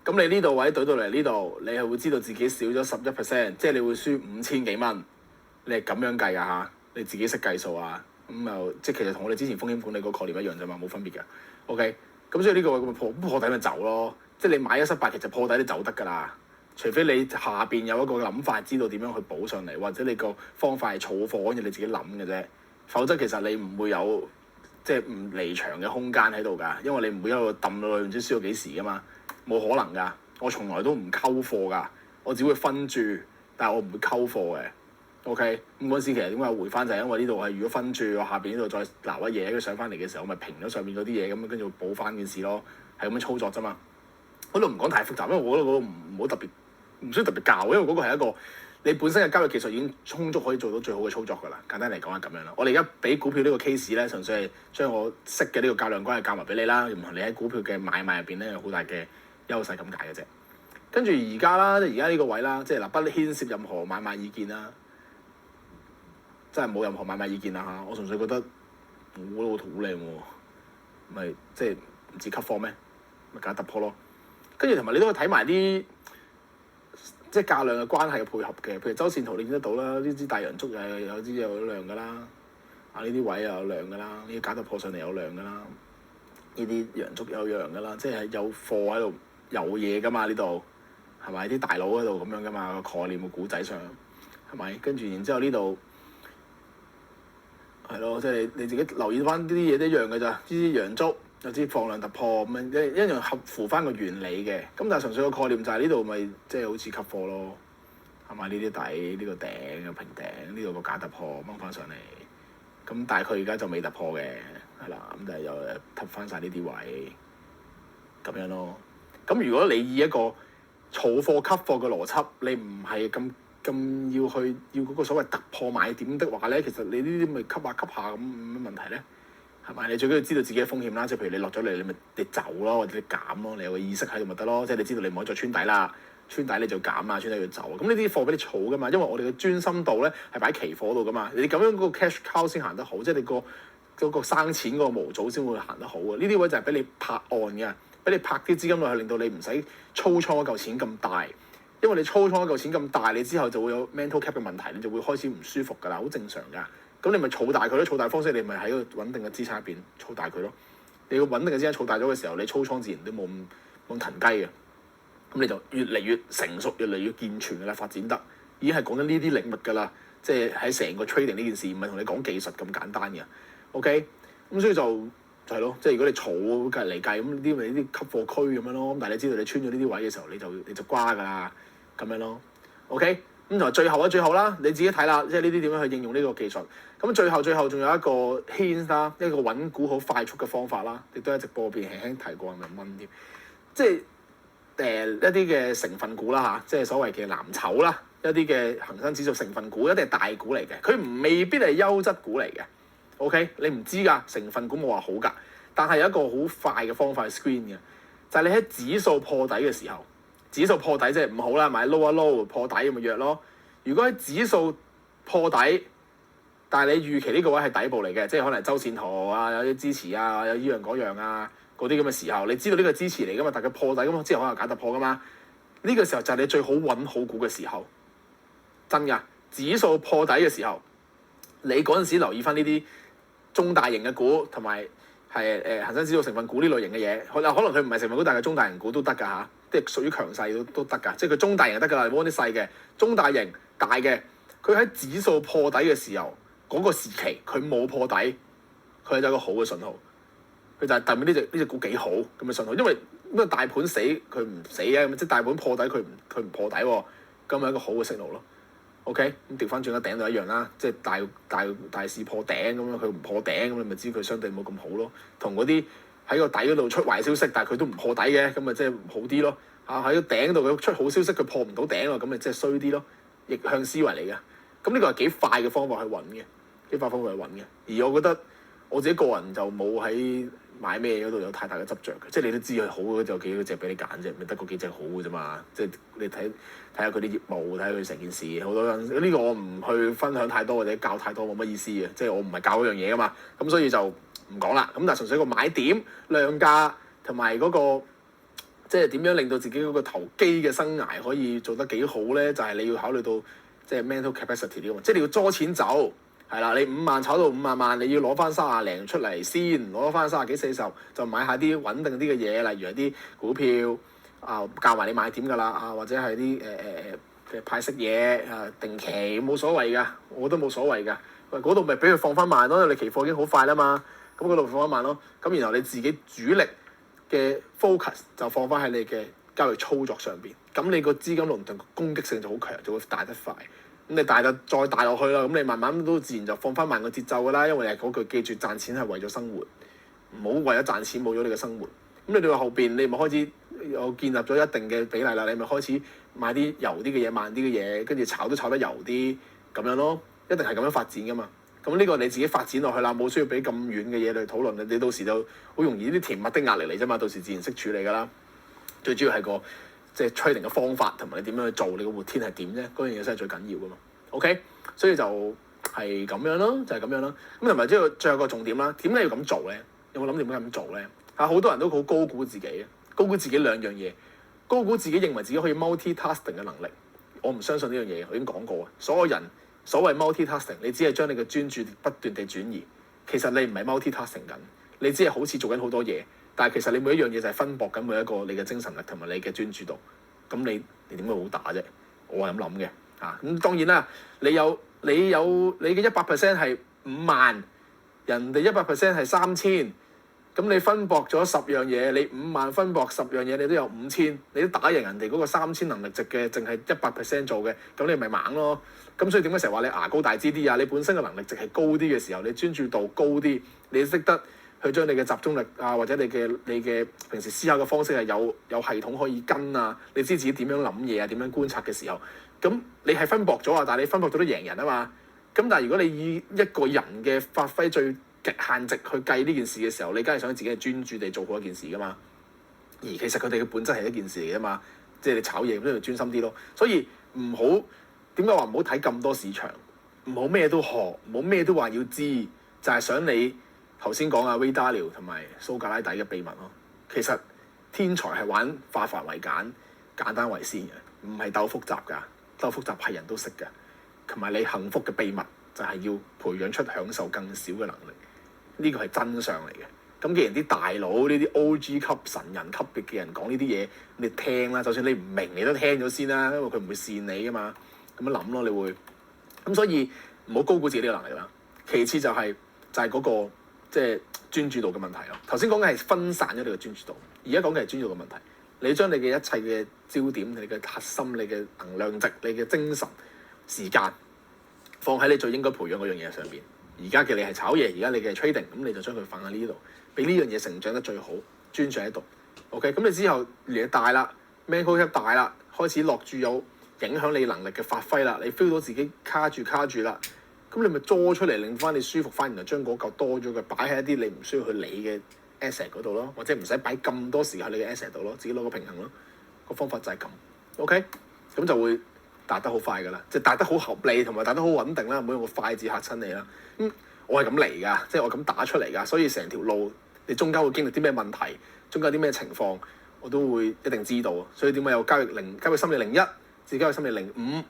S1: 咁你呢度位對到嚟呢度，你係會知道自己少咗11%，即係你會輸5000幾蚊。你係咁樣計㗎嚇，你自己識計數啊。咁又即係其實同我哋之前風險管理個概念一樣啫嘛，冇分別㗎。OK，咁所以呢個位咁破底咪走咯。即係你買咗失敗，其實破底都走得㗎啦。除非你下邊有一個諗法，知道點樣去補上嚟，或者你個方法係儲貨，跟住你自己諗嘅啫。否則其實你唔會有即係唔離場嘅空間喺度㗎，因為你唔會一路揼到去唔知輸到幾時㗎嘛。冇可能㗎，我從來都唔溝貨㗎，我只會分注，但係我唔會溝貨嘅。OK，咁嗰時其實點解回翻就係因為呢度係如果分注，我下邊呢度再撈一嘢，跟住上翻嚟嘅時候，我咪平咗上面嗰啲嘢，咁跟住補翻件事咯，係咁樣操作啫嘛。嗰度唔講太複雜，因為我覺得嗰度唔好特別，唔需要特別教，因為嗰個係一個你本身嘅交易技術已經充足，可以做到最好嘅操作㗎啦。簡單嚟講係咁樣啦。我哋而家俾股票呢個 case 咧，純粹係將我識嘅呢個較量關係教埋俾你啦，唔同你喺股票嘅買賣入邊咧有好大嘅優勢咁解嘅啫。跟住而家啦，即係而家呢個位啦，即係嗱，不牽涉任何買賣意見啦，真係冇任何買賣意見啦嚇。我純粹覺得我覺得個圖好靚喎，咪即係唔知吸貨咩，咪揀突破咯。跟住同埋你都可以睇埋啲即係價量嘅關係嘅配合嘅，譬如周線圖你見得到啦，呢支大陽燭又有啲有量㗎啦，啊呢啲位又有量㗎啦，呢啲揀突破上嚟有量㗎啦，呢啲陽燭有量㗎啦，即係有貨喺度有嘢㗎嘛呢度，係咪啲大佬喺度咁樣㗎嘛，個概念個故仔上係咪？跟住然之後呢度係咯，即係你自己留意翻呢啲嘢都一樣㗎咋，呢啲陽燭。有啲放量突破咁樣，一樣合乎翻個原理嘅。咁但係純粹個概念就係呢度咪即係好似吸貨咯，係咪？呢啲底呢個頂個平頂，呢度個假突破掹翻上嚟。咁但係佢而家就未突破嘅，係啦。咁但係又揼翻晒呢啲位，咁樣咯。咁如果你以一個儲貨吸貨嘅邏輯，你唔係咁要嗰個所謂突破買點的話咧，其實你呢啲咪吸下咁乜問題咧？係咪？你最緊要知道自己嘅風險啦，即係譬如你落咗嚟，你咪你走咯，或者你減咯，你有個意識喺度咪得咯。即係你知道你唔可以再穿底啦，穿底你就減啊，穿底要走。咁呢啲貨俾你儲噶嘛，因為我哋嘅專心度咧係擺喺期貨度噶嘛。你咁樣個 cash cow 先行得好，即係你個生錢嗰個模組先會行得好啊。呢啲位就係俾你拍案嘅，俾你拍啲資金落去，令到你唔使操倉嗰嚿錢咁大。因為你操倉嗰嚿錢咁大，你之後就會有 mental cap 嘅問題，你就會開始唔舒服㗎啦，好正常㗎。咁你咪儲大佢咯，儲大方式你咪喺個穩定嘅資產入邊儲大佢咯。你個穩定嘅資產儲大咗嘅時候，你操倉自然都冇咁騰雞嘅。咁你就越嚟越成熟，越嚟越健全嘅啦，發展得。已經係講緊呢啲領域㗎啦。即係喺成個 trading 呢件事，唔係同你講技術咁簡單嘅。OK，咁所以就係咯，即係如果你儲計嚟計咁呢啲咪呢啲吸貨區咁樣咯。咁但係你知道你穿咗呢啲位嘅時候，你就瓜㗎啦，咁樣咯。OK，咁同埋最後啦，你自己睇啦，即係呢啲點樣去應用呢個技術。咁最後仲有一個 hint 啦，一個揾股好快速嘅方法啦，亦都喺直播入邊輕輕提過咁蚊添，即係一啲嘅成分股啦嚇，即係所謂嘅藍籌啦，一啲嘅恒生指數成分股，一定係大股嚟嘅，佢未必係優質股嚟嘅。OK， 你唔知㗎，成分股冇話好㗎，但係有一個好快嘅方法去 screen 嘅，就係你喺指數破底嘅時候，指數破底即係唔好啦，買撈一撈破底咁咪弱咯。如果喺指數破底，但係你預期呢個位係底部嚟嘅，即係可能周線圖啊，有啲支持啊，有依樣嗰樣啊，嗰啲咁嘅時候，你知道呢個支持嚟㗎嘛？但係佢破底咁之後可能假突破㗎嘛？呢個時候就係你最好揾好股嘅時候，真㗎。指數破底嘅時候，你嗰陣時留意翻呢啲中大型嘅股同埋係恆生指數成分股呢類型嘅嘢，可能佢唔係成分股，但係中大型股都得㗎嚇，即係屬於強勢都得㗎，即係佢中大型就得㗎啦，冇啲細嘅中大型大嘅，佢喺指數破底嘅時候。嗰個時期佢冇破底，佢係有一個好嘅信號，佢就係代表呢隻股幾好咁嘅信號，因為大盤死佢唔死嘅，咁即係大盤破底佢唔破底喎，咁係一個好嘅信號咯。OK，咁調翻轉個頂就一樣啦，即係大市破頂咁樣，佢唔破頂咁你咪知佢相對冇咁好咯。同嗰啲喺個底嗰度出壞消息，但係佢都唔破底嘅，咁咪即係好啲咯。喺個頂度佢出好消息，佢破唔到頂喎，咁咪即係衰啲咯。逆向思維嚟嘅，咁呢個係幾快嘅方法去揾嘅。幾百方法去揾嘅，而我覺得我自己個人就冇喺買咩嗰度有太大嘅執着嘅，即係你都知佢好嘅就幾多隻俾你揀啫，咪得嗰幾隻好嘅啫嘛。即係你睇下佢啲業務，睇下佢成件事，好多人呢個我唔去分享太多或者教太多冇乜意思嘅，即係我唔係教嗰樣嘢噶嘛，咁所以就唔講啦。咁但係純粹個買點、量價同埋嗰個即係點樣令到自己嗰個投機嘅生涯可以做得幾好咧，就係你要考慮到即係 mental capacity 呢個，即係你要揸錢走。係啦，你5萬炒到50萬，你要攞翻30零出嚟先，攞翻30幾40就買下啲穩定啲嘅嘢，例如係啲股票教埋你買點㗎啦或者係啲派息嘢定期冇所謂㗎，我都冇所謂㗎。喂，嗰度咪俾佢放翻慢咯，你期貨已經好快啦嘛，咁嗰度放翻慢咯。咁然後你自己主力嘅 focus 就放翻喺你嘅交易操作上邊，咁你個資金流動攻擊性就好強，就會大得快。咁你再大落去啦，咁你慢慢都自然就放翻慢個節奏㗎啦。因為係嗰句記住，賺錢係為咗生活，唔好為咗賺錢冇咗你嘅生活。咁你到後邊你咪開始有建立咗一定嘅比例啦，你咪開始買啲油啲嘅嘢、慢啲嘅嘢，跟住炒都炒得油啲咁樣咯。一定係咁樣發展㗎嘛。咁呢個你自己發展落去啦，冇需要俾咁遠嘅嘢去討論。你到時就好容易啲甜蜜的壓力嚟啫嘛，到時自然識處理㗎啦。最主要係個即係 trading 嘅方法同埋你點樣去做，你個活天係點啫？嗰樣嘢先係最緊要噶嘛。OK，所以就係咁樣咯，就係咁樣咯。咁同埋之後最後個重點啦，點解要咁做咧？有冇諗點解咁做咧？好多人都好高估自己，高估自己兩樣嘢，高估自己認為自己可以 multi-tasking 嘅能力。我唔相信呢樣嘢，我已經講過。所有人所謂 multi-tasking， 你只係將你嘅專注不斷地轉移，其實你唔係 multi-tasking 緊，你只係好似做緊好多嘢。但係其實你每一樣嘢就係分薄緊每一個你嘅精神力同埋你嘅專注度，咁你點會好打啫？我係咁諗嘅嚇。咁當然啦，你嘅100% 係5萬，人哋100% 係3000，咁你分薄咗10樣嘢，你5萬分薄10樣嘢，你都有5000，你都打贏人哋嗰個3000能力值嘅，淨係100% 做嘅，咁你咪猛咯。咁所以點解成日話你牙高大支啲啊？你本身嘅能力值係高啲嘅時候，你專注度高啲，你識得去將你嘅集中力或者你嘅平時思考嘅方式係有系統可以跟你知自己點樣諗嘢點樣觀察嘅時候，咁你係分薄咗但係你分薄咗都贏人啊嘛。咁但係如果你以一個人嘅發揮最極限值去計呢件事嘅時候，你梗係想自己係專注地做好一件事噶嘛。而其實佢哋嘅本質係一件事嚟噶嘛，即係你炒嘢咁就專心啲咯。所以唔好點解話唔好睇咁多市場，唔好咩都學，唔好咩都話要知，就係想你頭先講Ray Dalio同埋蘇格拉底嘅秘密咯。其實天才係玩化繁為簡，簡單為先嘅，唔係鬥複雜㗎。鬥複雜係人都識㗎。同埋你幸福嘅秘密就係要培養出享受更少嘅能力，呢個係真相嚟嘅。咁既然啲大佬呢啲 OG 級神人級別嘅人講呢啲嘢，你聽啦。就算你唔明，你都聽咗先啦，因為佢唔會騙你㗎嘛。咁樣諗咯，你會咁所以唔好高估自己呢個能力啦。其次就係嗰個即係專注度嘅問題咯。頭先講嘅係分散咗你嘅專注度，而家講嘅係專注度嘅問題。你將你嘅一切嘅焦點、你嘅核心、你嘅能量值、你嘅精神、時間放喺你最應該培養嗰樣嘢上邊。而家嘅你係炒嘢，而家你嘅 trading， 咁你就將佢放喺呢度，俾呢樣嘢成長得最好，專注喺度。OK， 咁你之後年紀大啦 ，mental cap 大啦，開始落注有影響你能力嘅發揮啦，你 feel 到自己卡住啦，咁你咪捉出嚟，令翻你舒服翻，然後將嗰嚿多咗嘅擺喺一啲你唔需要去理嘅 asset 嗰度咯，或者唔使擺咁多時間喺你嘅 asset 度咯，自己攞個平衡咯。個方法就係咁 ，OK， 咁就會達得好快噶啦，即係達得好合理同埋達得好穩定啦，唔好用個快字嚇親你啦。我係咁嚟㗎，即係我咁打出嚟㗎，所以成條路你中間會經歷啲咩問題，中間有啲咩情況，我都會一定知道。所以點解有交易心理01至交易心理05嗰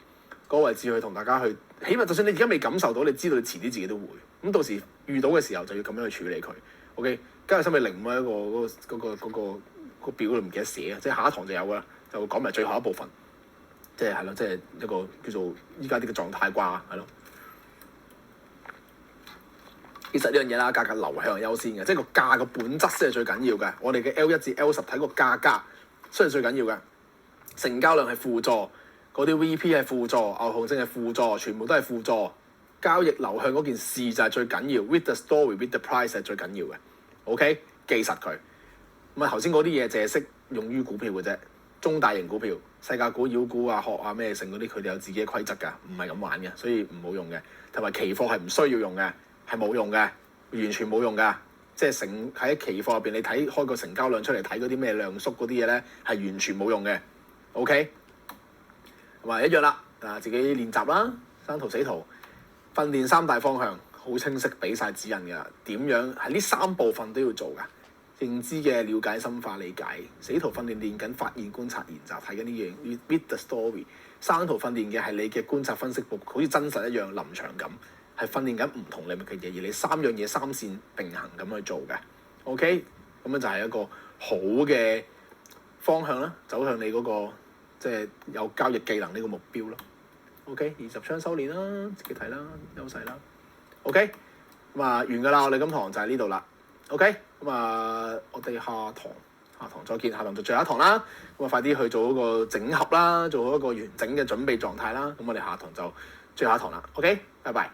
S1: 個位置去同大家去，起碼就算你而家未感受到，你知道你遲啲自己都會。咁到時遇到嘅時候就要咁樣去處理佢。OK， 交易心理05係一個表都唔記得寫啊，即係下一堂就有㗎啦，就講埋最後一部分，即係咯，即係一個叫做依家啲嘅狀態啩，係咯。其實呢樣嘢啦，價格流向優先嘅，即係個價個本質先係最緊要嘅。我哋嘅 L1 至 L10睇個價格先係最緊要嘅，成交量係輔助，嗰啲 VP 係輔助，牛熊證係輔助，全部都係輔助。交易流向嗰件事就係最緊要 ，with the story with the price 係最緊要嘅。OK， 記實佢。咁啊頭先嗰啲嘢淨係識用於股票嘅啫，中大型股票、世界股、妖股啊、學啊咩成嗰啲，佢哋有自己嘅規則㗎，唔係咁玩嘅，所以唔好用嘅。同埋期貨係唔需要用嘅。係冇用嘅，完全冇用㗎。即係喺期貨入邊，你睇開個成交量出嚟睇嗰啲咩量縮嗰啲嘢咧，係完全冇用嘅。OK， 同埋一樣啦，自己練習啦，生圖死圖，訓練3大方向，好清晰俾晒指引㗎。點樣係呢3部分都要做㗎？認知嘅了解、深化理解，死圖訓練練緊發現、觀察、研習，睇緊呢樣 with the story。生圖訓練嘅係你嘅觀察分析部，好似真實一樣臨場咁。係訓練緊唔同領域嘅嘢，而你3樣嘢3線並行咁去做嘅 ，OK， 咁樣就係一個好嘅方向啦，走向你嗰個即係有交易技能呢個目標咯。OK， 20槍修練啦，自己睇啦，優勢啦。OK， 咁啊完㗎啦，我哋今堂就係呢度啦。OK， 咁啊我哋下堂再見，下堂就最後一堂啦。咁啊快啲去做一個整合啦，做一個完整嘅準備狀態啦。咁我哋下堂就最後一堂啦。OK，拜拜。